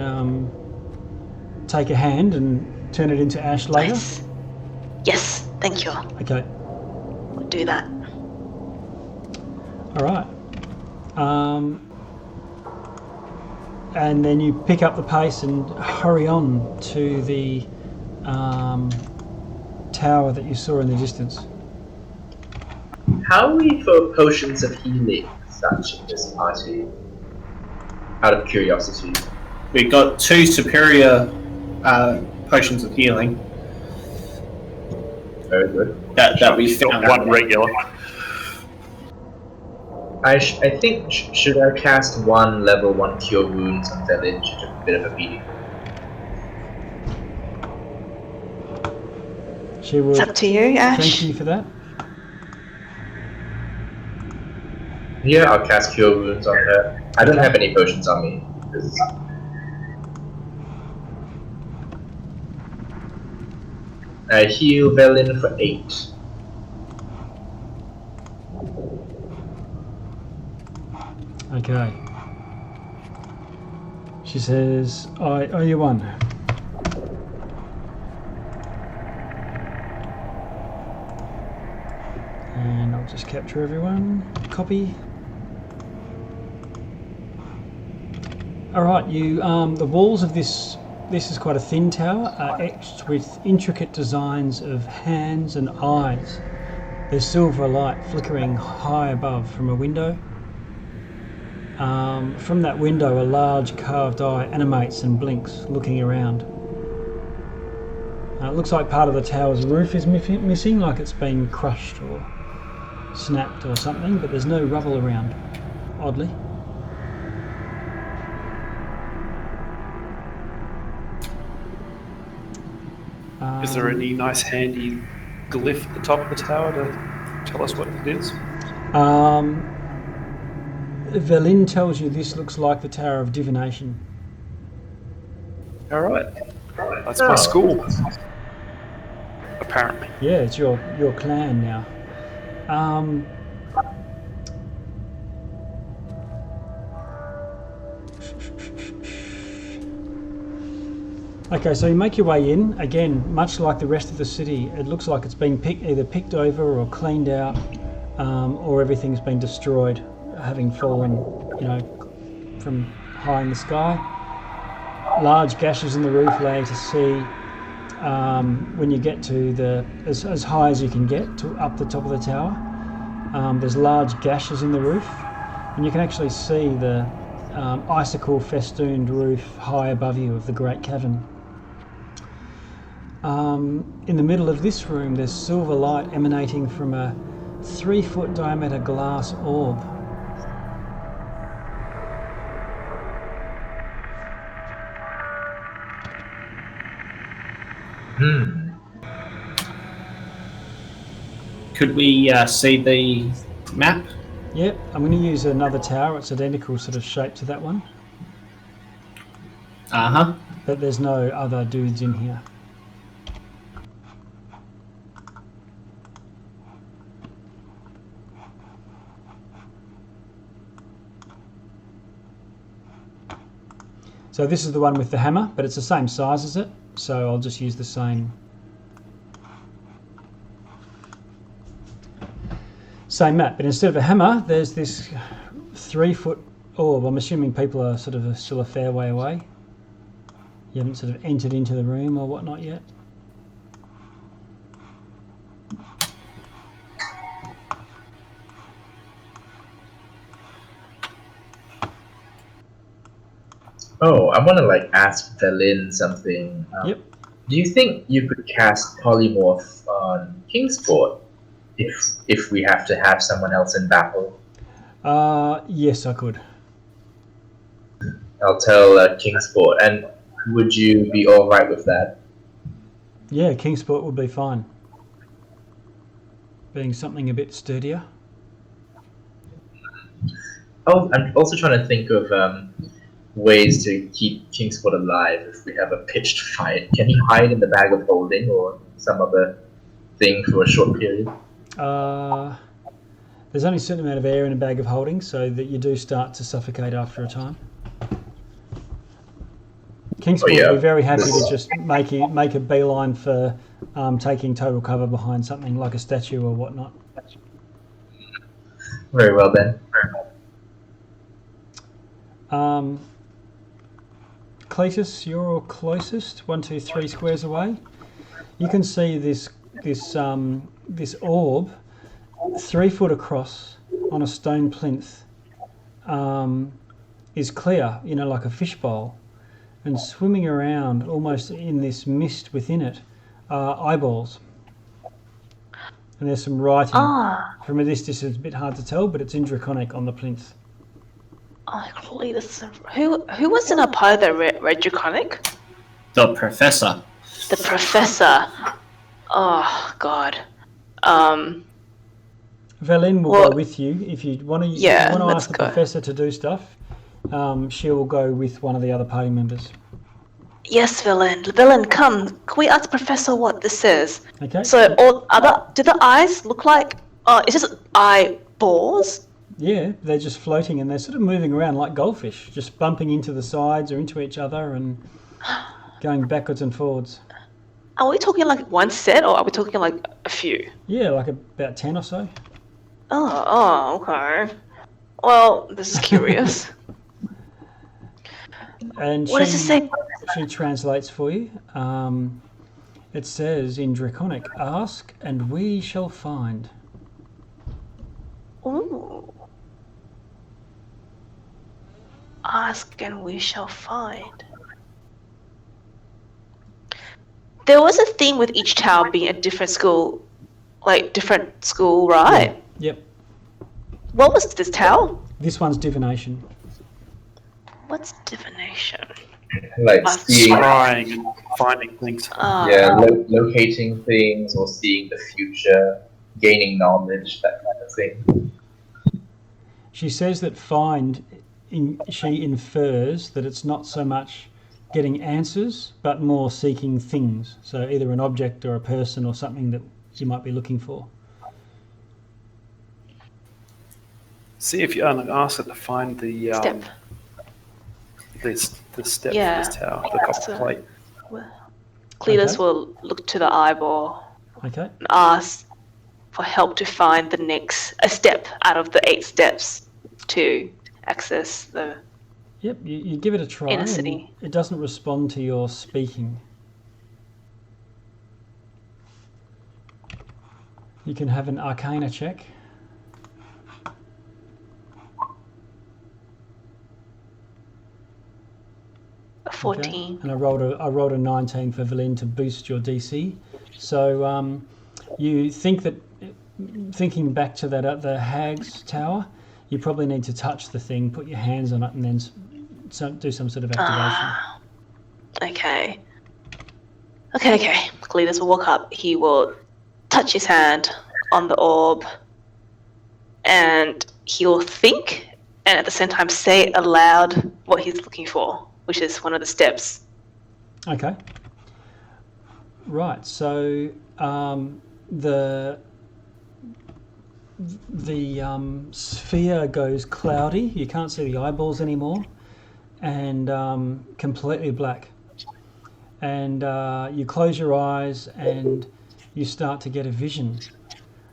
take a hand and turn it into ash later. Nice. Yes, thank you. Okay, We'll do that. alright. And then you pick up the pace and hurry on to the tower that you saw in the distance. How are we for potions of healing such in this party? Out of curiosity. We got 2 superior potions of healing Very good. that we found. One regular. I think, should I cast one level 1 cure wounds on Village? It took a bit of a beating. She would It's up to you, Ash. thank you for that. Yeah, I'll cast cure wounds on her. I don't have any potions on me. I heal Velin for 8. Okay. She says, I owe you one. And I'll just capture everyone. Copy. Alright, you the walls of this is quite a thin tower, are etched with intricate designs of hands and eyes. There's silver light flickering high above from a window. From that window, a large carved eye animates and blinks, looking around. It looks like part of the tower's roof is missing, like it's been crushed or snapped or something, but there's no rubble around, oddly. Is there any nice handy glyph at the top of the tower to tell us what it is? Velin tells you this looks like the Tower of Divination. All right. That's my school. Apparently. Yeah, it's your clan now. Okay, so you make your way in. Again, much like the rest of the city, it looks like it's been either picked over or cleaned out, or everything's been destroyed, having fallen, from high in the sky. Large gashes in the roof allow you to see when you get to as high as you can get to up the top of the tower. There's large gashes in the roof, and you can actually see the icicle festooned roof high above you of the great cavern. In the middle of this room, there's silver light emanating from a 3-foot diameter glass orb. Could we see the map? Yep, I'm going to use another tower. It's identical sort of shape to that one, but there's no other dudes in here. So this is the one with the hammer, but it's the same size as it, so I'll just use the same map. But instead of a hammer, there's this 3-foot orb. I'm assuming people are sort of still a fair way away. You haven't sort of entered into the room or whatnot yet. Oh, I want to ask Velin something. Yep. Do you think you could cast Polymorph on Kingsport if we have to have someone else in battle? Yes, I could. I'll tell Kingsport. And would you be all right with that? Yeah, Kingsport would be fine. Being something a bit sturdier. Oh, I'm also trying to think of ways to keep Kingsport alive if we have a pitched fight. Can he hide in the bag of holding or some other thing for a short period? There's only a certain amount of air in a bag of holding, so that you do start to suffocate after a time. Kingsport would be very happy to just make a beeline for taking total cover behind something like a statue or whatnot. Very well then. Cletus, you're closest, 1, 2, 3 squares away. You can see this orb, 3 foot across on a stone plinth, is clear, like a fishbowl, and swimming around almost in this mist within it are eyeballs. And there's some writing. From a distance it's a bit hard to tell, but it's in Draconic on the plinth. Oh, Cletus. Who was in a part of the Red Draconic? The Professor. The Professor. Oh, God. Velin will go with you if you want to. Yeah, if you want to let's ask the go. Professor to do stuff. She will go with one of the other party members. Yes, Villain, come. Can we ask the Professor what this is? Okay. So, do the eyes look like? It's just eyeballs. Yeah, they're just floating and they're sort of moving around like goldfish, just bumping into the sides or into each other and going backwards and forwards. Are we talking like one set, or are we talking like a few? Yeah, like about 10 or so. Oh, okay. Well, this is curious. And What does it say? She translates for you. It says in Draconic, "Ask and we shall find." Ooh. Ask and we shall find. There was a theme with each tower being a different school, right? Yep. What was this tower? This one's divination. What's divination? Seeing, Scrying and finding things. locating things or seeing the future, gaining knowledge, that kind of thing. She says that she infers that it's not so much getting answers, but more seeking things. So either an object or a person or something that you might be looking for. See if you ask it to find the Step. the step Yeah. for this tower, the copper So- plate. Cletus Okay. will look to the eyeball Okay. and ask for help to find a step out of the 8 steps to access the. Yep, you give it a try. Inner and city. It doesn't respond to your speaking. You can have an Arcana check. A 14. And I rolled a 19 for Valin to boost your DC. So you think that, thinking back to that at the Hag's Tower, you probably need to touch the thing, put your hands on it, and then do some sort of activation. Okay. Cletus will walk up. He will touch his hand on the orb, and he'll think, and at the same time say aloud what he's looking for, which is one of the steps. Okay. Right. So the sphere goes cloudy. You can't see the eyeballs anymore, and completely black. And you close your eyes, and you start to get a vision,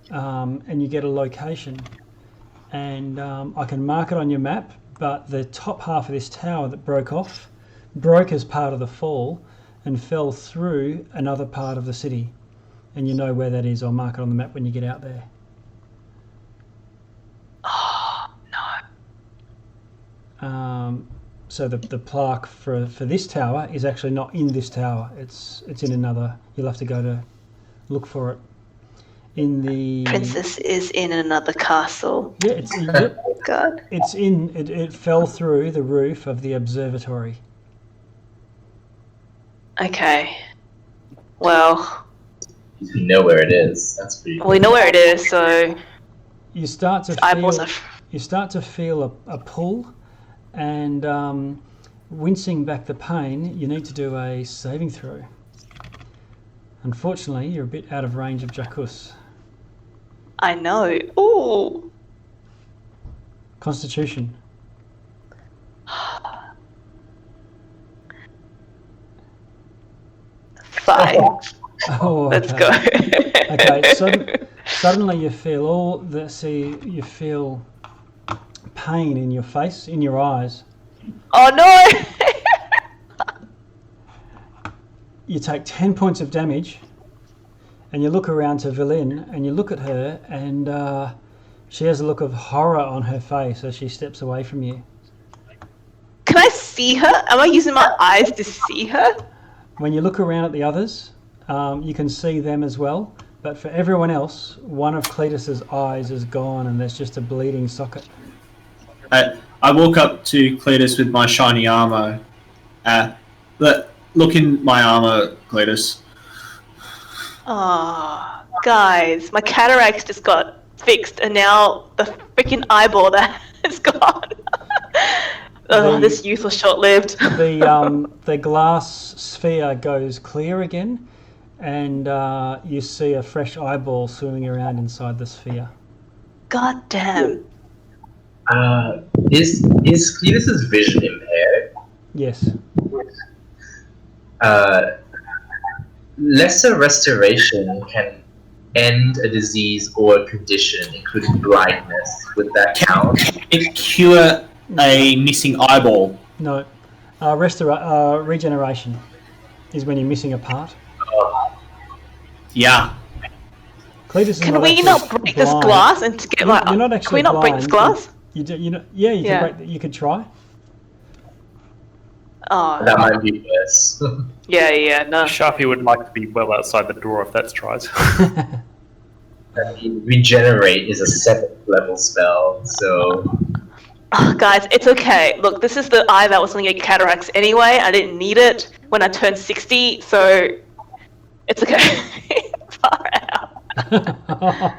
and you get a location. And I can mark it on your map, but the top half of this tower that broke as part of the fall and fell through another part of the city. And you know where that is. I'll mark it on the map when you get out there. Oh, no. So the plaque for this tower is actually not in this tower. It's in another. You'll have to go to look for it. In the Princess is in another castle. yeah, it's God. it fell through the roof of the observatory. Okay. Well, You know where it is. That's pretty we know where it is, so You start to eyeballs feel are. you start to feel a pull, and wincing back the pain, you need to do a saving throw. Unfortunately, you're a bit out of range of Jacuz. I know. Ooh. Constitution. Fine. Oh, okay. Let's go. Okay. Suddenly you feel you feel pain in your face, in your eyes. Oh no! You take 10 points of damage, and you look around to Valin, and you look at her, and she has a look of horror on her face as she steps away from you. Can I see her? Am I using my eyes to see her? When you look around at the others, you can see them as well, but for everyone else, one of Cletus's eyes is gone, and there's just a bleeding socket. I walk up to Cletus with my shiny armor. Look in my armor, Cletus. Oh, guys, my cataracts just got fixed, and now the freaking eyeball that is gone. This youth was short-lived. The glass sphere goes clear again, and you see a fresh eyeball swimming around inside the sphere. God damn. Is Cletus's vision impaired? Yes. Lesser restoration can end a disease or a condition, including blindness. Would that count? It cure a missing eyeball. No. Regeneration is when you're missing a part. Yeah. Cletus is Can not we actually not break this blind. glass and to get like? You're not Can actually we not break this blind. glass? You do, you know, yeah, you Yeah. can break. You could try. Oh, That might be worse. yeah, no. Sharpie would like to be well outside the door if that's tried. I mean, regenerate is a 7th level spell, so Oh, guys, it's okay. Look, this is the eye that was going to get cataracts anyway. I didn't need it when I turned 60, so it's okay. Far out.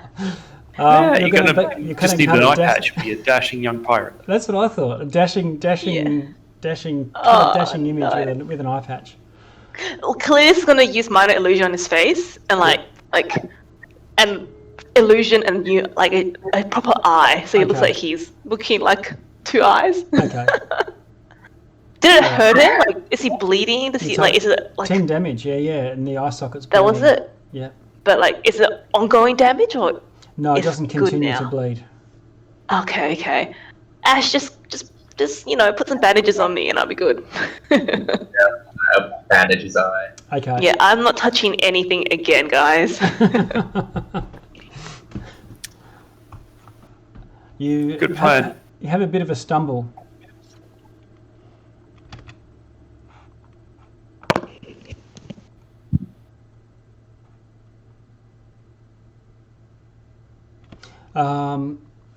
Yeah, you're you gonna just need an eye patch. Be a dashing young pirate. That's what I thought. A dashing, cut a dashing image no. with an eye patch. Well, Clear's is gonna use minor illusion on his face and like an illusion and like a proper eye, so it looks Okay. like he's looking like 2 eyes. Okay. Did it hurt him? Like, is he bleeding? Does he You like? take Is it like 10 damage? Yeah, and the eye socket's that was bleeding. it? Yeah. But like, is it ongoing damage or? No, it It's doesn't good continue to now. bleed. Okay. Ash, just put some bandages on me and I'll be good. Bandage his eye. Okay. Yeah, I'm not touching anything again, guys. Good plan. You have a bit of a stumble.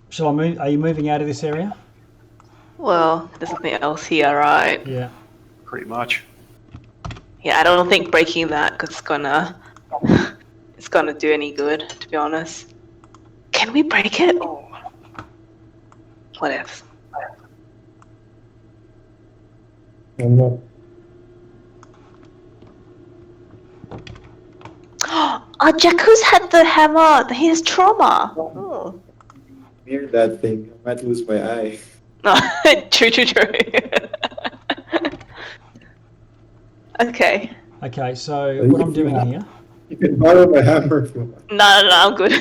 Shall I move? Are you moving out of this area? Well, there's nothing else here, right? Yeah. Pretty much. Yeah, I don't think breaking that it's gonna do any good, to be honest. Can we break it? Or what if? I'm not Jakku's had the hammer. He has trauma. Oh. near that thing. I might lose my eye. No, true. Okay. Okay, so what I'm doing here. You can borrow my hammer if you want. No, I'm good.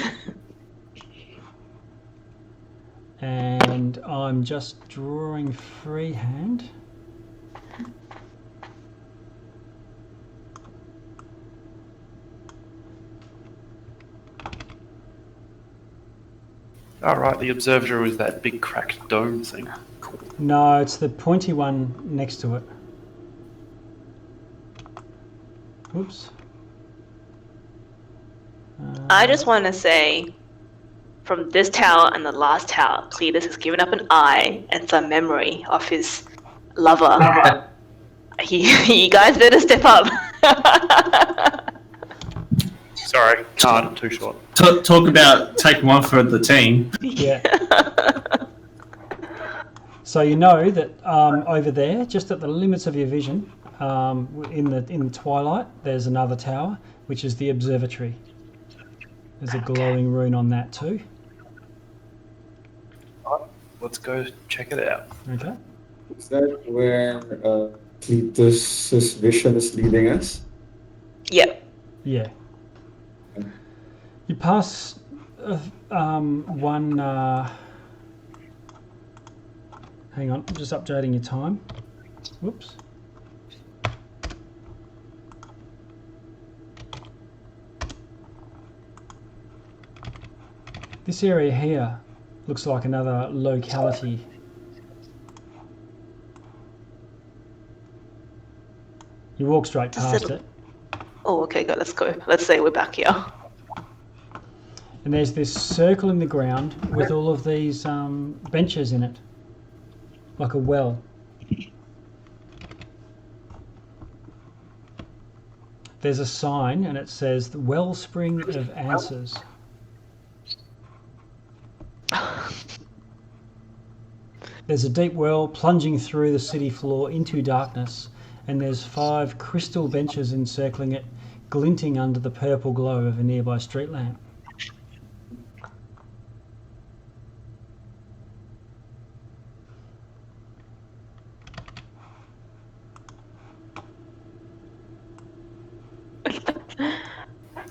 And I'm just drawing freehand. All right, the observatory was that big cracked dome thing. Cool. No, it's the pointy one next to it. Whoops. I just want to say, from this tower and the last tower, Cletus has given up an eye and some memory of his lover. You guys better step up. Sorry, can't. Too short. Talk about taking one for the team. Yeah. So you know that over there, just at the limits of your vision, in the twilight, there's another tower, which is the observatory. There's a glowing rune on that too. Let's go check it out. Okay. Is that where Cletus's vision is leading us? Yep. Yeah. You pass one. Hang on, I'm just updating your time. Whoops. This area here looks like another locality. You walk straight past it. Oh, okay, good. Let's go. Let's say we're back here. And there's this circle in the ground with all of these benches in it, like a well. There's a sign and it says the Wellspring of Answers. There's a deep well plunging through the city floor into darkness, and there's 5 crystal benches encircling it, glinting under the purple glow of a nearby street lamp.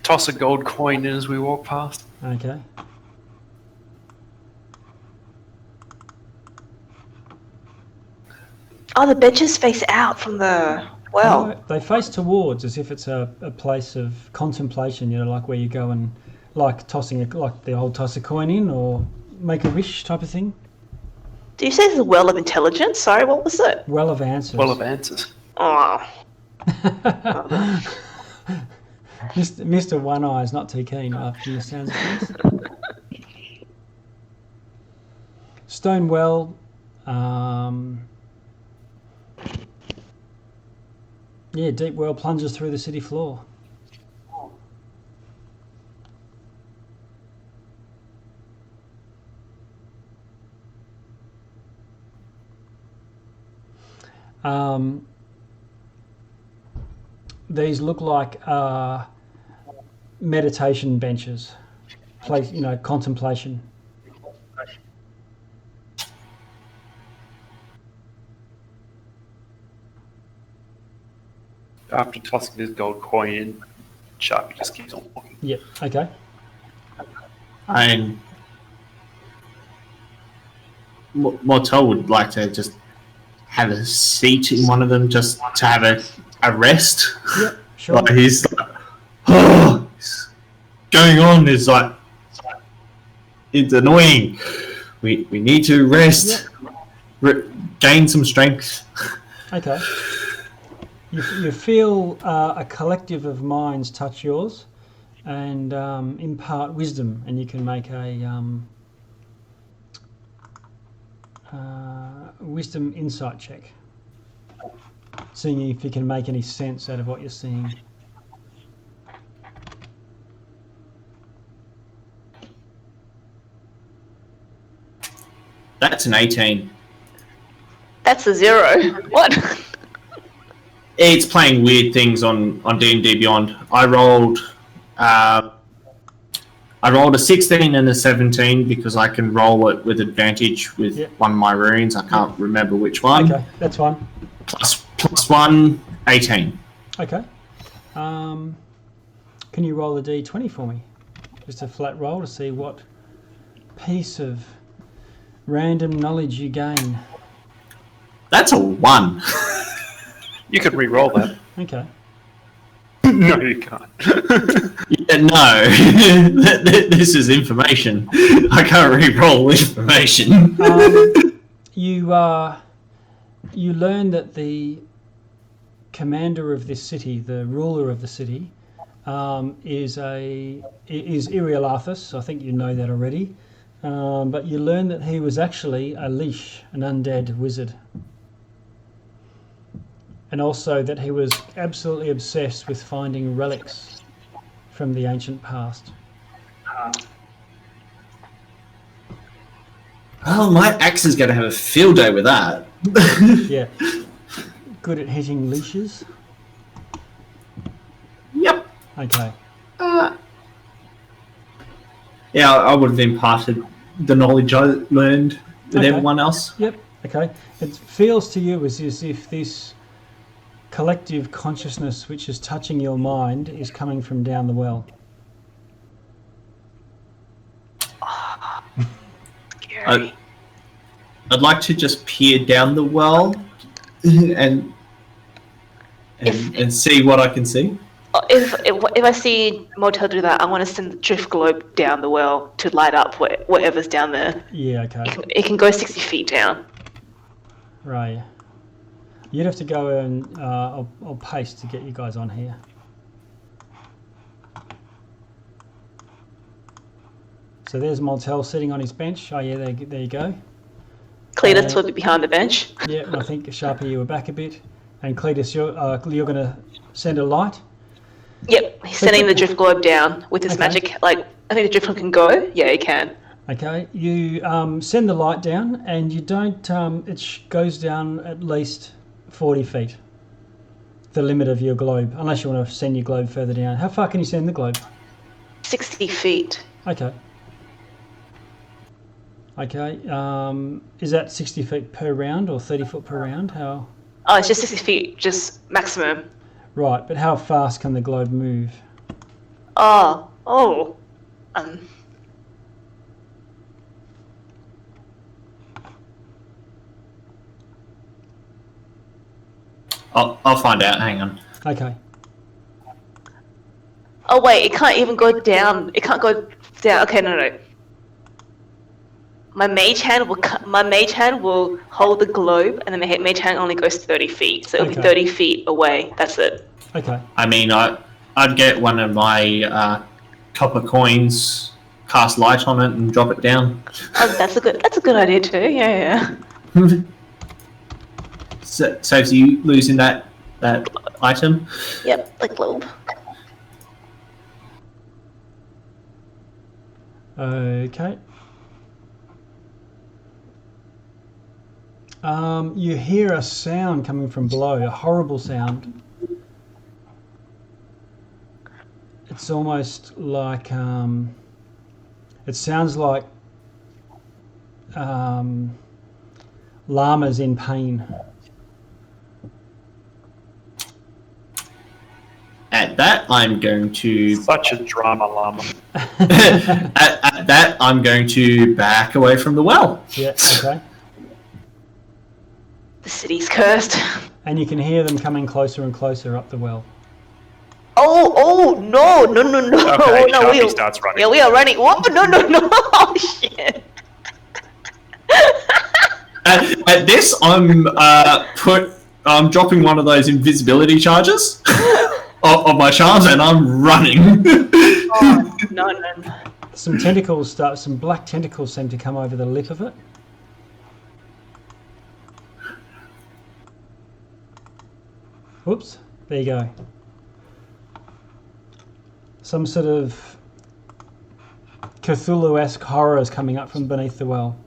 Toss a gold coin in as we walk past. Okay. Oh, the benches face out from the well. No, they face towards as if it's a place of contemplation, you know, like where you go and like tossing like the old toss a coin in or make a wish type of thing. Do you say it's a well of intelligence? Sorry, what was it? Well of Answers. Well of answers. Oh. Mr. One Eye is not too keen after the sounds of things. Stone well. Yeah, deep well plunges through the city floor. These look like meditation benches, place, contemplation. After tossing this gold coin in, Sharpie just keeps on walking. Yep. Okay. And Mortel would like to just have a seat in one of them, just to have a rest. Yep. Sure. Like he's like, oh, what's going on is like, it's annoying. We need to rest, gain some strength. Okay. You feel a collective of minds touch yours and impart wisdom, and you can make a wisdom insight check, seeing if you can make any sense out of what you're seeing. That's an 18. That's a 0. What? It's playing weird things on D&D Beyond. I rolled a 16 and a 17 because I can roll it with advantage with one of my runes. I can't remember which one. Okay, that's fine. Plus 1, 18. Okay. Can you roll a d20 for me? Just a flat roll to see what piece of random knowledge you gain. That's a 1. You could re-roll that. Okay. No, you can't. No, this is information. I can't re-roll information. You learn that the commander of this city, the ruler of the city, is Irialathus. I think you know that already. But you learn that he was actually a leash, an undead wizard. And also that he was absolutely obsessed with finding relics from the ancient past. Oh, my axe is going to have a field day with that. Yeah. Good at hitting leashes? Yep. Okay. Yeah, I would have imparted the knowledge I learned with everyone else. Yep. Okay. It feels to you as if this collective consciousness which is touching your mind is coming from down the well. Scary. I'd like to just peer down the well and see what I can see. If I see Motel do that, I want to send the drift globe down the well to light up whatever's down there. Yeah, okay. It can go 60 feet down. Right. You'd have to go and I'll paste to get you guys on here. So there's Montel sitting on his bench. Oh yeah, there you go. Cletus will be behind the bench. Yeah, and I think Sharpie, you were back a bit. And Cletus, you're going to send a light? Yep, he's sending the drift globe down with his magic. Like, I think the drift globe can go. Yeah, it can. Okay, you send the light down, and you don't. It goes down at least 40 feet. The limit of your globe, unless you want to send your globe further down. How far can you send the globe? 60 feet. Okay. Okay. Is that 60 feet per round or 30 foot per round? How? Oh, it's just 60 feet, just maximum. Right, but how fast can the globe move? I'll find out. Hang on. Okay. Oh wait, it can't even go down. It can't go down. Okay, no. My mage hand will hold the globe, and then my mage hand only goes 30 feet, so it'll be 30 feet away. That's it. Okay. I mean, I'd get one of my copper coins, cast light on it, and drop it down. Oh, that's a good idea too. Yeah. Saves you losing that item. Yep, the globe. Okay. You hear a sound coming from below, a horrible sound. It's almost like it sounds like llamas in pain. At that, I'm going to. Such a drama llama. at that, I'm going to back away from the well. Yeah, okay. The city's cursed. And you can hear them coming closer and closer up the well. Oh, no. Okay, No, Sharpie starts running. Yeah, we are running. Whoa, no. Oh, shit. At this, I'm dropping one of those invisibility charges of my charms, and I'm running. Oh, no. Some black tentacles seem to come over the lip of it. Whoops, there you go. Some sort of Cthulhu-esque horror is coming up from beneath the well.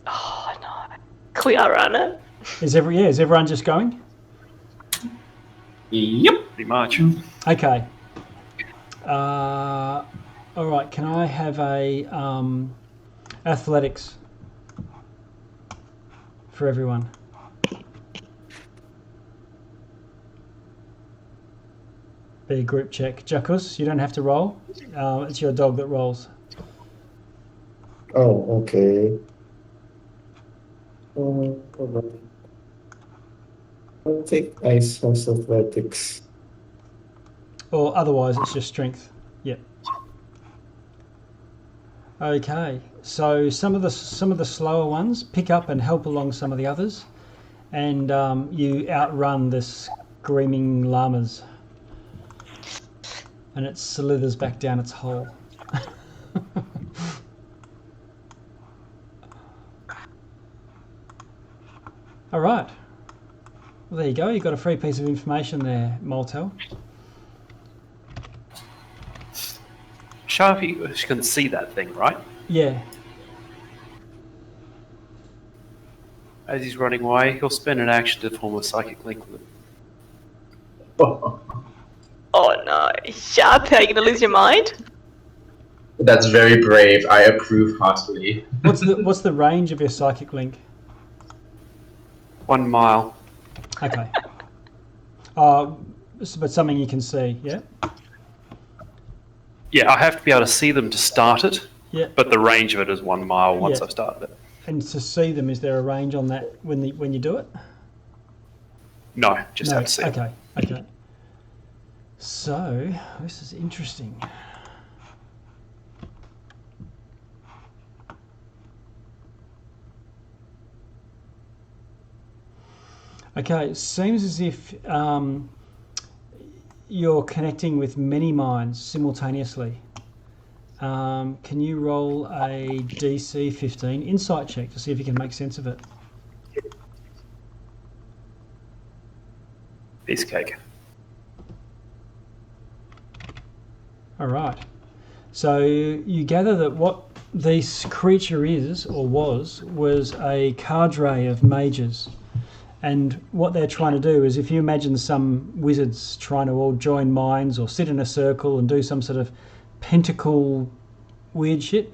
Oh, no. Can we outrun it? Is everyone just going? Yep. Pretty much. Okay. All right. Can I have a athletics for everyone? Be a group check. Jakus, you don't have to roll. It's your dog that rolls. Oh, okay. Alright. I'll take Ice House Athletics. Or otherwise, it's just strength. Yep. Okay. So some of the slower ones pick up and help along some of the others, and you outrun the screaming llamas, and it slithers back down its hole. All right. Well, there you go. You got a free piece of information there, Moltel. Sharpie can see that thing, right? Yeah. As he's running away, he'll spend an action to form a psychic link with it. Oh, no. Sharp, are you going to lose your mind? That's very brave. I approve heartily. What's the range of your psychic link? 1 mile. Okay. But something you can see, yeah? Yeah, I have to be able to see them to start it. Yeah. But the range of it is 1 mile once Yeah. I've started it. And to see them, is there a range on that when you do it? No, just No. have to see it. Okay. So, this is interesting. Okay, it seems as if you're connecting with many minds simultaneously. Can you roll a DC 15 insight check to see if you can make sense of it? Piece of cake. All right. So you gather that what this creature is, or was a cadre of mages. And what they're trying to do is, if you imagine some wizards trying to all join minds or sit in a circle and do some sort of pentacle weird shit,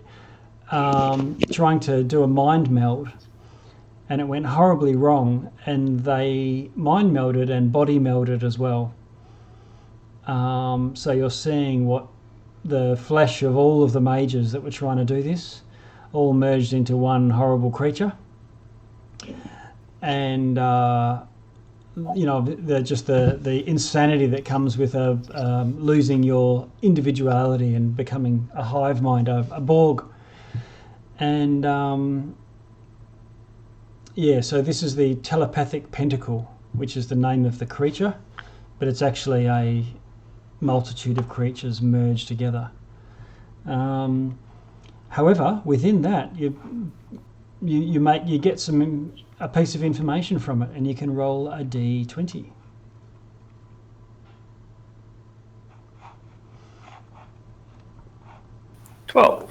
trying to do a mind meld, and it went horribly wrong, and they mind melded and body melded as well. So you're seeing what the flesh of all of the mages that were trying to do this all merged into one horrible creature. And the insanity that comes with losing your individuality and becoming a hive mind, a Borg. And so this is the telepathic pentacle, which is the name of the creature, but it's actually a multitude of creatures merged together. However, within that, you get a piece of information from it, and you can roll a d20. $12.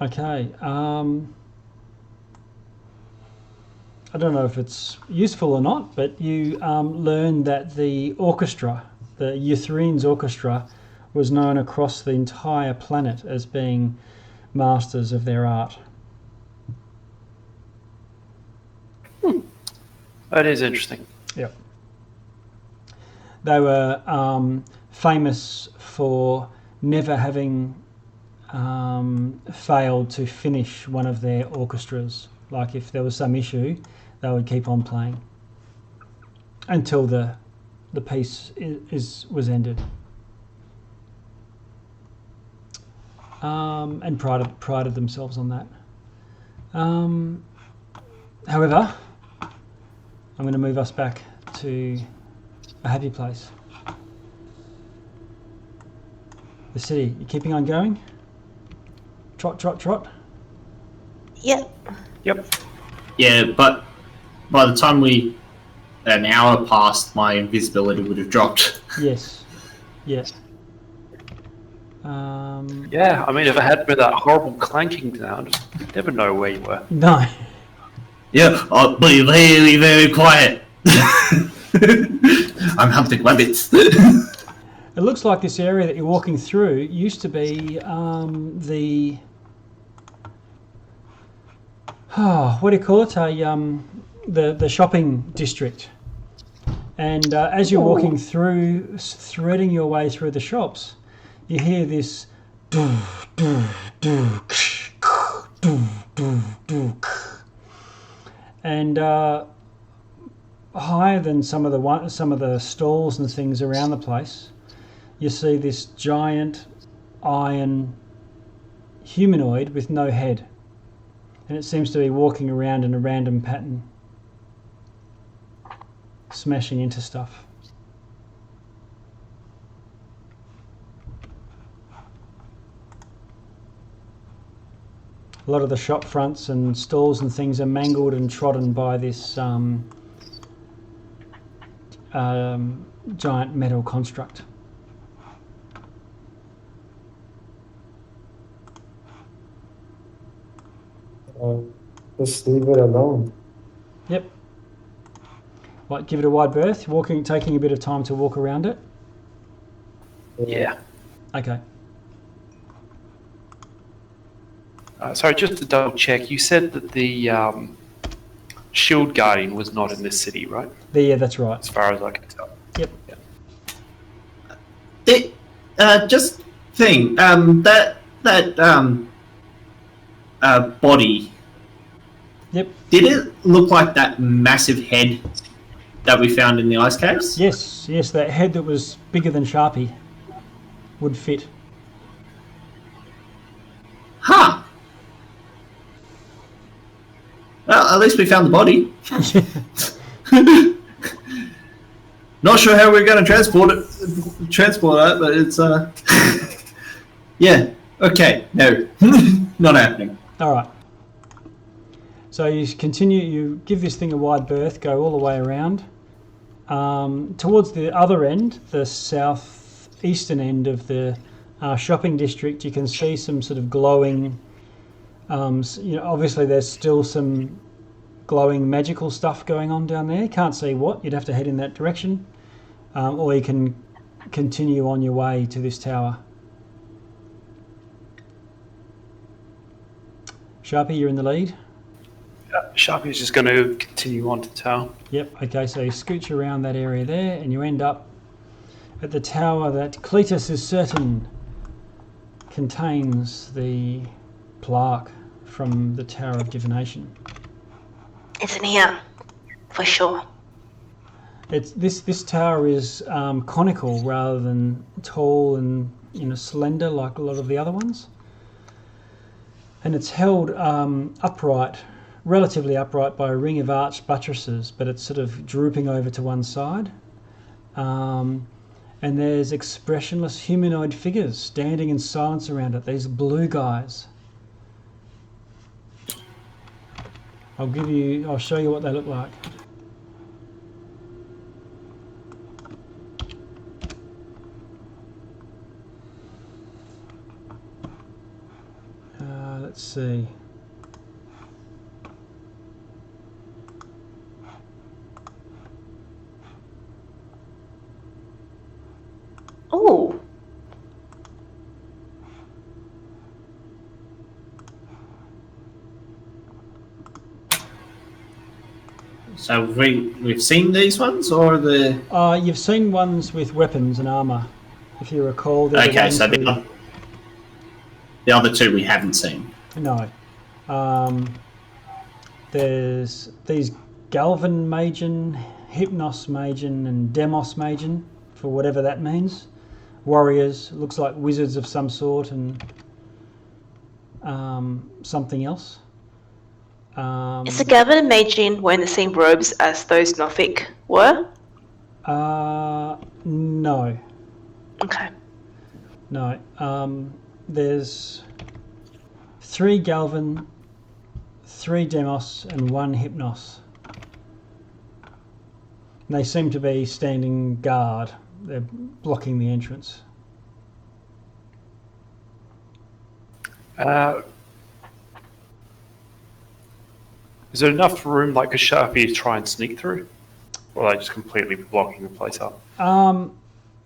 Okay. I don't know if it's useful or not, but you learn that the orchestra, the Euthyrenes Orchestra, was known across the entire planet as being masters of their art. That is interesting. Yep. They were famous for never having failed to finish one of their orchestras. Like if there was some issue, they would keep on playing until the piece was ended. And prided themselves on that. However, I'm going to move us back to a happy place. The city. You keeping on going? Trot, trot, trot. Yep. Yep. Yeah, but by the time an hour passed, my invisibility would have dropped. Yes. Yeah. Yeah, I mean, if it hadn't been that horrible clanking sound, you'd never know where you were. No. Yeah, I'll be very, very quiet. I'm hunting rabbits. It looks like this area that you're walking through used to be the what do you call it? The shopping district. And as you're walking through, threading your way through the shops, you hear this doo doo doo doo doo doo, and higher than some of the stalls and things around the place, you see this giant iron humanoid with no head, and it seems to be walking around in a random pattern, smashing into stuff. A lot of the shop fronts and stalls and things are mangled and trodden by this giant metal construct. Just leave it alone. Yep. Like, give it a wide berth, taking a bit of time to walk around it. Yeah. Okay. Sorry, just to double check, you said that the Shield Guardian was not in this city, right? Yeah, that's right. As far as I can tell. Yep. Just thing, that body. Yep. Did it look like that massive head that we found in the ice caves? Yes, that head that was bigger than Sharpie would fit. Huh. Well, at least we found the body. Not sure how we're going to transport that, but it's yeah. Okay, no, not happening. All right. So you continue. You give this thing a wide berth, go all the way around. Towards the other end, the southeastern end of the shopping district, you can see some sort of glowing. Obviously there's still some glowing magical stuff going on down there. Can't see what. You'd have to head in that direction, or you can continue on your way to this tower. Sharpie, you're in the lead. Sharpie's just going to continue on to town. Yep. Okay. So you scooch around that area there, and you end up at the tower that Cletus is certain contains the plaque from the Tower of Divination. It's in here, for sure. It's this tower is conical rather than tall and slender like a lot of the other ones, and it's held upright, relatively upright, by a ring of arched buttresses, but it's sort of drooping over to one side. And there's expressionless humanoid figures standing in silence around it. These blue guys. I'll show you what they look like. Let's see. Oh, So we've seen these ones, or the You've seen ones with weapons and armour, if you recall. They're the okay? ones So who... the other two we haven't seen. No. There's these Galvan Magen, Hypnos Magen, and Demos Magen, for whatever that means. Warriors, looks like wizards of some sort, and something else. is the Gavin and Majin wearing the same robes as those Nothic were? No. Okay. No. There's 3 Galvan, 3 Demos, and 1 Hypnos. And they seem to be standing guard. They're blocking the entrance. Is there enough room, like a Sharpie, to try and sneak through? Or are they just completely blocking the place up?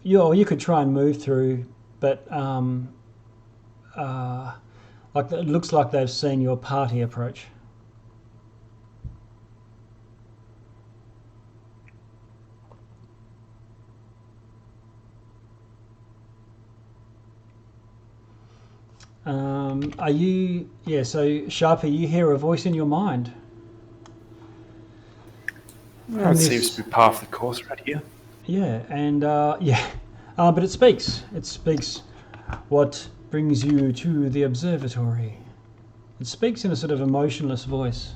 You could try and move through, but like it looks like they've seen your party approach. Are you... Yeah, so Sharpie, you hear a voice in your mind. That seems to be part of the course right here. Yeah, and but it speaks. It speaks. What brings you to the observatory? It speaks in a sort of emotionless voice.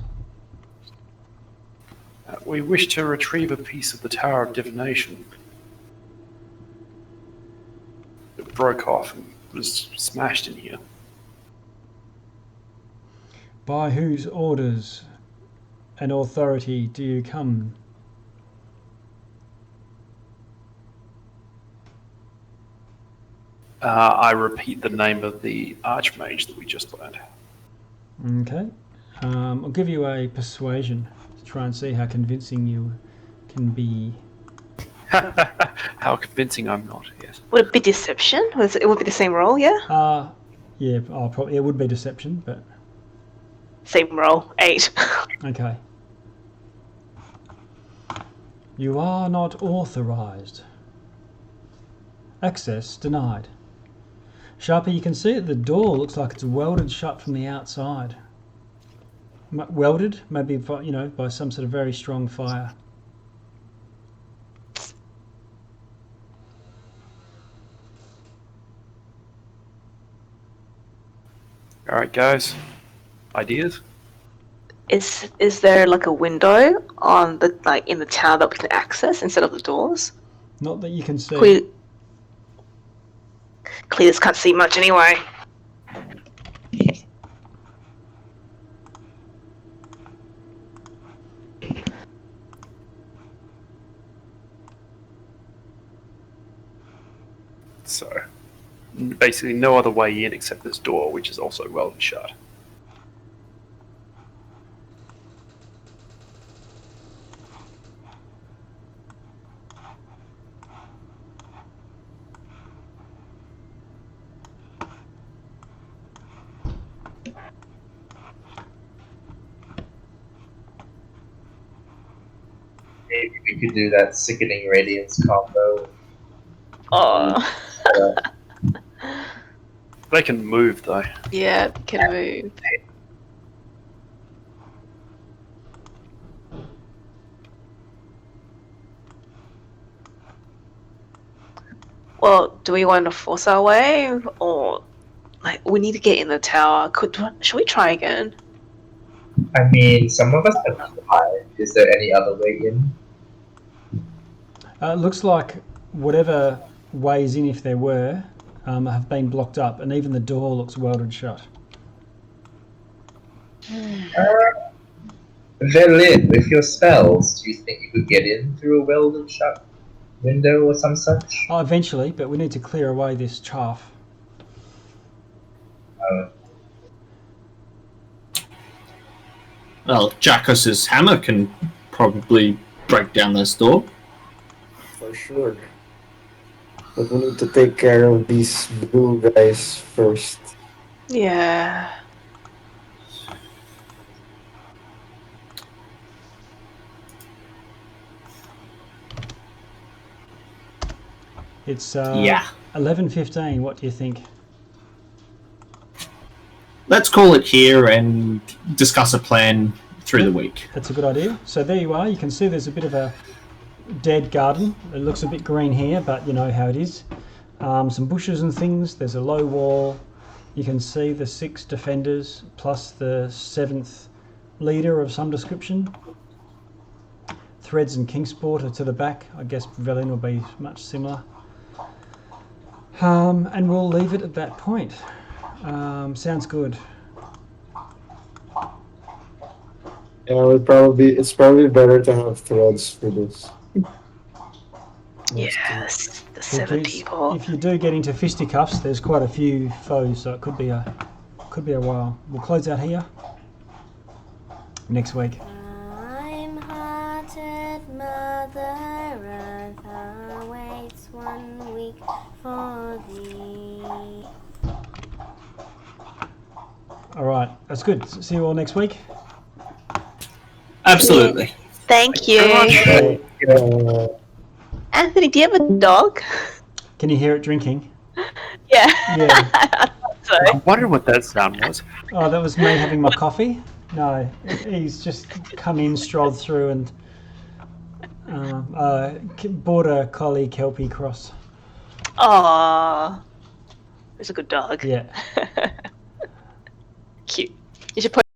We wish to retrieve a piece of the Tower of Divination. It broke off and was smashed in here. By whose orders and authority do you come? I repeat the name of the Archmage that we just learned. Okay. I'll give you a persuasion to try and see how convincing you can be. How convincing I'm not, yes. Would it be deception? It would be the same roll, yeah? Yeah, probably it would be deception, but... Same roll, 8. Okay. You are not authorized. Access denied. Sharpie, you can see that the door looks like it's welded shut from the outside. Welded, maybe by some sort of very strong fire. All right, guys. Ideas? Is there like a window on the in the tower that we can access instead of the doors? Not that you can see. Cletus can't see much anyway. So, basically no other way in except this door, which is also welded shut. Maybe we could do that sickening radiance combo. Oh. They can move though. Yeah, they can move. Well, do we want to force our way, or we need to get in the tower? Should we try again? I mean, some of us have survived. Is there any other way in? It looks like whatever ways in, if there were, have been blocked up, and even the door looks welded shut. Velin, with your spells, do you think you could get in through a welded shut window or some such? Oh, eventually, but we need to clear away this chaff. Well, Jackus's hammer can probably break down this door. For sure. But we need to take care of these blue guys first. Yeah. It's Yeah. 11:15. What do you think? Let's call it here and discuss a plan through the week. That's a good idea. So there you are. You can see there's a bit of a dead garden. It looks a bit green here, but you know how it is. Some bushes and things. There's a low wall. You can see the 6 defenders plus the 7th leader of some description. Threads and Kingsport are to the back. I guess Velin will be much similar. And we'll leave it at that point. Sounds good. Yeah, it's probably better to have threads for this. Yes. The 7 Because people. if you do get into fisticuffs, there's quite a few foes, so it could be a while. We'll close out here next week. Time-hearted Mother Earth awaits 1 week for thee. All right, that's good. See you all next week. Absolutely. Thank you. Anthony, do you have a dog? Can you hear it drinking? Yeah. Yeah. So. I wonder what that sound was. Oh, that was me having my coffee. No, he's just come in, strolled through, and border collie Kelpie cross. Aww. It's a good dog. Yeah. Cute. You should put